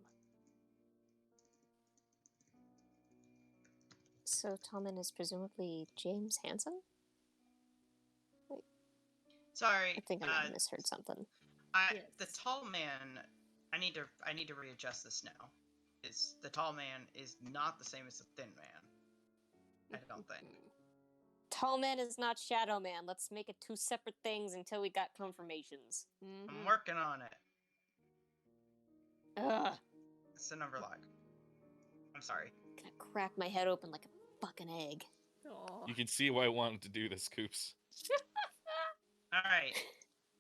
So Tommen is presumably James Hansen? Sorry. I think I might have misheard something. Yes. The tall man. I need to readjust this now. The tall man is not the same as the thin man. I don't think. Tall man is not Shadow Man. Let's make it two separate things until we got confirmations. I'm working on it. Ugh. It's the number lock. I'm sorry. I'm gonna crack my head open like a fucking egg. Aw. You can see why I wanted to do this, Coops. All right.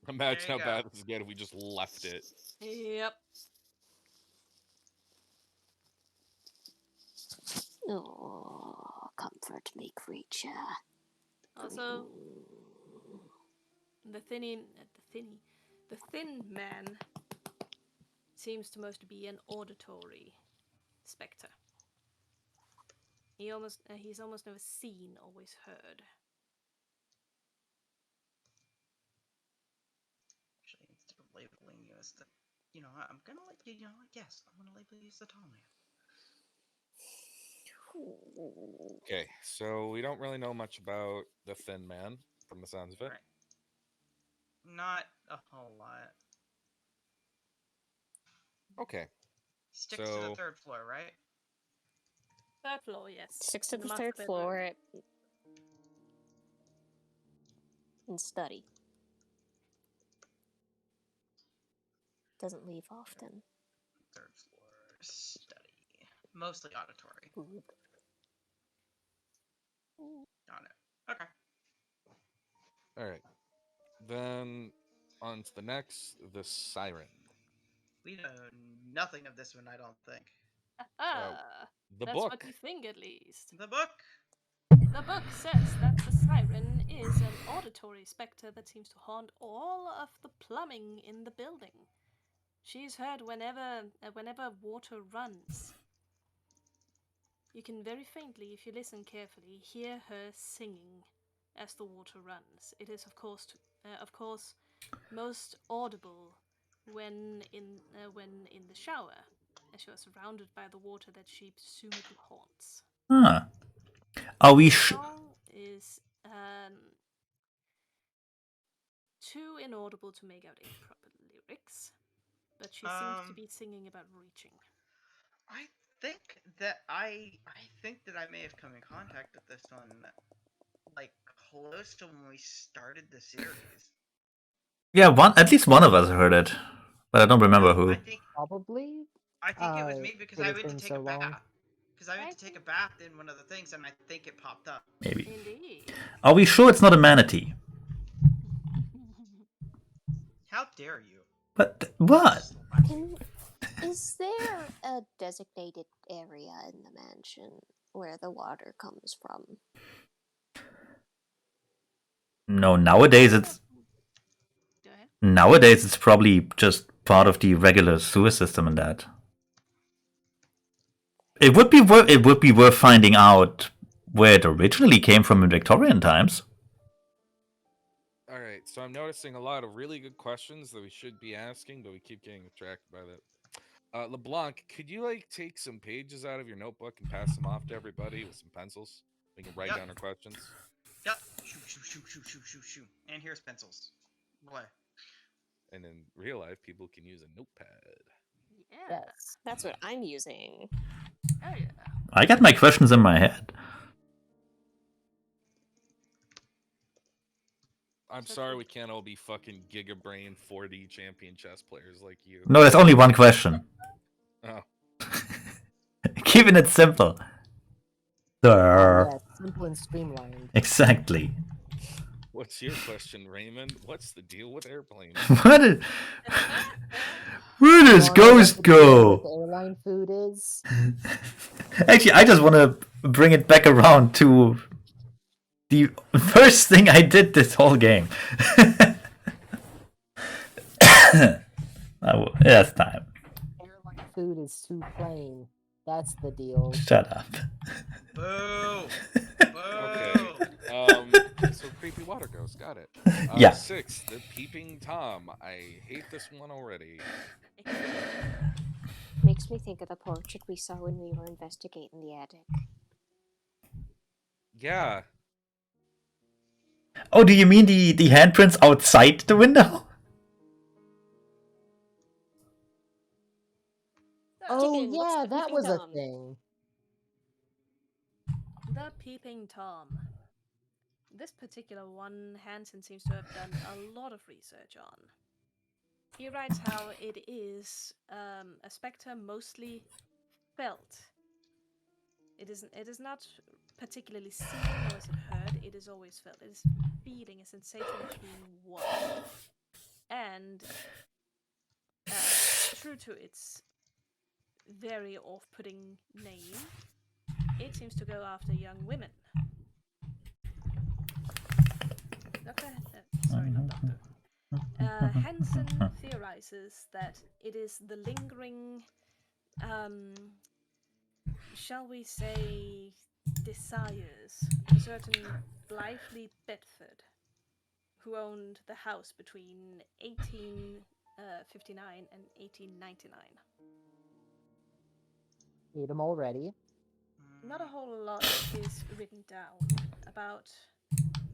Imagine There how you bad go. this would get if we just left it. Yep. Oh, comfort me, creature. Also, the thin man seems to mostly be an auditory spectre. He's almost never seen, always heard. Actually, instead of labeling you as the, I'm gonna let you. Yes, I'm gonna label you as the tall man. Okay, so we don't really know much about the thin man, from the sounds of it. Right. Not a whole lot. Okay, Sticks to the third floor, right? Third floor, yes. Sticks to In the master third bedroom. floor and study. Doesn't leave often. Third floor study. Mostly auditory. Got it. Okay. alright. Then, on to the next, the siren. We know nothing of this one, I don't think. The That's book! what you think, at least. The book? The book says that the siren is an predatory spectre that seems to haunt all of the plumbing in the building. She's heard whenever water runs. You can very faintly, if you listen carefully, hear her singing as the water runs. It is, of course, most audible when in the shower, as you are surrounded by the water that she presumably haunts. Huh. Are we The sure? song is too inaudible to make out any proper lyrics, but she seems to be singing about reaching. I think that I may have come in contact with this one, like close to when we started the series. Yeah, at least one of us heard it, but I don't remember who. Probably. I think it was me because It I has went to been take so a long. bath. Because I went to take a bath in one of the things, and I think it popped up. Maybe. Indeed. Are we sure it's not a manatee? How dare you? But what? Is there a designated area in the mansion where the water comes from? No, nowadays it's probably just part of the regular sewer system and that. It would be worth finding out where it originally came from in Victorian times. All right, so I'm noticing a lot of really good questions that we should be asking, but we keep getting distracted by that. LeBlanc, could you like take some pages out of your notebook and pass them off to everybody with some pencils? We can write down our questions. Yep. Shoo. And here's pencils. Boy. And in real life, people can use a notepad. Yeah. Yes. That's what I'm using. Oh yeah. I got my questions in my head. I'm sorry we can't all be fucking gigabrain 4D champion chess players like you. No, there's only one question. Oh. Keeping it simple. Yeah, simple and streamlined. Exactly. What's your question, Raymond? What's the deal with airplanes? Where does Ghost go? What the airline food is? Actually, I just want to bring it back around to the first thing I did this whole game. That's time. Airline food is too plain. That's the deal. Shut up. Boo. Okay. So creepy water ghost, got it. Yeah. 6, the Peeping Tom. I hate this one already. Makes me think of the portrait we saw when we were investigating the attic. Yeah. Oh, do you mean the handprints outside the window? Oh Chicken, what's yeah, the that Peeping was a Tom? thing. The Peeping Tom. This particular one, Hansen seems to have done a lot of research on. He writes how it is a spectre mostly felt. It is not particularly seen or is it heard, it is always felt. It is feeling a sensation of being watched. And true to its very off-putting name, it seems to go after young women. Hansen theorizes that it is the lingering, shall we say, desires of a certain Blithely Bedford, who owned the house between 1859 and 1899. Need them already. Not a whole lot is written down about.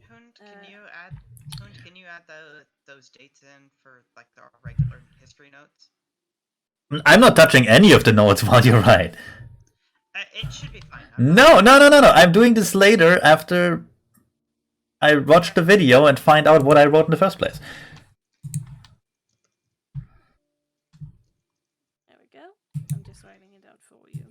Hund, can you add those dates in for like the regular history notes? I'm not touching any of the notes while you write. It should be fine. No. I'm doing this later after I watch the video and find out what I wrote in the first place. There we go. I'm just writing it down for you.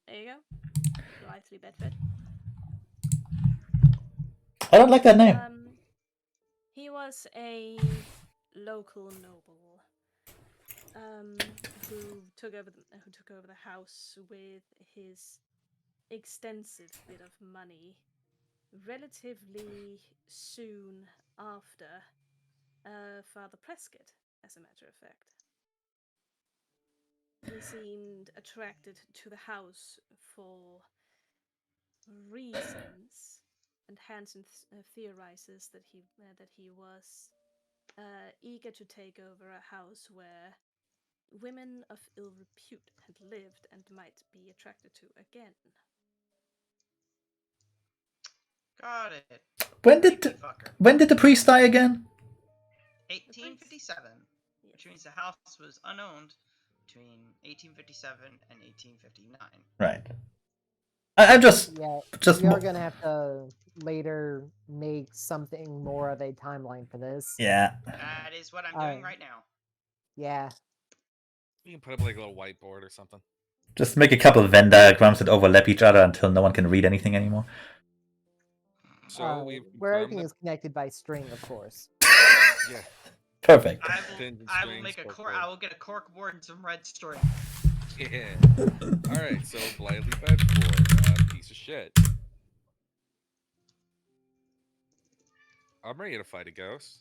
There you go. Blithely Bedford. I don't like that name. He was a local noble who took over the house with his extensive bit of money relatively soon after Father Prescott, as a matter of fact. He seemed attracted to the house for reasons, and Hansen theorizes that he was eager to take over a house where women of ill repute had lived and might be attracted to again. Got it. When Creepy did fucker. the priest die again? 1857, which means the house was unowned between 1857 and 1859. Right. I'm just We are gonna have to later make something more of a timeline for this. yeah. That is what I'm doing right now. Yeah. You can put up like a little whiteboard or something. Just make a couple of Venn diagrams that overlap each other until no one can read anything anymore. So where everything is connected by string, of course. Yeah. Perfect. I will make a cork. I will get a cork board and some red string. Yeah. All right. So blithely bedboard, piece of shit. I'm ready to fight a ghost.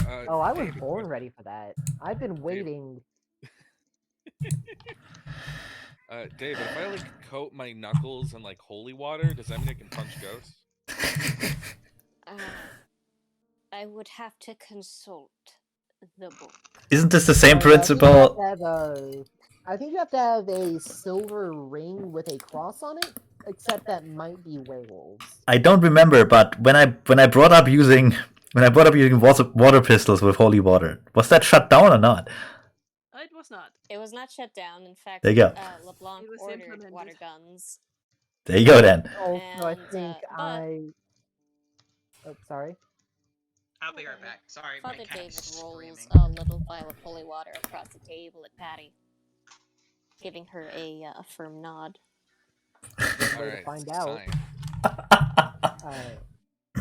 I was David, born ready for that. I've been waiting. David, if I like coat my knuckles in like holy water, does that mean I can punch ghosts? I would have to consult the book. Isn't this the same principle? I think you have to have a silver ring with a cross on it, except that might be werewolves. I don't remember, but when I brought up using water pistols with holy water, was that shut down or not? It was not. It was not shut down. In fact, There you go. LeBlanc ordered water guns. There you go then. Also, I think Oh, sorry. I'll be right back. Sorry, Father my cat David is rolls screaming. a little vial of holy water across the table at Patty, giving her a firm nod. All right. Find out.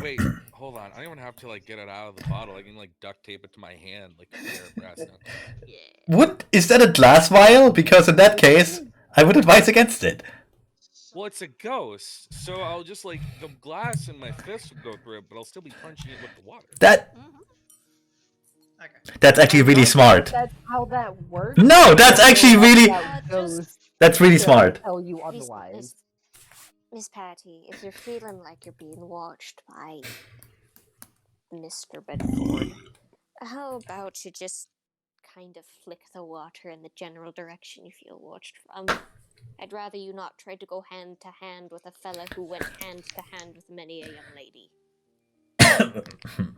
Wait, hold on. I don't even have to like get it out of the bottle. I can like duct tape it to my hand like a pair of brass knuckles. Yeah. Is that a glass vial? Because in that case, I would advise against it. Well, it's a ghost, so I'll just like the glass in my fist will go through it, but I'll still be punching it with the water. That's actually really smart. That's how that works. No, that's actually really. That's really smart. Tell you otherwise. Miss Patty, if you're feeling like you're being watched by Mr. Bedford, how about you just kind of flick the water in the general direction you feel watched from? I'd rather you not try to go hand to hand with a fella who went hand to hand with many a young lady.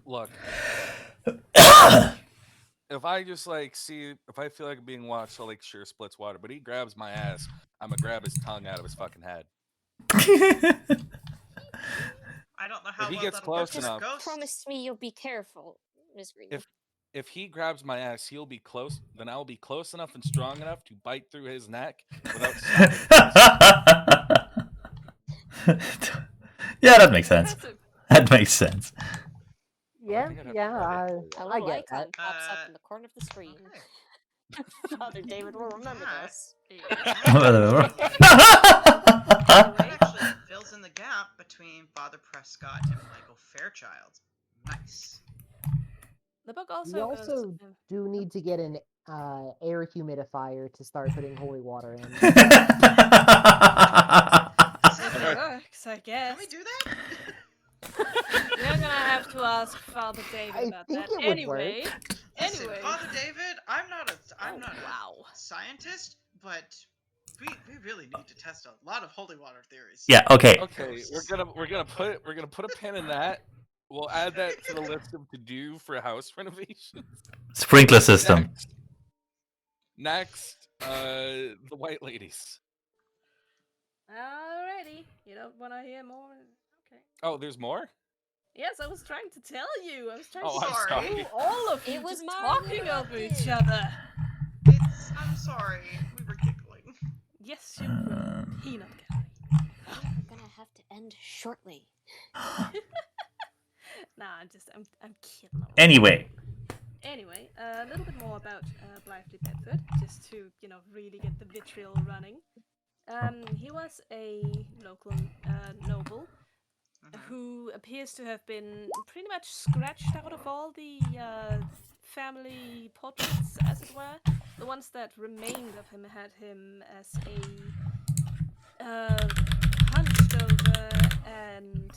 Look, if I just like if I feel like I'm being watched, I'll like sure splits water. But he grabs my ass, I'm gonna grab his tongue out of his fucking head. I don't know how if he well gets that'll close work with enough. ghosts. Promise me you'll be careful, Miss Green. If he grabs my ass, he'll be close. Then I'll be close enough and strong enough to bite through his neck without stopping. Yeah, that makes sense. That makes sense. Yeah, A little get icon that. pops up in the corner of the screen. Okay. Father David will remember this. That actually fills in the gap between Father Prescott and Michael Fairchild. Nice. The book also We also do need to get an air humidifier to start putting holy water in. If it works, I guess. Can we do that? We're gonna have to ask Father David about that. Anyway, Listen, Father David, I'm not a wow. scientist, but we really need to test a lot of holy water theories. Yeah. Okay. Okay, we're gonna put a pin in that. We'll add that to the list of to do for house renovations. Sprinkler system. Next, the white ladies. Alrighty. You don't want to hear more? Okay. Oh, there's more? Yes, I was trying to tell you. I was trying Oh, to I'm sorry. tell all of you It was just Margaret talking who over did. each other. I'm sorry. We were giggling. Yes, you were. Peanut gallery. We're gonna have to end shortly. Nah, I'm kidding. Anyway, Anyway, a little bit more about Blithely Bedford, just to, really get the vitriol running. He was a local noble who appears to have been pretty much scratched out of all the family portraits, as it were. The ones that remained of him had him as a hunched over and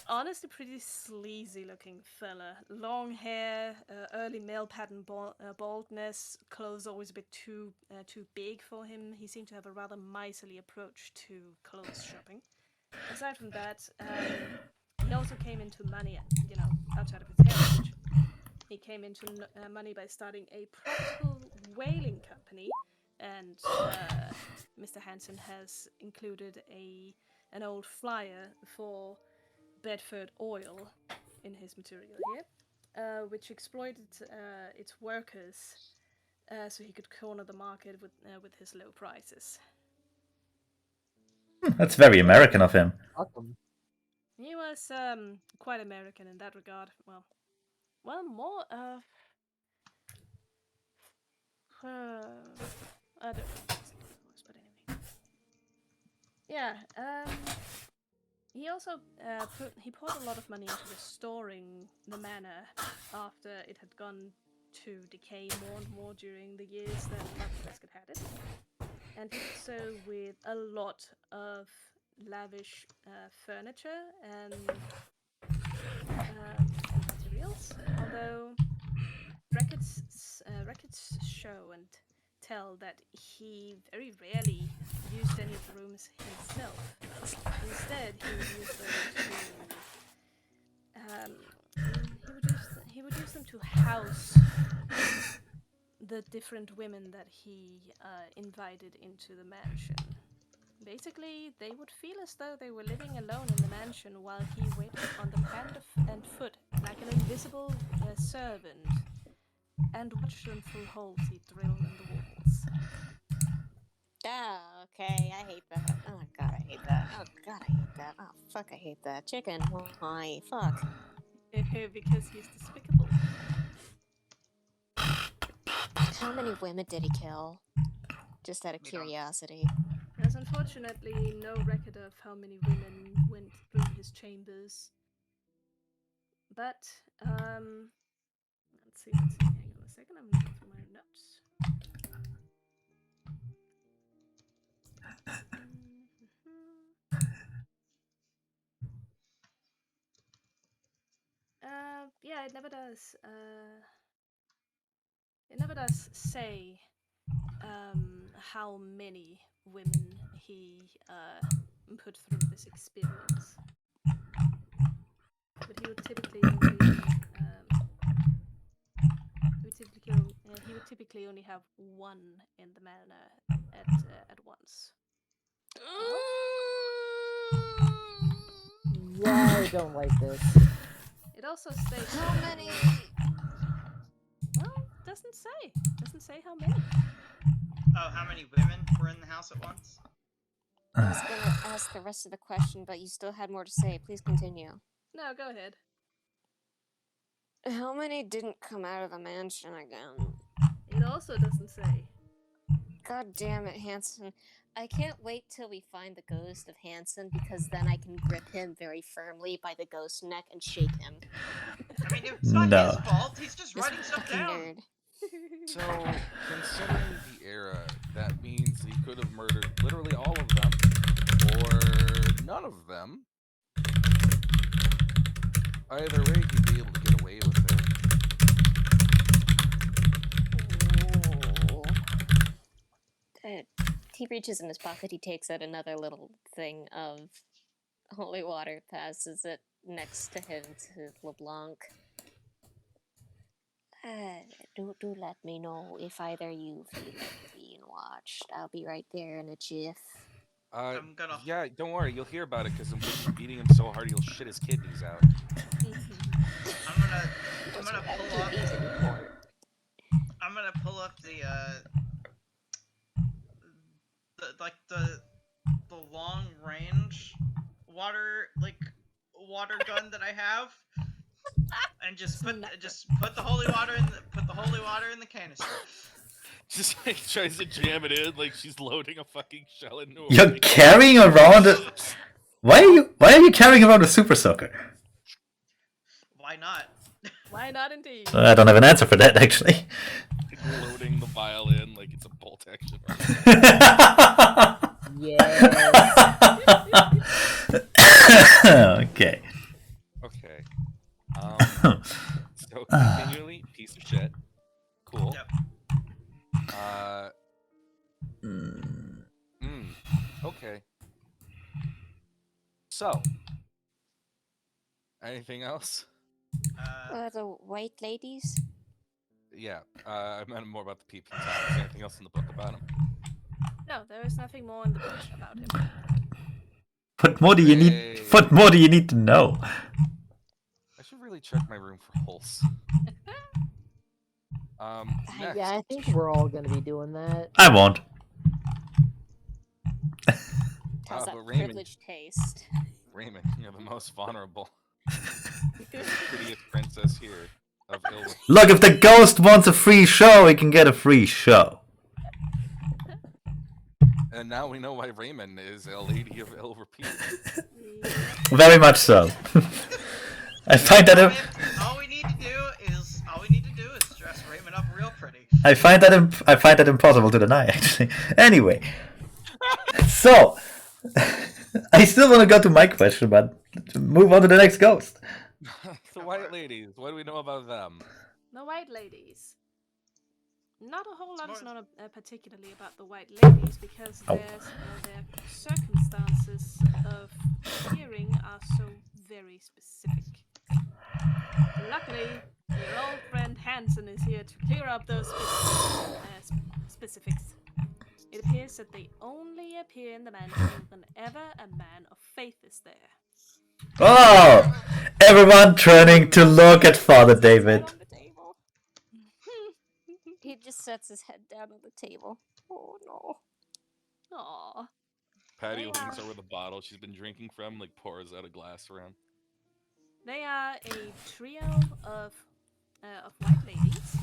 honestly pretty sleazy looking fella. Long hair, early male pattern baldness, clothes always a bit too big for him. He seemed to have a rather miserly approach to clothes shopping. Aside from that, he also came into money, outside of his heritage. He came into money by starting a profitable whaling company, and Mr. Hansen has included an old flyer for Bedford Oil in his material here, which exploited its workers so he could corner the market with his low prices. That's very American of him. Awesome. He was quite American in that regard. Well, more I don't know exactly what it was, but anyway. Yeah. He also poured a lot of money into restoring the manor after it had gone to decay more and more during the years that Marcus had had it, and he did so with a lot of lavish furniture and materials. Although records show and tell that he very rarely used any of the rooms himself. Instead, he would use them he would use them to house the different women that he invited into the mansion. Basically, they would feel as though they were living alone in the mansion while he waited on them hand and foot, like an invisible servant, and watched them through holes he drilled in the walls. Ah, okay, I hate that. Oh god, I hate that. Oh god, I hate that. Oh fuck, I hate that. Chicken, why? Fuck. Because he's despicable. How many women did he kill? Just out of curiosity. There's unfortunately no record of how many women went through his chambers. But, let's see. Hang on a second, I'm looking through my notes. Yeah, it never does. It never does say how many women he put through this experience. But he would typically only have one in the manor at once. Yeah, I don't like this. It also states How many? Well, doesn't say. Doesn't say how many. Oh, how many women were in the house at once? I was gonna ask the rest of the question, but you still had more to say. Please continue. No, go ahead. How many didn't come out of the mansion again? It also doesn't say. God damn it, Hansen. I can't wait till we find the ghost of Hansen, because then I can grip him very firmly by the ghost neck and shake him. I mean, it's not No. his fault. He's just This writing stuff fucking down. nerd. So, considering the era, that means he could have murdered literally all of them, or none of them. Either way, he'd be able to get away with it. He reaches in his pocket, he takes out another little thing of holy water, passes it next to him to LeBlanc. Do let me know if either you feel like being watched. I'll be right there in a jiff. I'm gonna. Yeah, don't worry, you'll hear about it because I'm gonna be beating him so hard he'll shit his kidneys out. I'm gonna pull up. I'm gonna pull up the long range water gun that I have, And just Snap put the holy water in the canister. Just like tries to jam it in like she's loading a fucking shell into a You're ring. carrying around a... Why are you carrying around a super soaker? Why not? Why not indeed? I don't have an answer for that, actually. Like loading the violin like it's a bolt action rifle. Yes. Okay. Okay. So continually piece of shit. Cool. Yep. Okay. So, anything else? The white ladies? Yeah, I meant more about the Peeping Tom. Is there anything else in the book about him? No, there is nothing more in the book about him. What more do you need? What more do you need to know? I should really check my room for holes. Next. Yeah, I think we're all gonna be doing that. I won't. How's that but Raymond- privileged taste? Raymond, you're the most vulnerable. Prettiest princess here of Ilver. Look, if the ghost wants a free show, he can get a free show. And now we know why Raymond is a lady of Ilver Peak. Very much so. I find that All we need to do is dress Raymond up real pretty. I find that impossible to deny, actually. Anyway, so I still want to go to my question, but move on to the next ghost. The white ladies, what do we know about them? The white ladies. Not a whole lot is known particularly about the white ladies because their circumstances of appearing are so very specific. Luckily, your old friend Hansen is here to clear up those specifics. It appears that they only appear in the mansion whenever a man of faith is there. Oh, everyone turning to look at Father David. On the table. He just sets his head down on the table. Oh no. Aww. Patty leans over the bottle she's been drinking from, like pours out a glass around. They are a trio of white ladies,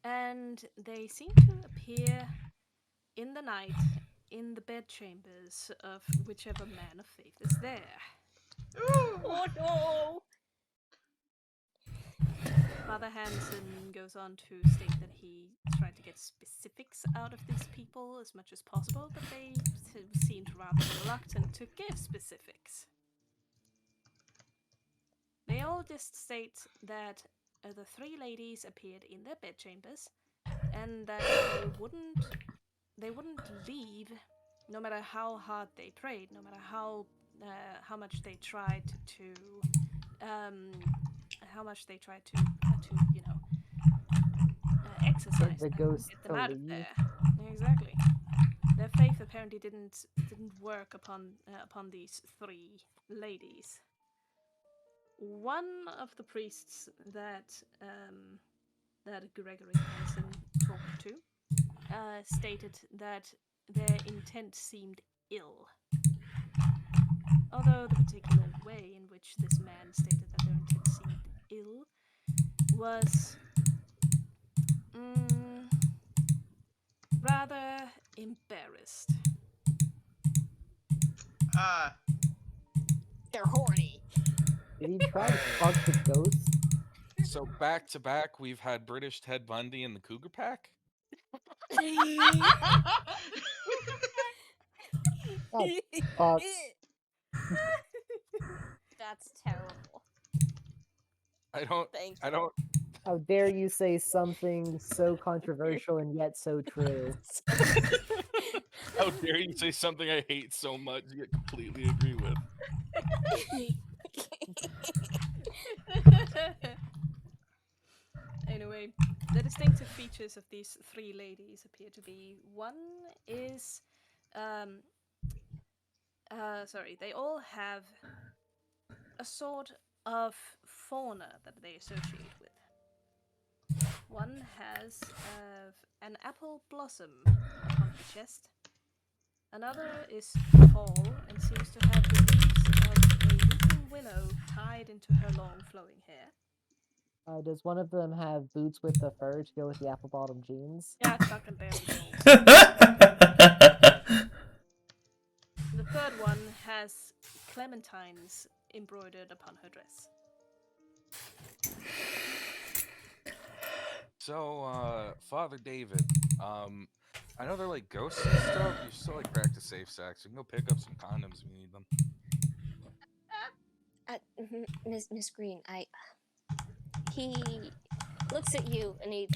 and they seem to appear in the night in the bedchambers of whichever man of faith is there. Oh no. Father Hansen goes on to state that he tried to get specifics out of these people as much as possible, but they seemed rather reluctant to give specifics. They all just state that the three ladies appeared in their bedchambers, and that they wouldn't leave, no matter how hard they prayed, no matter how much they tried to exercise The them, ghost get them out of believe. there. Exactly. Their faith apparently didn't work upon these three ladies. One of the priests that Gregory Hansen talked to stated that their intent seemed ill. Although the particular way in which this man stated that their intent seemed ill was rather embarrassed. They're horny. Did he try to fuck the ghost? So back to back, we've had British Ted Bundy and the Cougar Pack. Fuck. That's terrible. I don't. How dare you say something so controversial and yet so true? How dare you say something I hate so much yet completely agree with? Anyway, the distinctive features of these three ladies appear to be: one is, they all have a sort of fauna that they associate with. One has an apple blossom upon the chest. Another is tall and seems to have the leaves of a weeping willow tied into her long flowing hair. Does one of them have boots with the fur to go with the apple bottom jeans? Yeah, fucking there we go. The third one has clementines embroidered upon her dress. So, Father David, I know they're like ghosts and stuff. You should still like practice safe sex. You can go pick up some condoms if you need them. Miss Green, he looks at you and he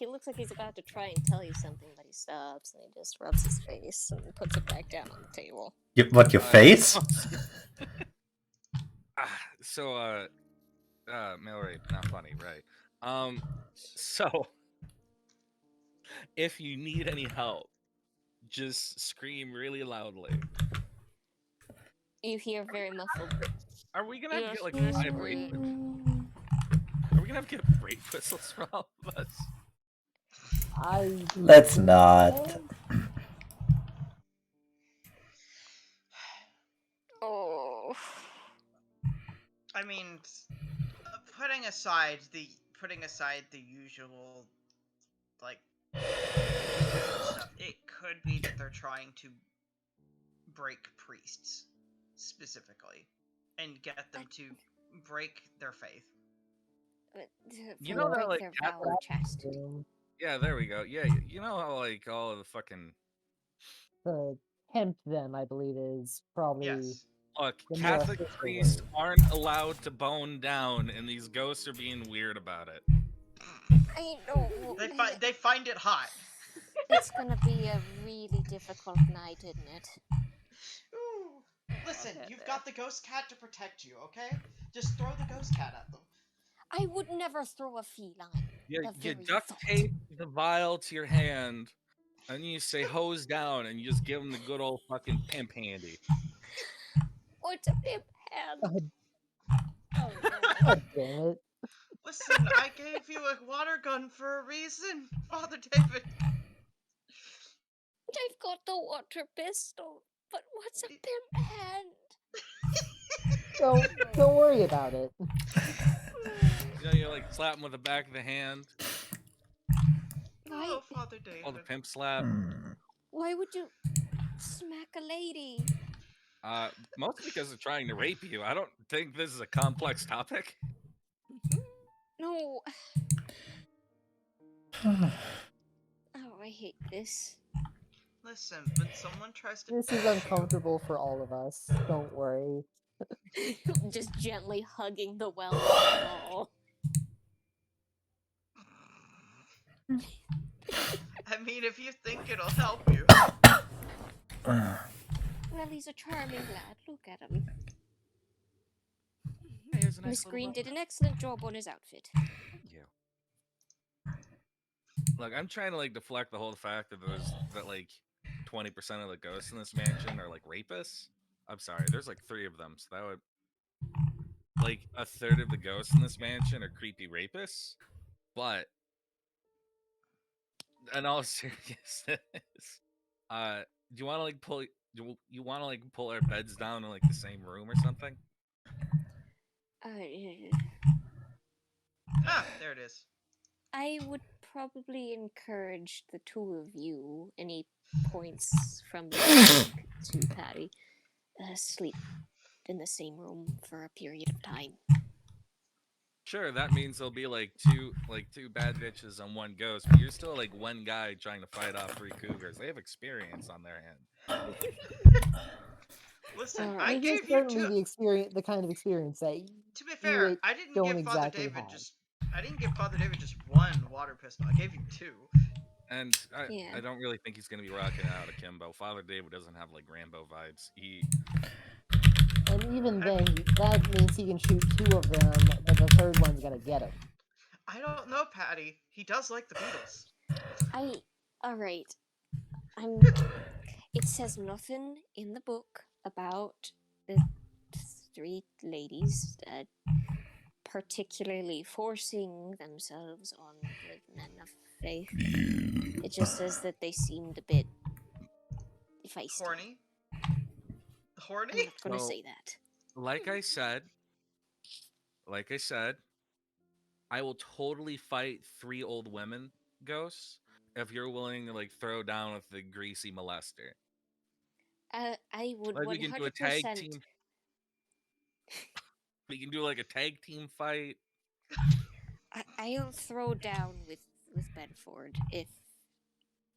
looks like he's about to try and tell you something, but he stops and he just rubs his face and puts it back down on the table. What, your face? Mallory, not funny, right? So if you need any help, just scream really loudly. You hear very muffled. Are we gonna have to get like Yes, vibrate? Green. Are we gonna have to get rape whistles for all of us? Let's not. Oh. I mean, putting aside the usual, like, stuff, it could be that they're trying to break priests specifically and get them to break their faith. You know that, like, their vow of chastity. Yeah, there we go. Yeah, you know how like all of the fucking Tempt them, I believe, is probably. Yes. look, The more Catholic official priests way. aren't allowed to bone down, and these ghosts are being weird about it. I know. They find it hot. It's gonna be a really difficult night, isn't it? Ooh. Listen, Okay, you've there. got the ghost cat to protect you, okay? Just throw the ghost cat at them. I would never throw a feline. You The very duct thought. tape the vial to your hand, and you say hose down, and you just give them the good old fucking pimp handy. What's a pimp hand? Oh, no. God damn it. Listen, I gave you a water gun for a reason, Father David. I've got the water pistol, but what's a pimp hand? Don't worry about it. You know, you like slap them with the back of the hand, Why? Oh, Father David. called a pimp slap. Why would you smack a lady? Mostly because they're trying to rape you. I don't think this is a complex topic. No. Oh, I hate this. Listen, when someone tries to This is touch you- uncomfortable for all of us. Don't worry. Just gently hugging the well wall. I mean, if you think it'll help you. Well, he's a charming lad. Look at him. Hey, here's a nice Miss little Green robe. did an excellent job on his outfit. Thank you. Look, I'm trying to like deflect the whole fact that like 20% of the ghosts in this mansion are like rapists. I'm sorry, there's like 3 of them, so that would like a third of the ghosts in this mansion are creepy rapists. But in all seriousness, do you want to like pull? Do you want to like pull our beds down in like the same room or something? Ah, there it is. I would probably encourage the 2 of you, and he points from the back to Patty, sleep in the same room for a period of time. Sure, that means there'll be like two bad bitches and 1 ghost, but you're still like 1 guy trying to fight off 3 cougars. They have experience on their hand. Listen, Alright. I It is gave you certainly two. the kind of experience that To be fair, you I didn't don't give Father exactly David have. just. I didn't give Father David just 1 water pistol. I gave you 2. And Yeah. I don't really think he's gonna be rocking out akimbo. Father David doesn't have like Rambo vibes. And even then, that means he can shoot 2 of them, but the third one's gonna get him. I don't know, Patty. He does like the Beatles. Alright. It says nothing in the book about the 3 ladies particularly forcing themselves on the men of faith. It just says that they seemed a bit feisty. Horny? I'm Horny? not gonna Well, say that. like I said, I will totally fight 3 old women ghosts if you're willing to like throw down with the greasy molester. I would Like we can do a tag 100%. team. We can do like a tag team fight. I'll throw down with Bedford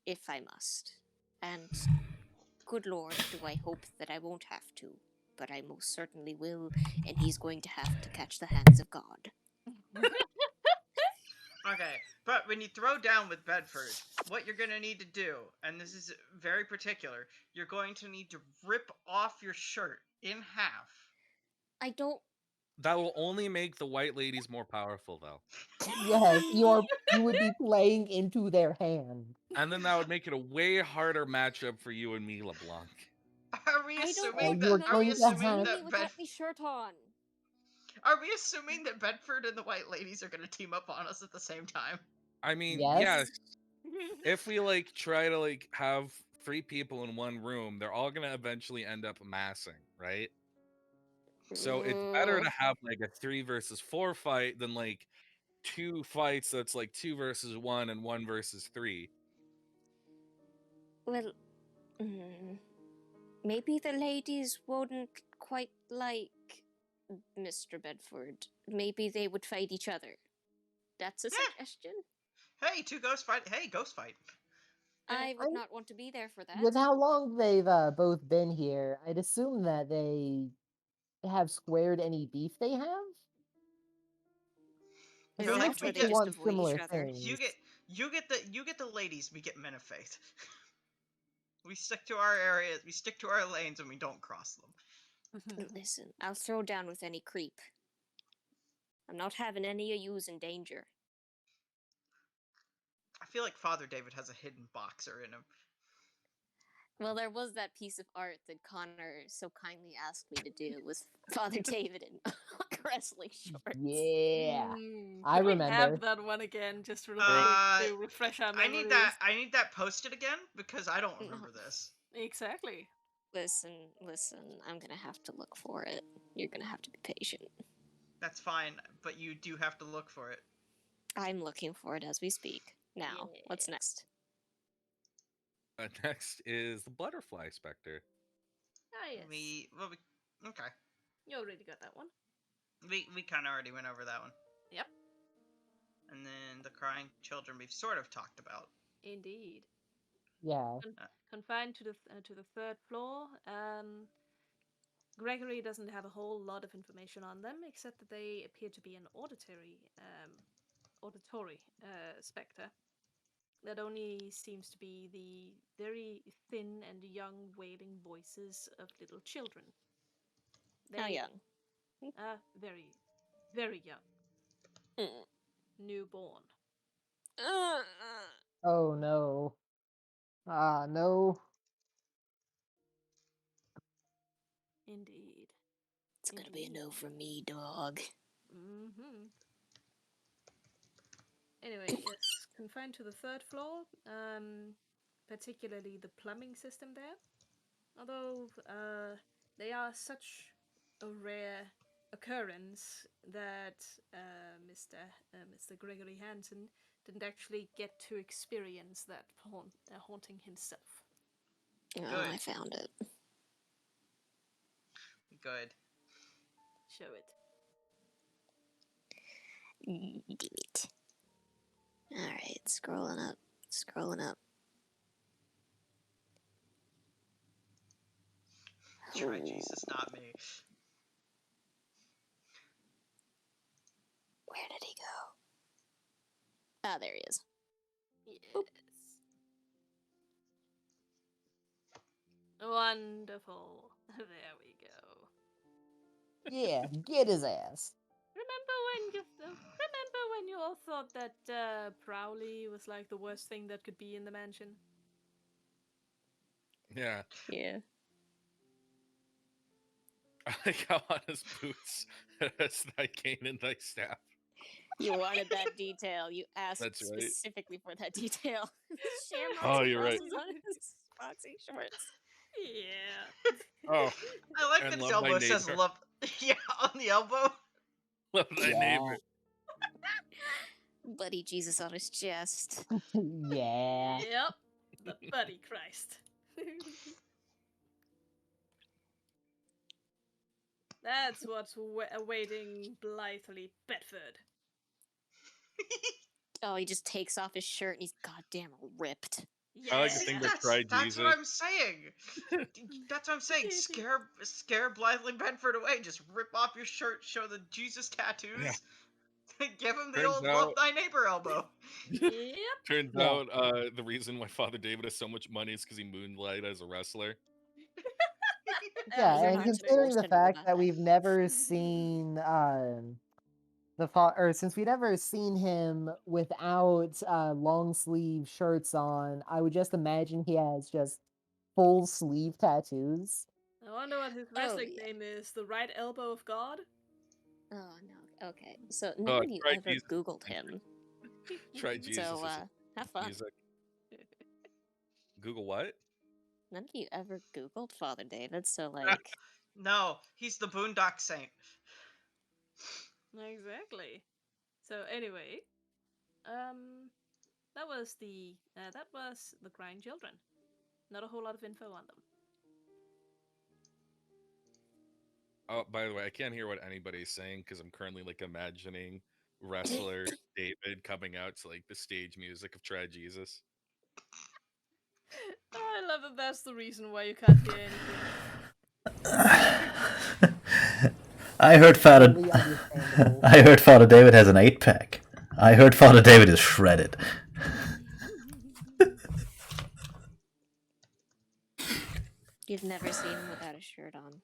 if I must. And good lord, do I hope that I won't have to. But I most certainly will, and he's going to have to catch the hands of God. Okay, but when you throw down with Bedford, what you're gonna need to do, and this is very particular, you're going to need to rip off your shirt in half. I don't. That will only make the white ladies more powerful, though. Yes, you would be playing into their hand. And then that would make it a way harder matchup for you and me, LeBlanc. Are we I don't assuming want you're that? Are we going to assuming have- me that without my shirt on. Are we assuming that Bedford and the White Ladies are gonna team up on us at the same time? I mean, Yes. yes. If we like try to like have 3 people in one room, they're all gonna eventually end up massing, right? So it's better to have like a 3 versus 4 fight than like 2 fights that's like 2 versus 1 and 1 versus 3. Well, maybe the ladies wouldn't quite like Mr. Bedford. Maybe they would fight each other. That's a Yeah. suggestion. Hey, 2 ghost fight. Hey, ghost fight. I would not want to be there for that. With how long they've both been here, I'd assume that they have squared any beef they have. Is You're that like, where we they get- just want avoid similar each other? things. You get the ladies. We get men of faith. We stick to our areas. We stick to our lanes, and we don't cross them. Listen, I'll throw down with any creep. I'm not having any of yous in danger. I feel like Father David has a hidden boxer in him. Well, there was that piece of art that Connor so kindly asked me to do with Father David in wrestling shorts. Yeah, Mm, I can we remember. have that one again, just real Uh, quick to refresh our I memories? need that posted again because I don't remember this. Exactly. Listen, I'm gonna have to look for it. You're gonna have to be patient. That's fine, but you do have to look for it. I'm looking for it as we speak. Now, what's next? Next is the butterfly specter. Ah, yes. Okay. You already got that one. We kind of already went over that one. Yep. And then the crying children we've sort of talked about. Indeed. Yeah. Confined to the 3rd floor. Gregory doesn't have a whole lot of information on them, except that they appear to be an auditory spectre. That only seems to be the very thin and young wailing voices of little children. How young? Very, very young. Newborn. Oh no. No. Indeed. It's gonna be a no for me, dog. Mm-hmm. Anyway, it's confined to the 3rd floor, particularly the plumbing system there. Although they are such a rare occurrence that Mr. Gregory Hansen didn't actually get to experience that haunting himself. Oh, Good. I found it. Good. Show it. Delete. Alright, scrolling up. Try Jesus, not me. Where did he go? Ah, there he is. Yes. Wonderful. There we go. Yeah, get his ass. Remember when you all thought that Prowley was like the worst thing that could be in the mansion? Yeah. Yeah. I like how on his boots it has thy cane and thy staff. You wanted that detail. You asked That's right. specifically for that detail. Shamrocks Oh, and you're right. crosses on his boxing shorts. Yeah. Oh, I like And that his love by elbow says nature. love. Yeah, on the elbow. Love thy neighbor. Buddy Jesus on his chest. Yeah. Yep. The buddy Christ. That's what's awaiting blithely Bedford. Oh, he just takes off his shirt and he's goddamn ripped. Yeah. I like to think that try That's what Jesus. I'm saying. That's what I'm saying. Scare blithely Bedford away. Just rip off your shirt, show the Jesus tattoos. Give him the Turns old out- love thy neighbor elbow. Yep. Turns Yeah. out the reason why Father David has so much money is because he moonlighted as a wrestler. Yeah, There's a and bunch of considering the bullshit fact about that we've never seen since we've never seen him without long sleeve shirts on, I would just imagine he has just full sleeve tattoos. I wonder what his Oh, wrestling yeah. name is. The right elbow of God? Oh no. Okay. So none of you try ever Jesus. Googled him. Try Jesus. So as have fun. music. Google what? None of you ever Googled Father David, so like No, he's the Boondock Saint. Exactly. So anyway, that was the crying children. Not a whole lot of info on them. Oh, by the way, I can't hear what anybody's saying because I'm currently like imagining wrestler David coming out to like the stage music of Try Jesus. Oh, I love that. That's the reason why you can't hear anything. I heard Father. Totally understandable. I heard Father David has an 8-pack. I heard Father David is shredded. you've never seen him without a shirt on.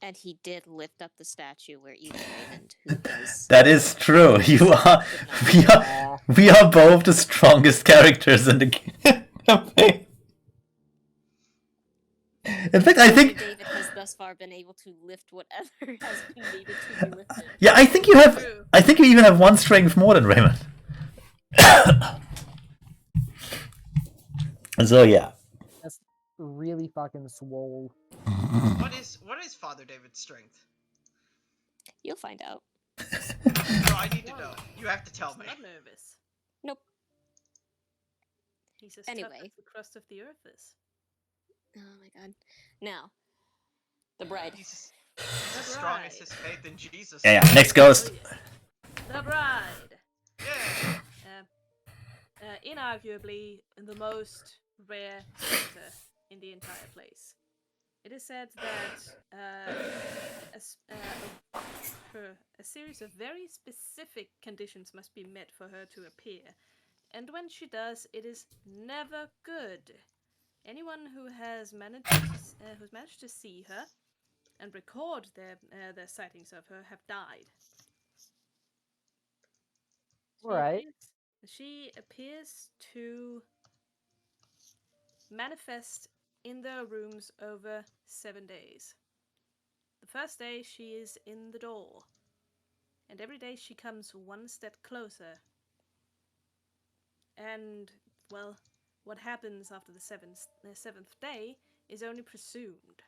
And he did lift up the statue where even Raymond, who is That is true. You are. We are both the strongest characters in the campaign. In fact, I think. David has thus far been able to lift whatever has been needed to be lifted. Yeah, I think you have. True. I think you even have one strength more than Raymond. So yeah. That's really fucking swole. What is Father David's strength? You'll find out. No, I need to know. You have to tell He's me. not nervous. Nope. He's as tough as Anyway. the crust of the earth is. Oh my god. Now, the bride. He's as strong as his faith in Jesus. Yeah. Next ghost. Oh, yeah. The bride. Yeah. Inarguably the most rare spectre in the entire place. It is said that a series of very specific conditions must be met for her to appear, and when she does, it is never good. Anyone who has managed to see her and record their sightings of her have died. Alright. She appears to manifest in their rooms over 7 days. The first day she is in the door, and every day she comes one step closer. And, well, what happens after the seventh day is only presumed,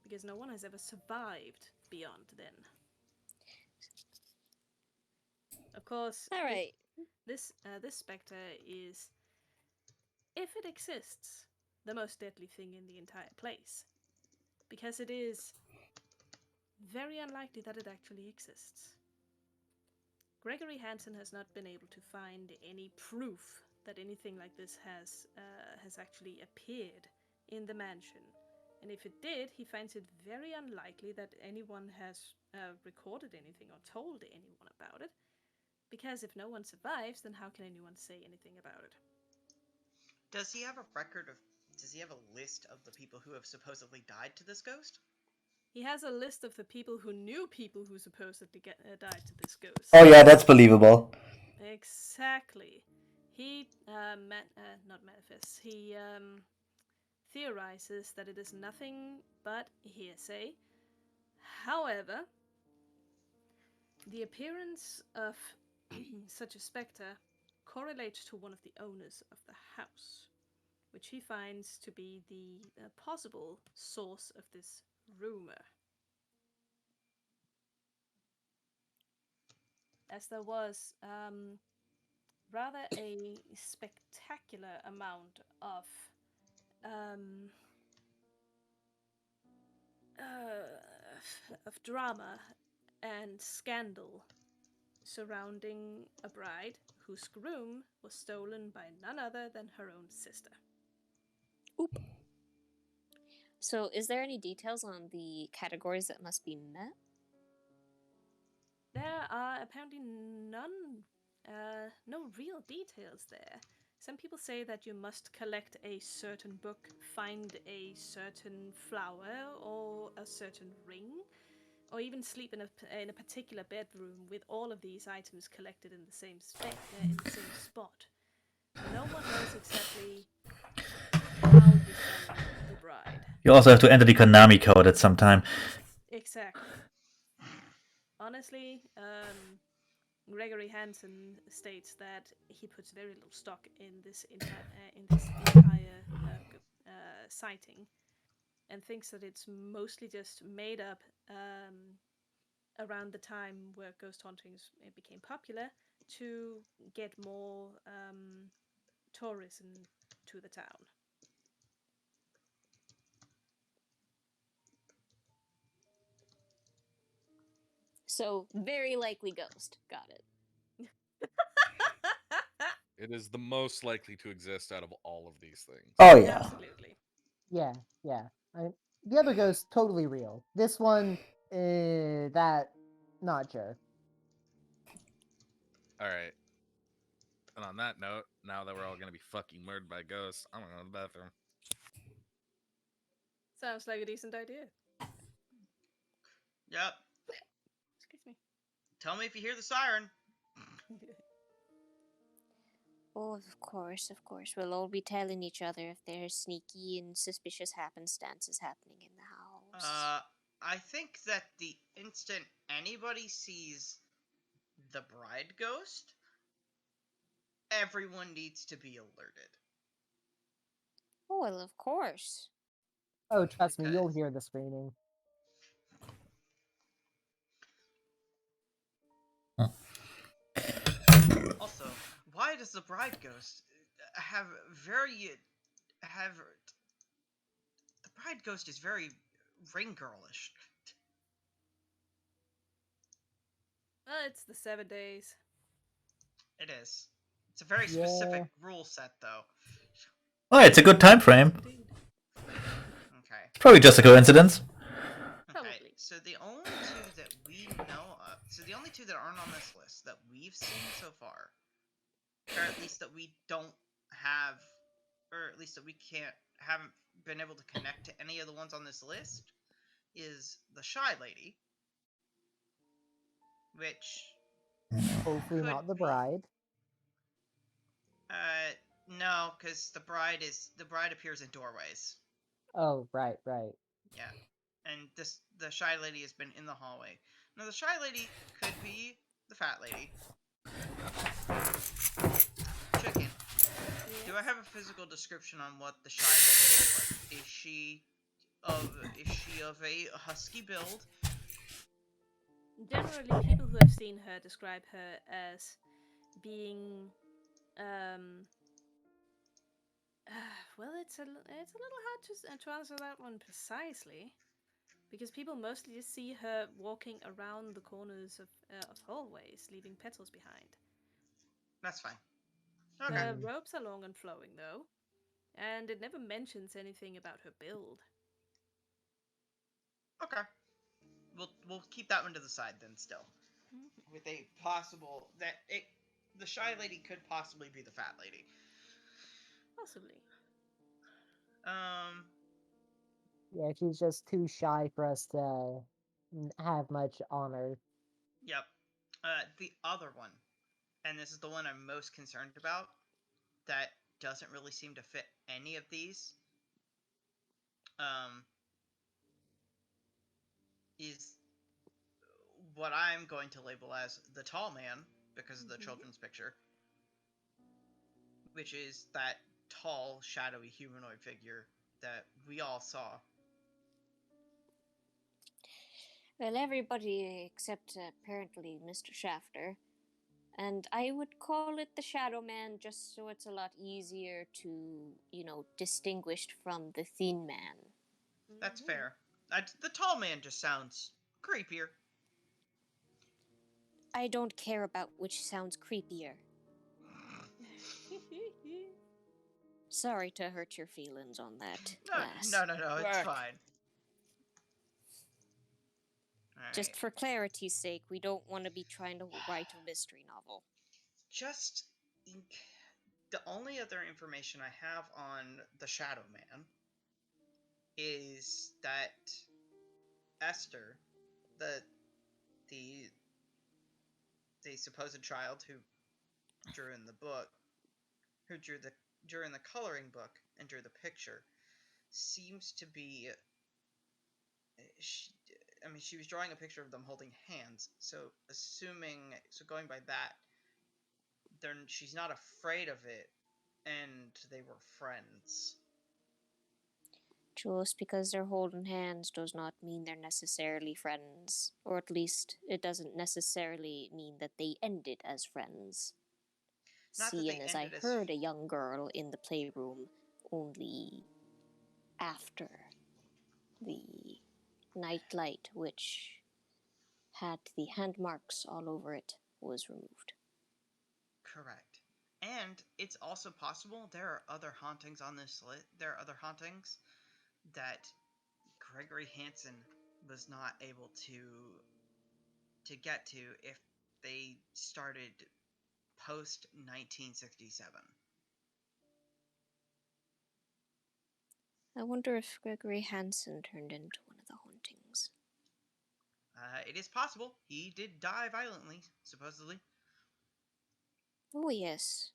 because no one has ever survived beyond then. Of course, Alright. this spectre is, if it exists, the most deadly thing in the entire place. Because it is very unlikely that it actually exists. Gregory Hansen has not been able to find any proof that anything like this has actually appeared in the mansion. And if it did, he finds it very unlikely that anyone has recorded anything or told anyone about it. Because if no one survives, then how can anyone say anything about it? Does he have a list of the people who have supposedly died to this ghost? He has a list of the people who knew people who supposedly died to this ghost. Oh yeah, that's believable. Exactly. He not manifests. He theorizes that it is nothing but hearsay. However, the appearance of such a spectre correlates to one of the owners of the house, which he finds to be the possible source of this rumor. as there was rather a spectacular amount um, of drama and scandal surrounding a bride whose groom was stolen by none other than her own sister. Oop. So, is there any details on the categories that must be met? There are apparently no real details there. Some people say that you must collect a certain book, find a certain flower or a certain ring, or even sleep in a particular bedroom with all of these items collected in the same in the same spot. No one knows exactly how you summon the bride. You also have to enter the Konami code at some time. Exactly. Honestly, Gregory Hansen states that he puts very little stock in this entire sighting, and thinks that it's mostly just made up around the time where ghost hauntings became popular to get more tourism to the town. So, very likely ghost. Got it. It is the most likely to exist out of all of these things. Oh yeah. Absolutely. Yeah, yeah. The other ghost's totally real. This one, that not sure. All right. And on that note, now that we're all gonna be fucking murdered by ghosts, I'm gonna go to the bathroom. Sounds like a decent idea. Yep. Excuse me. Tell me if you hear the siren. Oh, of course. We'll all be telling each other if there's sneaky and suspicious happenstances happening in the house. I think that the instant anybody sees the bride ghost, everyone needs to be alerted. Oh, well, of course. Oh, trust me, you'll Because- hear the screaming. Also, why does the bride ghost have the bride ghost is very ring girlish. It's the 7 days. It is. It's a very Yeah. specific rule set, though. Oh, it's a good time frame. Indeed. Okay. Probably just a coincidence. Okay. Probably. So the only two that we know of, so the only two that aren't on this list that we've seen so far, or at least that we don't have, or at least that we haven't been able to connect to any of the ones on this list, is the Shy Lady, which Hopefully could not the be- bride. No, because the bride appears in doorways. Oh, right. Yeah, and the Shy Lady has been in the hallway. Now the Shy Lady could be the Fat Lady. Chicken. Do I have a physical description on what the Shy Lady looks like? Is she of a husky build? Generally, people who have seen her describe her as being, well, it's a little hard to answer that one precisely, because people mostly just see her walking around the corners of hallways, leaving petals behind. That's fine. Okay. Her robes are long and flowing, though, and it never mentions anything about her build. Okay. We'll keep that one to the side then. Still, with a possible the Shy Lady could possibly be the Fat Lady. Possibly. Yeah, she's just too shy for us to have much honor. Yep. The other one, and this is the one I'm most concerned about, that doesn't really seem to fit any of these. Is what I'm going to label as the tall man because of the children's picture, which is that tall, shadowy humanoid figure that we all saw. Well, everybody except apparently Mr. Shafter And I would call it the Shadow Man just so it's a lot easier to, distinguish from the Thin Man. That's fair. The tall man just sounds creepier. I don't care about which sounds creepier. Sorry to hurt your feelings on that, lass. No, it's Whack. fine. Alright. Just for clarity's sake, we don't want to be trying to write a mystery novel. Just the only other information I have on the Shadow Man is that Esther, the supposed child who drew in the book, who drew in the coloring book and drew the picture, seems to be. She was drawing a picture of them holding hands. So going by that, then she's not afraid of it, and they were friends. Just because they're holding hands does not mean they're necessarily friends. Or at least, it doesn't necessarily mean that they ended as friends. Seeing as I heard a young girl in the playroom only after the nightlight, which had the hand marks all over it, was removed. Correct. And it's also possible there are other hauntings on this list. There are other hauntings that Gregory Hansen was not able to get to if they started post 1967. I wonder if Gregory Hansen turned into one of the hauntings. It is possible. He did die violently, supposedly. Oh, yes.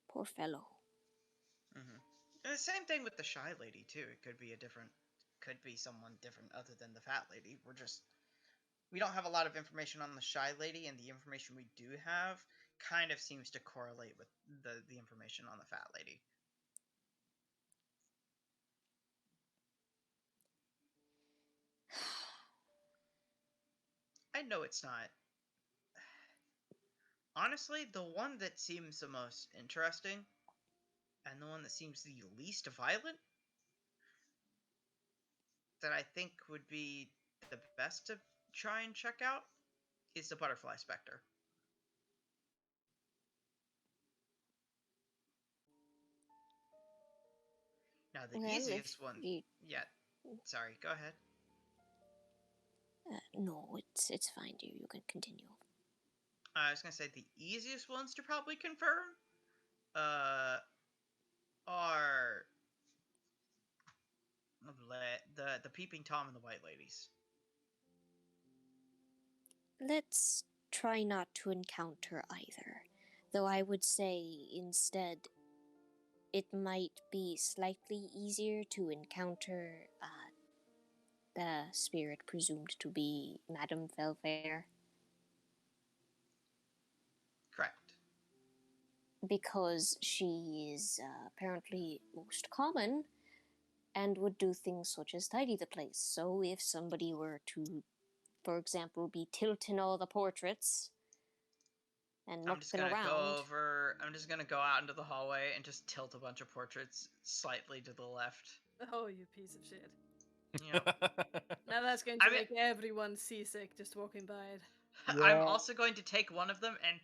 Poor fellow. Mm-hmm. And the same thing with the Shy Lady, too. It could be someone different other than the Fat Lady. We don't have a lot of information on the Shy Lady, and the information we do have kind of seems to correlate with the information on the Fat Lady. I know it's not. Honestly, the one that seems the most interesting, and the one that seems the least violent, that I think would be the best to try and check out, is the Butterfly Spectre. Now, the easiest one... Yeah, sorry, go ahead. No, it's fine, dear. You can continue. I was going to say the easiest ones to probably confirm are the Peeping Tom and the White Ladies. Let's try not to encounter either. Though I would say, instead, it might be slightly easier to encounter the spirit presumed to be Madame Fellfayre. Correct. Because she is apparently most common and would do things such as tidy the place. So if somebody were to, for example, be tilting all the portraits and mucking around... I'm just gonna go out into the hallway and just tilt a bunch of portraits slightly to the left. Oh, you piece of shit. Yep. Now that's going to make everyone seasick just walking by it. Yeah. I'm also going to take one of them and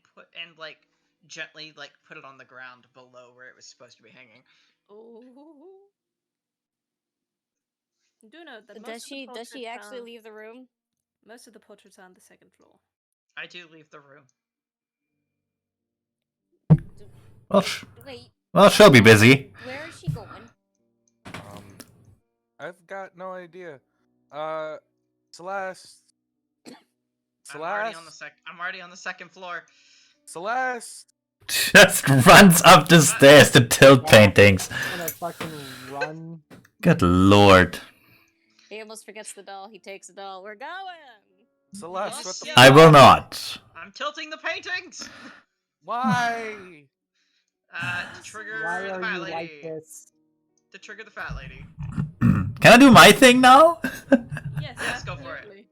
gently put it on the ground below where it was supposed to be hanging. Oh. Do note that Does she actually leave the room? Most of the portraits are on the second floor. I do leave the room. Well, she'll be busy. Where is she going? I've got no idea. Celeste. I'm already on the second floor. Celeste. Just runs up the stairs to tilt paintings. I'm gonna fucking run. Good lord. He almost forgets the doll. He takes the doll. We're going! Celeste, what the I will not. I'm tilting the paintings! Why? To trigger Why the are Fat you Lady. like this? To trigger the Fat Lady. Can I do my thing now? Yes, Yes, go for it. absolutely.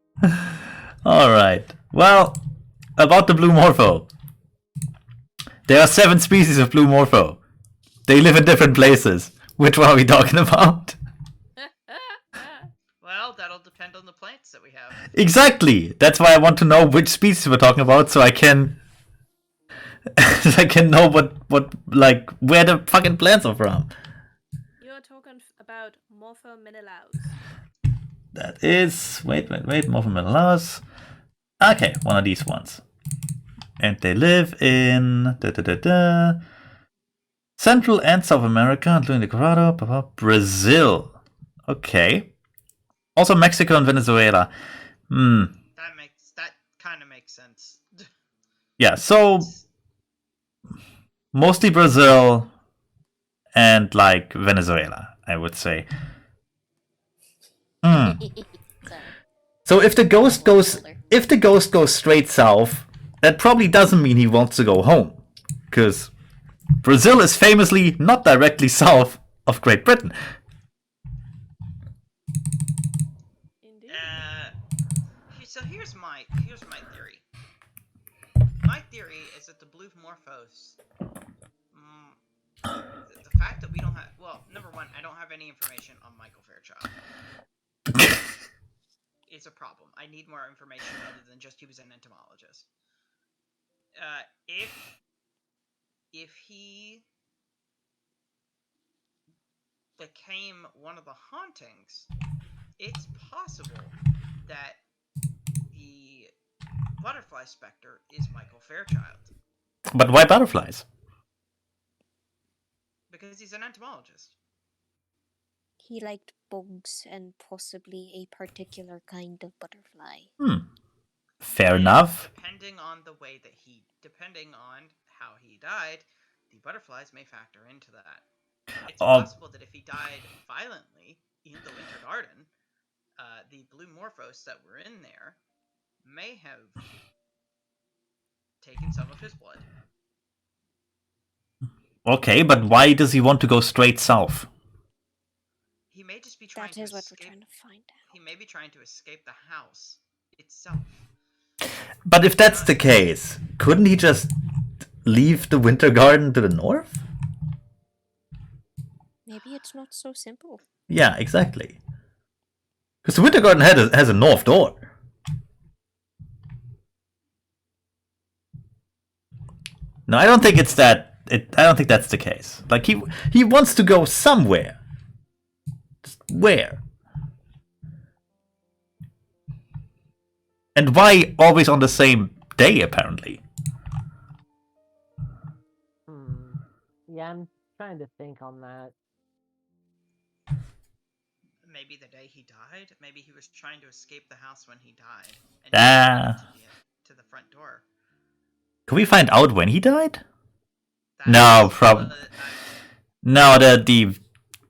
Alright. Well, about the blue morpho. There are 7 species of blue morpho. They live in different places. Which one are we talking about? Well, that'll depend on the plants that we have. Exactly. That's why I want to know which species we're talking about, so I can, I can know what like where the fucking plants are from. You're talking about Morphomenelaus. That is wait, Morphomenelaus. Okay, one of these ones, and they live in Central and South America, including the Colorado, Brazil. Okay. Also Mexico and Venezuela. That kind of makes sense. Yeah, so mostly Brazil and like Venezuela, I would say. Sorry. So if the ghost goes straight south, that probably doesn't mean he wants to go home, because Brazil is famously not directly south of Great Britain. Indeed. So here's my theory. My theory is that the blue morphos. The fact that we don't have, well, number one, I don't have any information on Michael Fairchild. It's a problem. I need more information other than just he was an entomologist. If he became one of the hauntings, it's possible that the butterfly specter is Michael Fairchild. But why butterflies? Because he's an entomologist. He liked bugs and possibly a particular kind of butterfly. Fair And enough. Depending on how he died, the butterflies may factor into that. It's possible that if he died violently in the Winter Garden, the blue morphos that were in there may have taken some of his blood. Okay, but why does he want to go straight south? He may just be trying That is to what escape. we're trying to find out. He may be trying to escape the house itself. But if that's the case, couldn't he just leave the Winter Garden to the north? Maybe it's not so simple. Yeah, exactly. Because the Winter Garden has a north door. No, I don't think it's that. I don't think that's the case. Like he wants to go somewhere. Just where? And why always on the same day? Apparently. Yeah, I'm trying to think on that. Maybe the day he died. Maybe he was trying to escape the house when he died and to the front door. Can we find out when he died? No, probably. No, the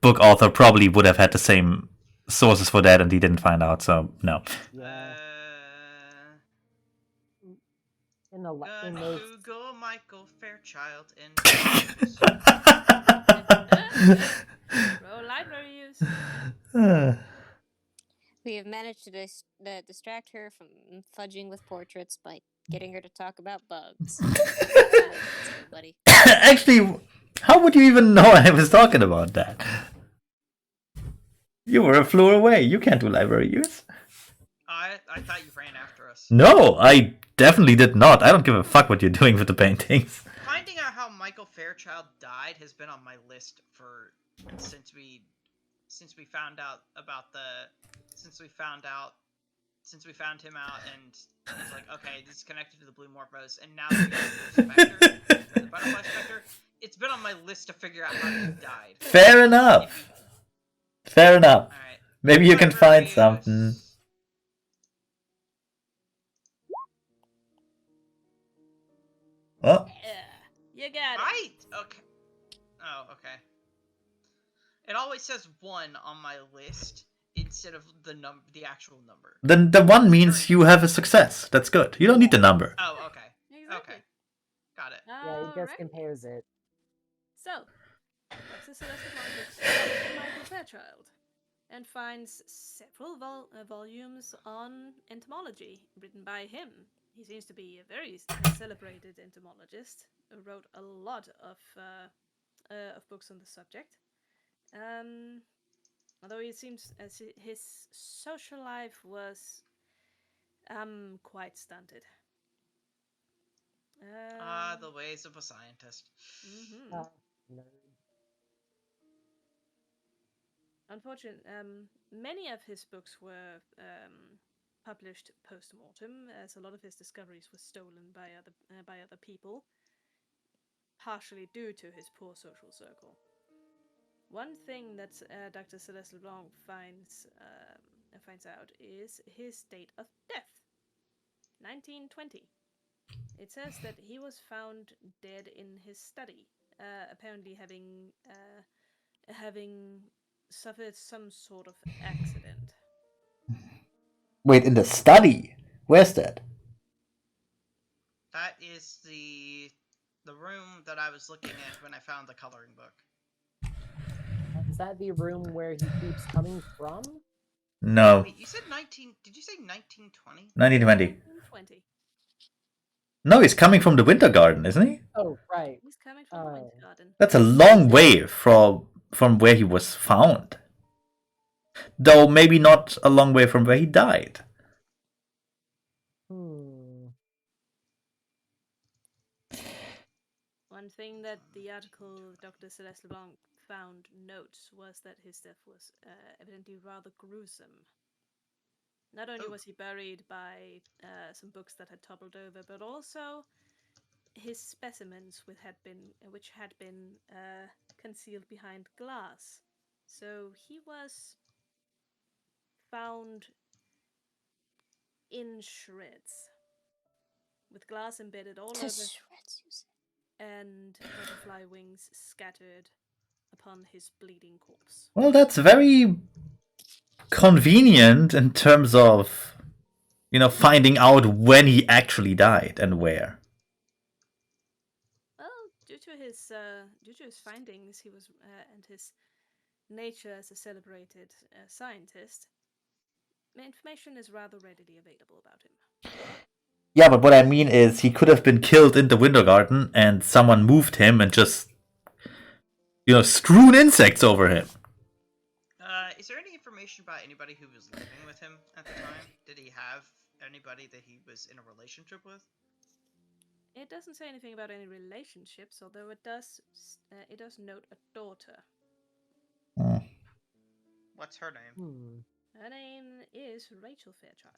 book author probably would have had the same sources for that, and he didn't find out. So no. Yeah. In Google Michael Fairchild and Roll library use. We have managed to distract her from fudging with portraits by getting her to talk about bugs. Buddy. Actually, how would you even know I was talking about that? You were a floor away. You can't do library use. I thought you ran after us. No, I definitely did not. I don't give a fuck what you're doing with the paintings. Finding out how Michael Fairchild died has been on my list since we found him out, and it's like, okay, this is connected to the blue morphos, and now the specter, the butterfly specter. It's been on my list to figure out how he died. Fair enough. Fair enough. All right. Maybe you can find something. Oh. You got it. Right. Okay. Oh, okay. It always says 1 on my list instead of the actual number. Then the 1 means you have a success. That's good. You don't need the number. Oh, okay. Exactly. Okay. Got it. Yeah, it just compares it. So, Dr. Celeste looks up Michael Fairchild and finds several volumes on entomology written by him. he seems to be a very celebrated entomologist. Wrote a lot of books on the subject. Although it seems as his social life was quite stunted. The ways of a scientist. Mm-hmm. Nerd. Unfortunately, many of his books were published post-mortem, as a lot of his discoveries were stolen by other people, partially due to his poor social circle. One thing that Dr. Celeste LeBlanc finds out is his date of death, 1920. It says that he was found dead in his study, apparently having suffered some sort of accident. Wait, in the study? Where's that? That is the room that I was looking at when I found the coloring book. Is that the room where he keeps coming from? No. Wait, you said 19... Did you say 1920? 1920. 1920. No, he's coming from the Winter Garden, isn't he? Oh, right. He's coming from the Winter Garden. That's a long way from where he was found. Though maybe not a long way from where he died. One thing that the article Dr. Celeste LeBlanc found notes was that his death was evidently rather gruesome. Not only was he buried by some books that had toppled over, but also his specimens which had been concealed behind glass. So he was found in shreds, with glass embedded all over, Shreds, you said. and butterfly wings scattered upon his bleeding corpse. Well, that's very convenient in terms of, finding out when he actually died and where. Well, due to his findings, he was and his nature as a celebrated scientist, information is rather readily available about him. Yeah, but what I mean is he could have been killed in the Winter Garden and someone moved him and just, strewn insects over him. Is there any information about anybody who was living with him at the time? Did he have anybody that he was in a relationship with? It doesn't say anything about any relationships, although it does note a daughter. What's her name? Her name is Rachel Fairchild.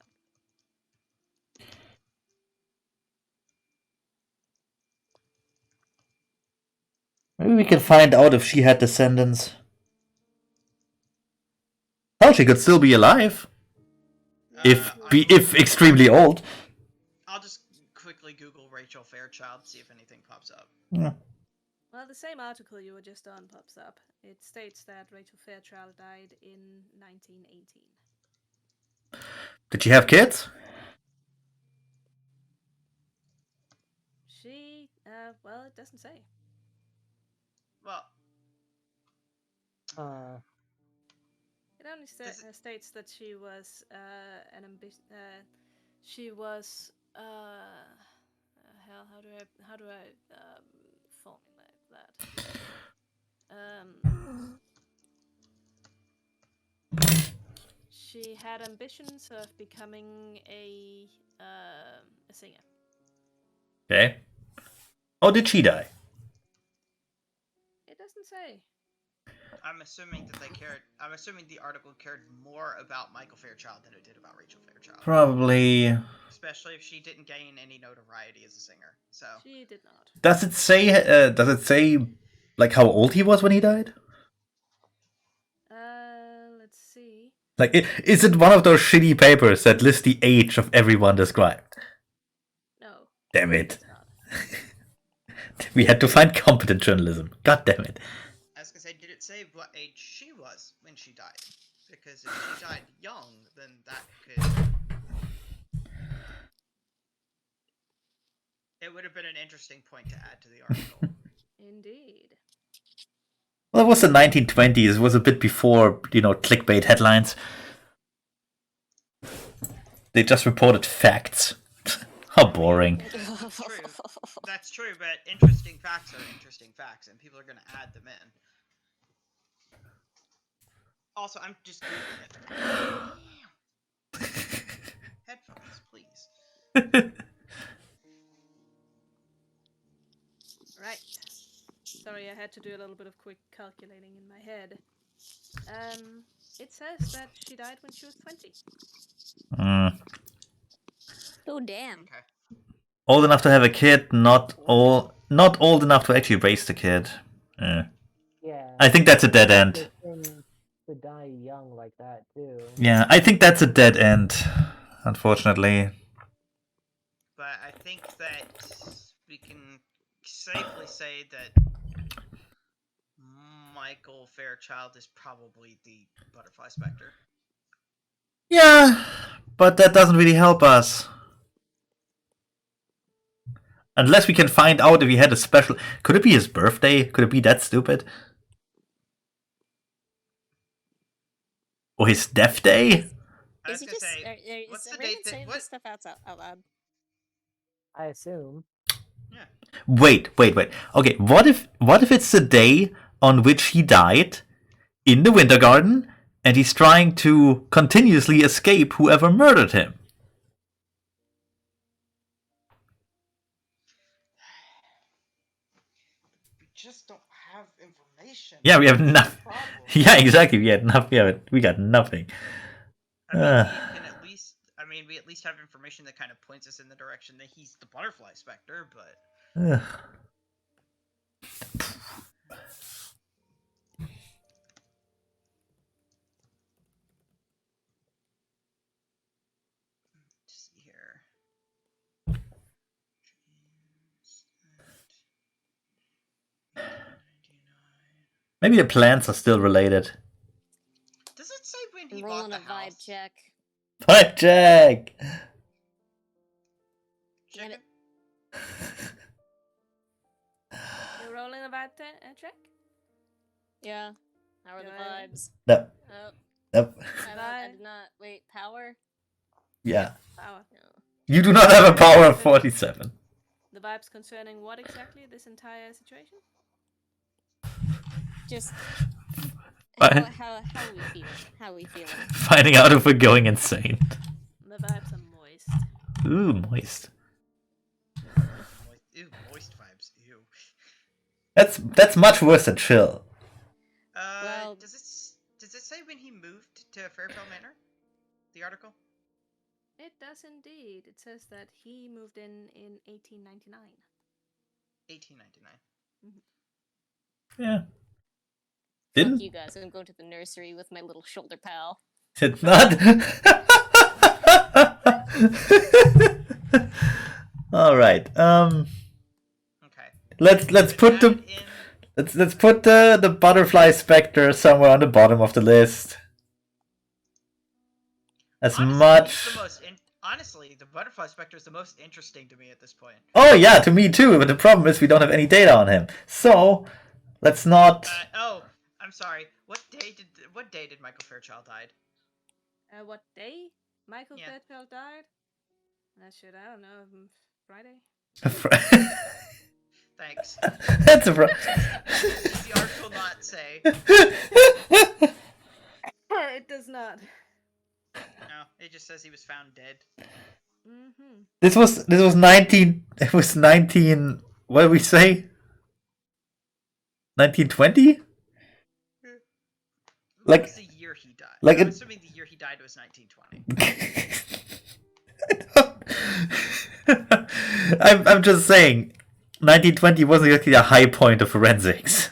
Maybe we can find out if she had descendants. Well, she could still be alive. If extremely old. I'll just quickly Google Rachel Fairchild, see if anything pops up. Yeah. Well, the same article you were just on pops up. It states that Rachel Fairchild died in 1918. Did she have kids? She, well, it doesn't say. Well, it only states that she was an ambitious. She was hell. How do I formulate that? She had ambitions of becoming a singer. Okay. Oh, did she die? It doesn't say. I'm assuming that I'm assuming the article cared more about Michael Fairchild than it did about Rachel Fairchild. Probably. Especially if she didn't gain any notoriety as a singer. So She did not. Does it say like how old he was when he died? Let's see. Like, is it one of those shitty papers that list the age of everyone described? No. Damn it. We had to find competent journalism. God damn it. I was gonna say, did it say what age she was when she died? Because if she died young, then that could... It would have been an interesting point to add to the article. Indeed. Well, it was the 1920s. It was a bit before, clickbait headlines. They just reported facts. How boring. That's true. That's true, but interesting facts are interesting facts, and people are going to add them in. Also, I'm just Googling it. Headphones, please. Right. Sorry, I had to do a little bit of quick calculating in my head. It says that she died when she was 20. Oh damn. Okay. Old enough to have a kid, not old enough to actually raise the kid. Yeah. I think that's a dead end. The thing to die young like that too. Yeah, I think that's a dead end, unfortunately. But I think that we can safely say that Michael Fairchild is probably the Butterfly Spectre. Yeah, but that doesn't really help us. Unless we can find out if he had a special... Could it be his birthday? Could it be that stupid? Or his death day? I was Is he gonna just? say, what's Is the Raymond date that... saying What? this stuff out loud? I assume. Yeah. Wait. Okay, what if it's the day on which he died in the Winter Garden and he's trying to continuously escape whoever murdered him? We just don't have information. Yeah, we have That's the nothing. problem. Yeah, exactly. We had nothing. Yeah, we got nothing. I mean, you can at least... I mean, we at least have information that kind of points us in the direction that he's the Butterfly Spectre, but... Let's see here. Maybe the plants are still related. Does it say when he I'm bought rolling the a house? vibe check. Pipe check! Chicken? You're rolling a vibe check? Yeah. How are the Go ahead. vibes? No. Oh, Nope. I did not. Wait, power? Yeah. Power. No. You do not have a power of 47. The vibes concerning what exactly? This entire situation? Just Fine. how we feeling? How we feeling? Finding out if we're going insane. The vibes are moist. Ooh, moist. Ew, moist vibes. Ew. That's much worse than chill. Well- Does it say when he moved to Fairfell Manor? The article? It does indeed. It says that he moved in 1899. 1899. Yeah. Fuck Didn't you guys. I'm going to the nursery with my little shoulder pal. it not? All right. Okay. Let's put the Add in... let's put the Butterfly Spectre somewhere on the bottom of the list. As Honestly, much. he's the most honestly, the Butterfly Spectre is the most interesting to me at this point. Oh yeah, to me too. But the problem is we don't have any data on him. So let's not. Oh, I'm sorry. What day did Michael Fairchild died? What day Michael Yeah. Fairchild died? That shit, I don't know. Friday? Thanks. That's a Does the article not say? It does not. No, it just says he was found dead. Mm-hmm. This was 19. It was 19. What did we say? 1920. What was the year he died? like I'm it- assuming the year he died was 1920. I'm just saying, 1920 wasn't exactly a high point of forensics.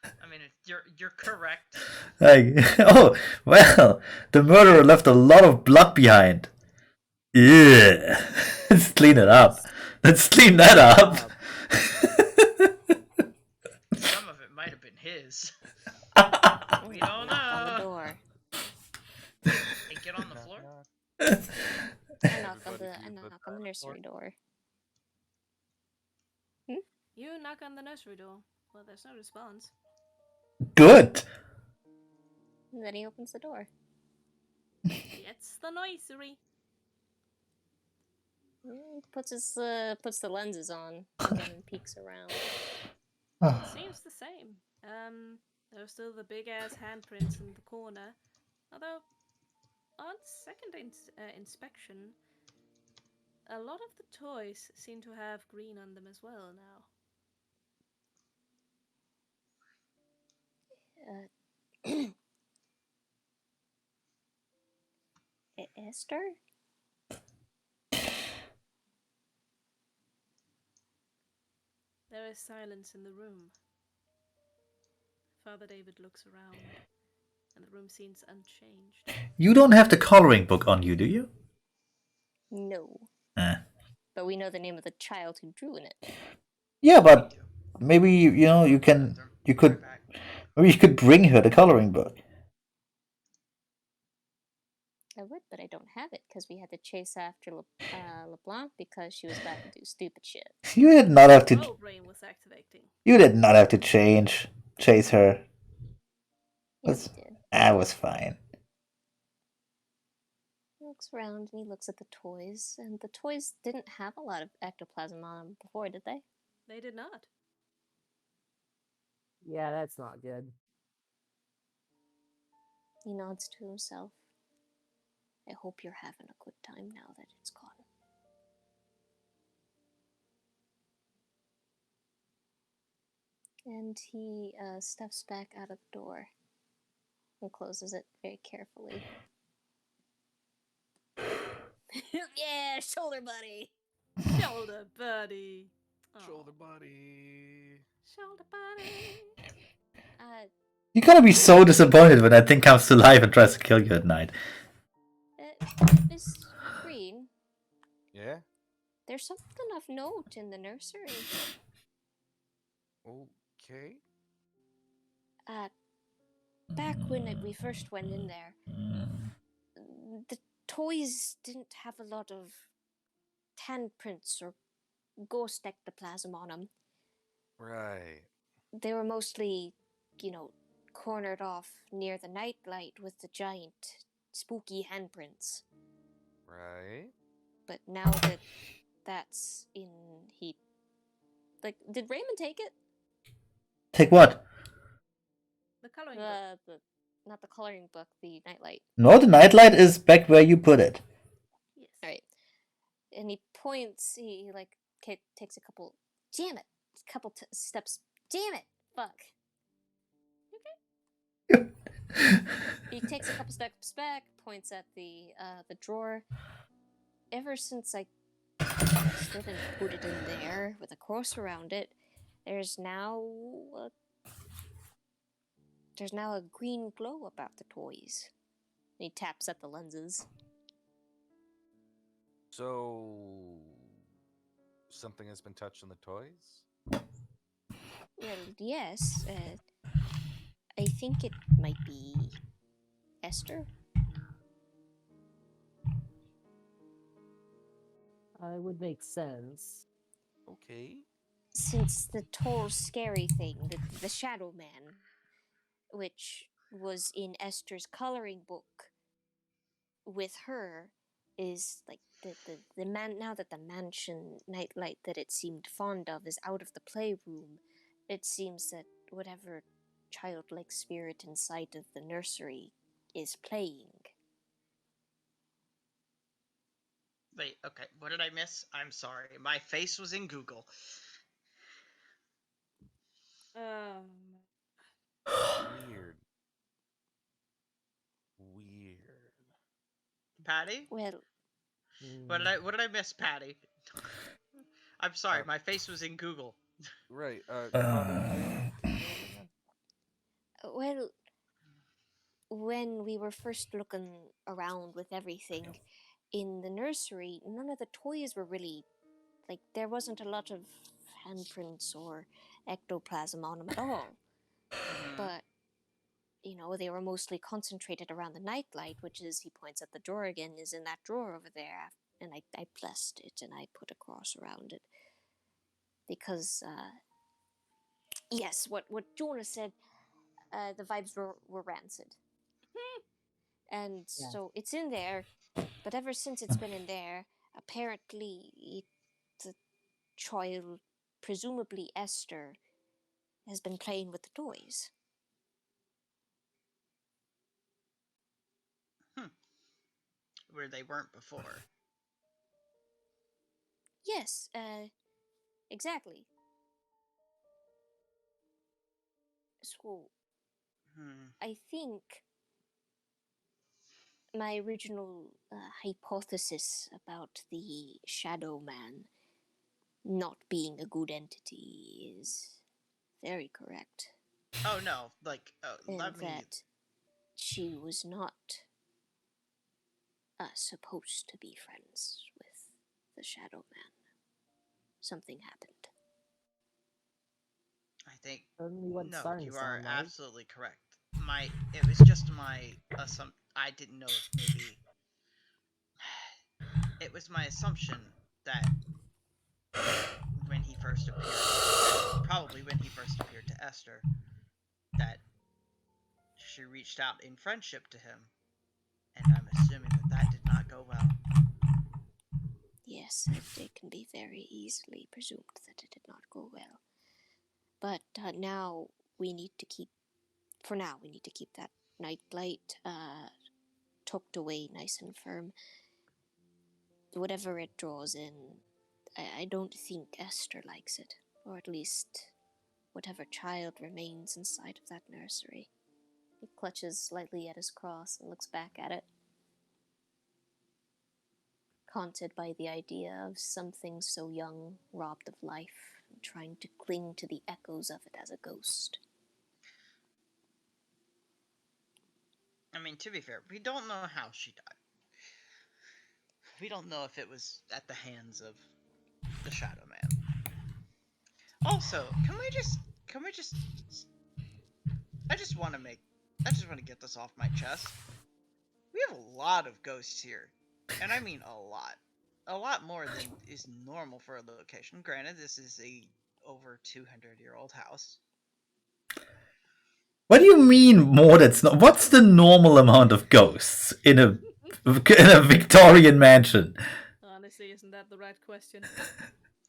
I mean, you're correct. Like, oh well, the murderer left a lot of blood behind. Yeah, let's clean it up. Let's clean that up. Some of it might have been his. We don't Knock on the know. door. Hey, get on the floor. I knock on the nursery door. You knock on the nursery door. Well, there's no response. Good. And then he opens the door. It's the nursery. Puts the lenses on again and peeks around. Seems the same. There are still the big ass handprints in the corner. Although, on second inspection, a lot of the toys seem to have green on them as well now. Esther? There is silence in the room. Father David looks around, and the room seems unchanged. You don't have the coloring book on you, do you? No. Eh. But we know the name of the child who drew in it. Yeah, but maybe you could maybe you could bring her the coloring book. I would, but I don't have it because we had to chase after LeBlanc because she was about to do stupid shit. You did not have to. Troll brain was activating. You did not have to chase her. Yeah, we did. That was fine. He looks around and he looks at the toys, and the toys didn't have a lot of ectoplasm on them before, did they? They did not. Yeah, that's not good. He nods to himself. I hope you're having a good time now that it's gone. And he steps back out of the door and closes it very carefully. Yeah, shoulder buddy! Shoulder buddy. Aw. Shoulder buddy. Shoulder buddy. You're gonna be so disappointed when that thing comes to life and tries to kill you at night. Miss Green, Yeah? there's something of note in the nursery. Okay. Back when we first went in there, the toys didn't have a lot of handprints or ghost ectoplasm on them. Right. They were mostly, cornered off near the nightlight with the giant, spooky handprints. Right. But now that that's in heat, did Raymond take it? Take what? The coloring book. Not the coloring book, the nightlight. No, the nightlight is back where you put it. Yes. All right. And he points. He takes a couple. Damn it! Couple steps. Damn it! Fuck. He takes a couple steps back, points at the drawer. Ever since I slid and put it in there with a cross around it, there's now a green glow about the toys. And he taps at the lenses. So, something has been touched on the toys? Well, yes. I think it might be Esther. It would make sense. Okay. Since the tall, scary thing, the Shadow Man, which was in Esther's coloring book with her, is like the man. Now that the mansion nightlight that it seemed fond of is out of the playroom, it seems that whatever childlike spirit inside of the nursery is playing. Wait, okay. What did I miss? I'm sorry. My face was in Google. Weird. Patty? Well, What did I miss, Patty? I'm sorry. My face was in Google. Right. well, when we were first looking around with everything in the nursery, none of the toys were really there wasn't a lot of handprints or ectoplasm on them at all. But they were mostly concentrated around the nightlight, which is, he points at the drawer again, is in that drawer over there. And I blessed it and I put a cross around it. Because, yes, what Jonah said, the vibes were rancid. And so it's in there, but ever since it's been in there, apparently the child, presumably Esther, has been playing with the toys. Where they weren't before. Yes, exactly. So, I think my original hypothesis about the Shadow Man not being a good entity is very correct. Oh no, like And let me. that she was not supposed to be friends with the Shadow Man. Something happened. I think Certainly what it's no, starting you to are sound like. absolutely correct. It was just my assumption. I didn't know if maybe it was my assumption that when he first appeared, probably when he first appeared to Esther, that she reached out in friendship to him, and I'm assuming that did not go well. Yes, it can be very easily presumed that it did not go well. But now we need to keep, for now, we need to keep that nightlight tucked away nice and firm. Whatever it draws in, I don't think Esther likes it, or at least whatever child remains inside of that nursery. He clutches slightly at his cross and looks back at it, haunted by the idea of something so young, robbed of life, and trying to cling to the echoes of it as a ghost. I mean, to be fair, we don't know how she died. We don't know if it was at the hands of the Shadow Man. Also, can we just I just want to get this off my chest. We have a lot of ghosts here. And I mean a lot. A lot more than is normal for a location. Granted, this is a over 200-year-old house. What do you mean more? That's not. What's the normal amount of ghosts in a Victorian mansion? Honestly, isn't that the right question?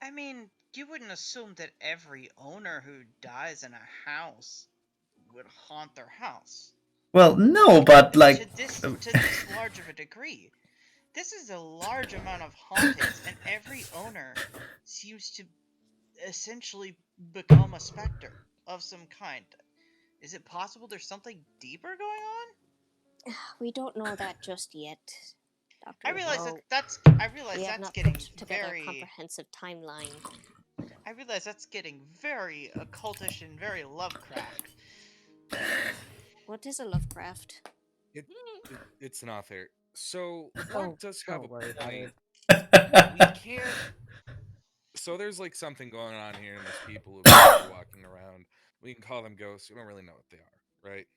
I mean, you wouldn't assume that every owner who dies in a house would haunt their house. Well, no, but like to this large of a degree. This is a large amount of hauntings, and every owner seems to essentially become a specter of some kind. Is it possible there's something deeper going on? We don't know that just yet, Dr. I realize LeBeau. we have not getting put together very a comprehensive timeline. I realize that's getting very occultish and very Lovecraft. What is a Lovecraft? It's not there. So Don't- Locke does have don't worry a about point. it. We can't. So there's like something going on here, and there's people who are walking around. We can call them ghosts. We don't really know what they are, right?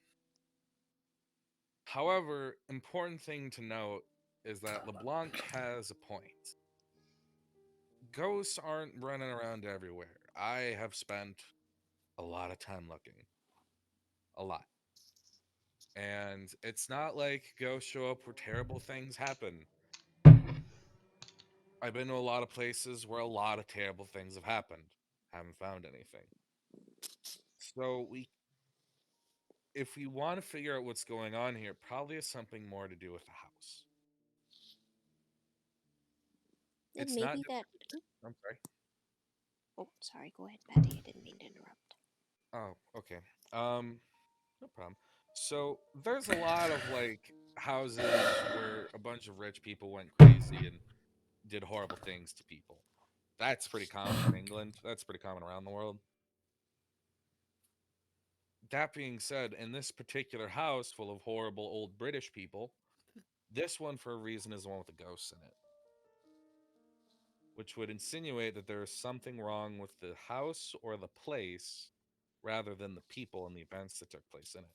However, important thing to note is that LeBlanc has a point. Ghosts aren't running around everywhere. I have spent a lot of time looking. A lot. And it's not like ghosts show up where terrible things happen. I've been to a lot of places where a lot of terrible things have happened. Haven't found anything. So if we want to figure out what's going on here, probably has something more to do with the house. Then It's maybe not. that. I'm sorry. Oh, sorry. Go ahead, Patty. I didn't mean to interrupt. Oh, okay. No problem. So there's a lot of like houses where a bunch of rich people went crazy and did horrible things to people. That's pretty common in England. That's pretty common around the world. That being said, in this particular house full of horrible old British people, this one for a reason is the one with the ghosts in it. Which would insinuate that there is something wrong with the house or the place rather than the people and the events that took place in it.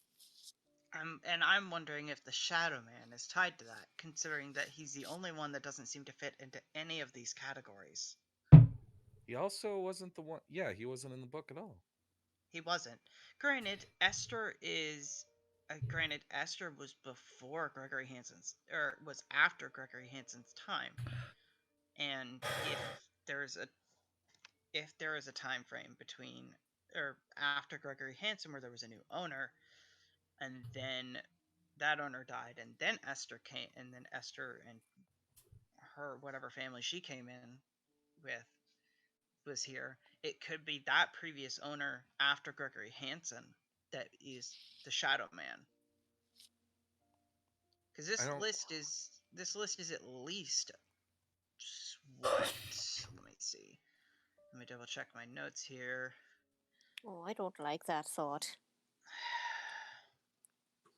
And I'm wondering if the Shadow Man is tied to that, considering that he's the only one that doesn't seem to fit into any of these categories. He also wasn't the one. Yeah, he wasn't in the book at all. He wasn't. Granted, Esther is. Granted, Esther was before Gregory Hansen's, or was after Gregory Hansen's time, and if there is a time frame between or after Gregory Hansen where there was a new owner, and then that owner died, and then Esther came, and then Esther and her whatever family she came in with was here. It could be that previous owner after Gregory Hansen that is the Shadow Man. Because this list is at least what? Let me see. Let me double check my notes here. Oh, I don't like that thought.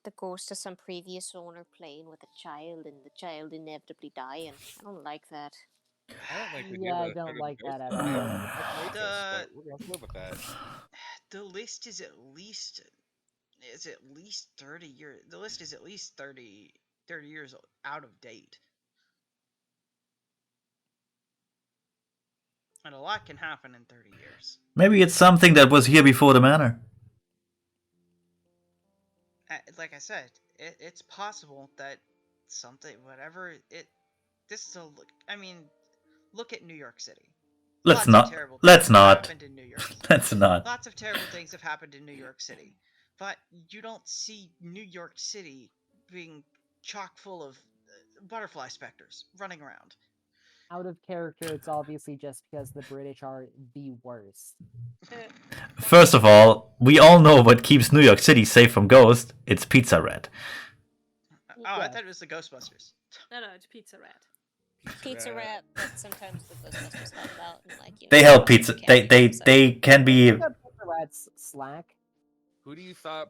The ghost of some previous owner playing with a child and the child inevitably dying. I don't like that. I don't think we do Yeah, I that. don't Go to like the that at Ghostbusters. all. That's racist, but we're gonna have to live with that. The list is at least 30 years. The list is at least 30 years out of date. And a lot can happen in 30 years. Maybe it's something that was here before the manor. Like I said, it's possible that something, whatever it. This is a look. I mean, look at New York City. Let's Lots of not. terrible Let's things have not. happened in New York City. Let's not. Lots of terrible things have happened in New York City, but you don't see New York City being chock full of butterfly specters running around. Out of character, it's obviously just because the British are the worst. First of all, we all know what keeps New York City safe from ghosts. It's Pizza Rat. Oh, I thought it was the Ghostbusters. No, it's Pizza Rat. Pizza Rat, but sometimes the Ghostbusters help out and They help pizza. They can be. Pizza Rat's slack. Who do you thought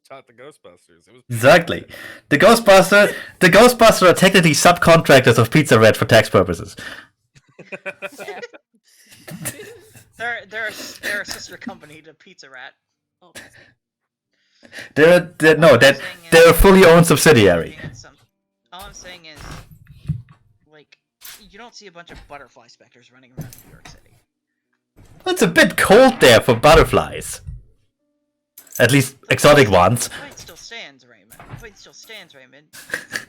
taught the Ghostbusters? It was Exactly. The Ghostbusters are technically subcontractors of Pizza Rat for tax purposes. Yeah. They're a sister company to Pizza Rat. Oh, They're a fully owned subsidiary. All I'm saying is, like, you don't see a bunch of butterfly specters running around New York City. It's a bit cold there for butterflies. At least exotic ones. The point still stands, Raymond.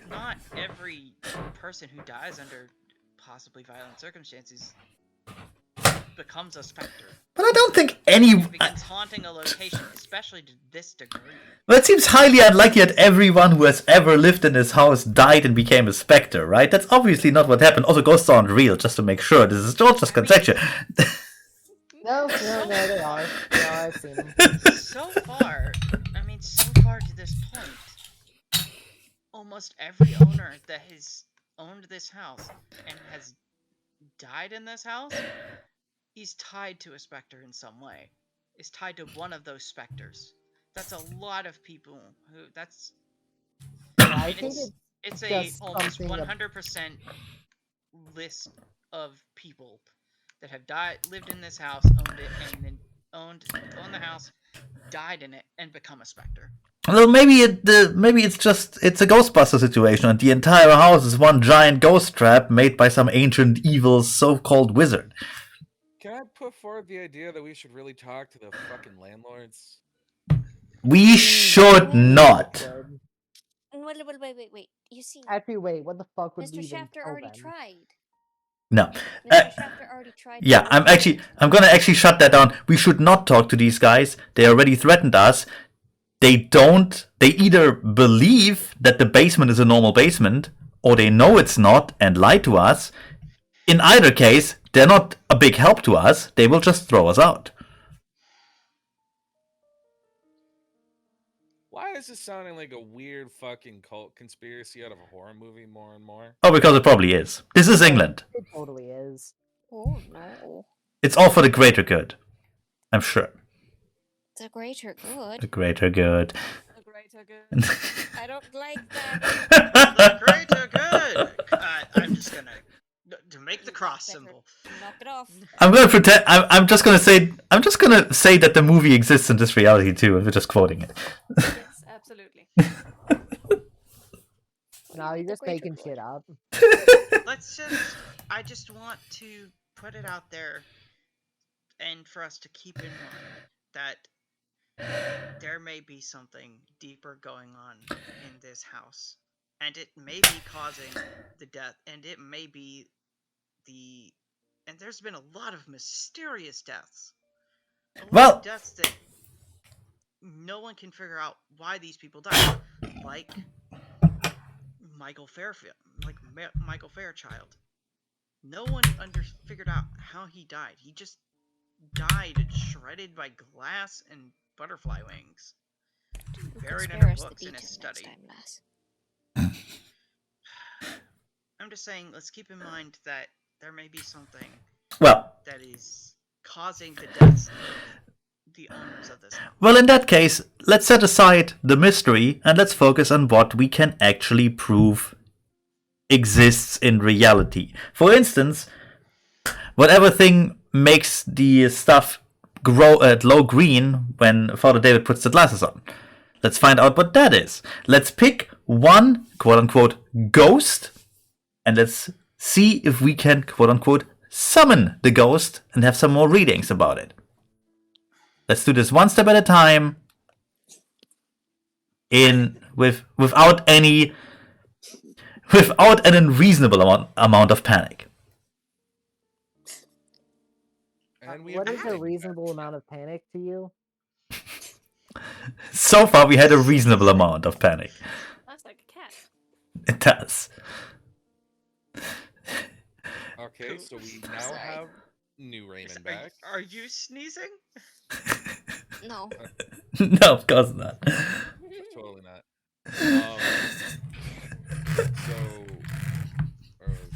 Not every person who dies under possibly violent circumstances becomes a specter. But I don't think any. Begins haunting a location, especially to this degree. Well, it seems highly unlikely that everyone who has ever lived in this house died and became a specter, right? That's obviously not what happened. Also, ghosts aren't real, just to make sure. This is all just conjecture. No, they are. I've seen them. So far to this point, almost every owner that has owned this house and has died in this house, he's tied to a specter in some way. Is tied to one of those specters. That's a lot of people who. That's. I think it's a just almost something 100% list of people that have lived in this house, owned it, and then owned the house, died in it, and become a specter. Well, maybe it's a Ghostbuster situation, and the entire house is one giant ghost trap made by some ancient evil so-called wizard. Can I put forward the idea that we should really talk to the fucking landlords? We should not. Wait. You see, Actually, wait. What the fuck would Mr. we even Shafter tell already them? tried. No. Mr. Shafter already tried. Yeah, I'm gonna actually shut that down. We should not talk to these guys. They already threatened us. They either believe that the basement is a normal basement, or they know it's not and lie to us. In either case, they're not a big help to us. They will just throw us out. Why is this sounding like a weird fucking cult conspiracy out of a horror movie more and more? Oh, because it probably is. This is England. It totally is. Oh no. It's all for the greater good. I'm sure. The greater good. The greater good. The greater good. I don't like that. The greater good. I'm just gonna to make the cross symbol. Knock it off. I'm gonna pretend. I'm just gonna say that the movie exists in this reality too, and we're just quoting it. Yes, absolutely. No, you're just making shit up. I just want to put it out there, and for us to keep in mind that there may be something deeper going on in this house and it may be causing the death, and it may be and there's been a lot of mysterious deaths. A lot Well- of deaths that no one can figure out why these people died. Like Michael Fairchild. No one figured out how he died. He just died shredded by glass and butterfly wings. You could Buried spare under us the books in his detail next study. time, lass. I'm just saying, let's keep in mind that there may be something Well, that is causing the deaths of the owners of this house. well, in that case, let's set aside the mystery and let's focus on what we can actually prove exists in reality. For instance, whatever thing makes the stuff grow glow green when Father David puts the glasses on. Let's find out what that is. Let's pick one quote-unquote ghost and let's see if we can quote-unquote summon the ghost and have some more readings about it. Let's do this one step at a time without an unreasonable amount of panic. And we What have is a reasonable amount of panic to you? So far, we had a reasonable amount of panic. That's like a cat. It does. Okay, so we now Sorry. have new Raymond back. Are you sneezing? No. No, of course not. Totally not. So, where was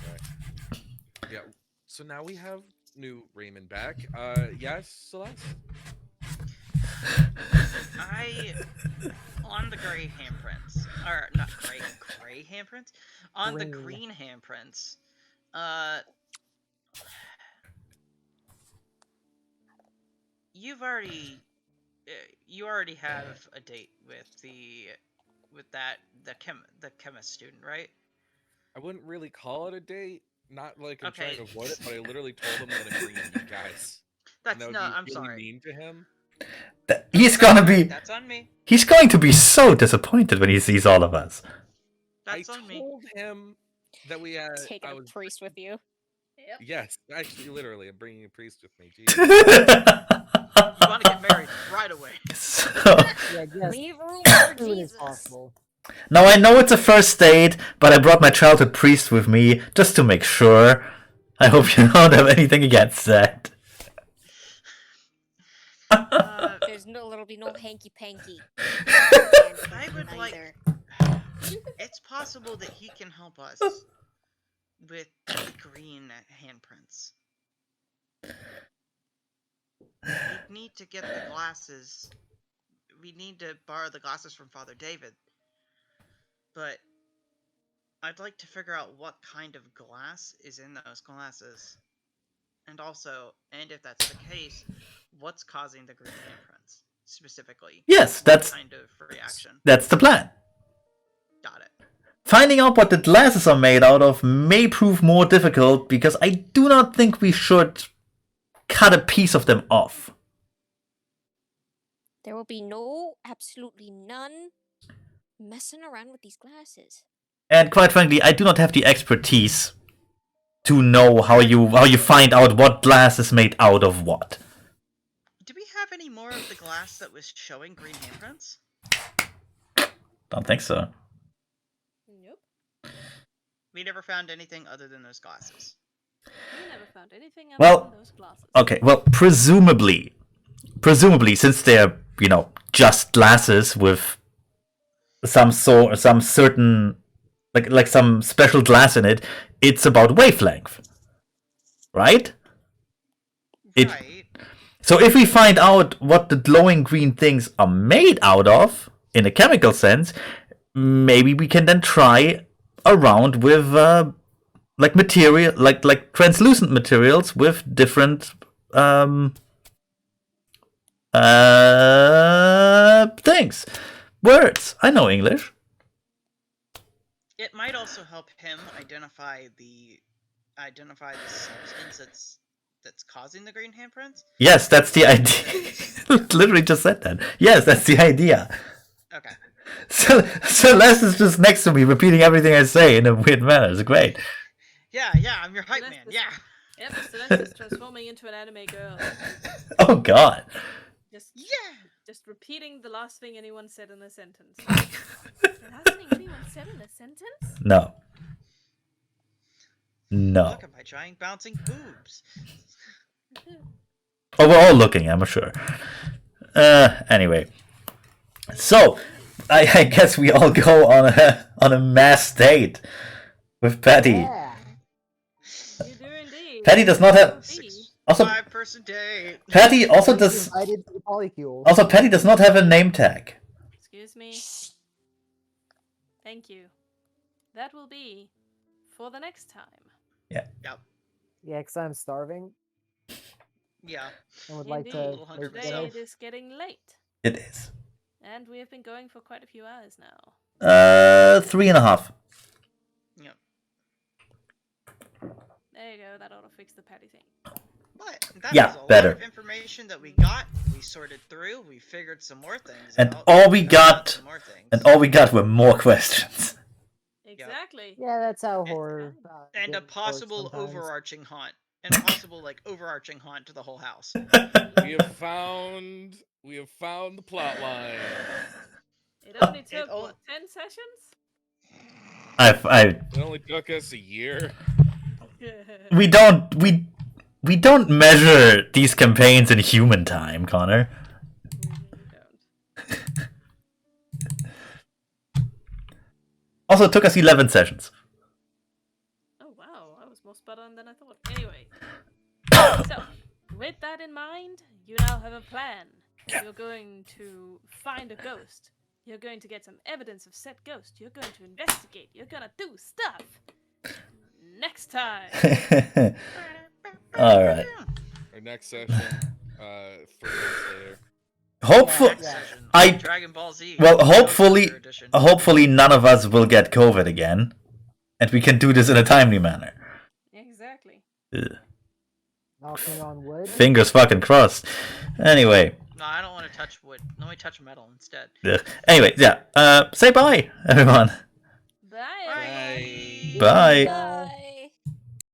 I? Yeah. So now we have new Raymond back. Yes, Celeste. On the gray handprints, or not gray handprints, on the green handprints, you already have a date with the chemist student, right? I wouldn't really call it a date. Not like I'm trying Okay. to avoid it, but I literally told him that I'm bringing you guys. That's And that would no, be I'm really sorry. mean to him. He's gonna be. That's on me. He's going to be so disappointed when he sees all of us. That's I on me. told him that we had. Taking I a was. priest with you. Yep. Yes, actually, literally, I'm bringing a priest with me. You want to get married right away. So, Yeah, yes, Leave room as for soon as Jesus. possible. now I know it's a first date, but I brought my childhood priest with me just to make sure. I hope you don't have anything against that. There'll be no hanky panky. I would like. It's possible that he can help us with the green handprints. We need to get the glasses. We need to borrow the glasses from Father David. But I'd like to figure out what kind of glass is in those glasses. And if that's the case, what's causing the green handprints specifically? Yes, What that's kind of reaction. that's the plan. Got it. Finding out what the glasses are made out of may prove more difficult because I do not think we should cut a piece of them off. There will be absolutely none messing around with these glasses. And quite frankly, I do not have the expertise to know how you find out what glass is made out of what. Do we have any more of the glass that was showing green handprints? Don't think so. Nope. We never found anything other than those glasses. We never found anything other Well, than those glasses. Okay, well, presumably, since they're just glasses with some certain like some special glass in it, it's about wavelength, right? Right. So if we find out what the glowing green things are made out of in a chemical sense, maybe we can then try around with material like translucent materials with different things. Words. I know English. It might also help him identify the substance that's causing the green handprints. Yes, that's the idea. Literally just said that. Yes, that's the idea. Okay. Celeste is just next to me, repeating everything I say in a weird manner. It's great. Yeah, I'm your hype Celeste man. is- Yeah. Yep, Celeste is transforming into an anime girl. Oh God. Just repeating the last thing anyone said in a sentence. The last thing anyone said in a sentence? No. No. Look at my giant bouncing boobs. Oh, we're all looking, I'm sure. Anyway. So, I guess we all go on a mass date with Patty. Yeah. You do indeed. Patty does not have. Be. Also, 5-person date. Patty also You're does. invited to the polycule. Also, Patty does not have a name tag. Excuse me. Thank you. That will be for the next time. Yeah, because I'm starving Yeah. and would like Indeed. to. A little hungry make Today myself. it is getting late, It is. and we have been going for quite a few hours now. 3.5. Yep. There you go. That ought to fix the Patty thing. But that Yeah, was a better. lot of information that we got. We sorted through. We figured some more things. And out, all we found got- some more things. And all we got were more questions. Exactly. Yeah, that's how And- horror. and a games work possible sometimes. overarching haunt. And a possible overarching haunt to the whole house. We have found the plot line. It only took o- what, 10 sessions? It only took us a year. We don't measure these campaigns in human time, Connor. We really don't. Also, it took us 11 sessions. Oh wow, I was more spot on than I thought. Anyway, so with that in mind, you now have a plan. Yeah. You're going to find a ghost. You're going to get some evidence of said ghost. You're going to investigate. You're gonna do stuff. Next time. All right. Our next session, 3 months later. Hopefully, Next session, I- Dragon Ball Z. well, Ghost hopefully- Hunter Edition. hopefully none of us will get COVID again, and we can do this in a timely manner. Exactly. Ugh. Knocking on wood. Fingers fucking crossed. Anyway, No, I don't want to touch wood. Let me touch metal instead. ugh. Anyway, yeah. Say bye, everyone. Bye. Bye. Bye. Bye.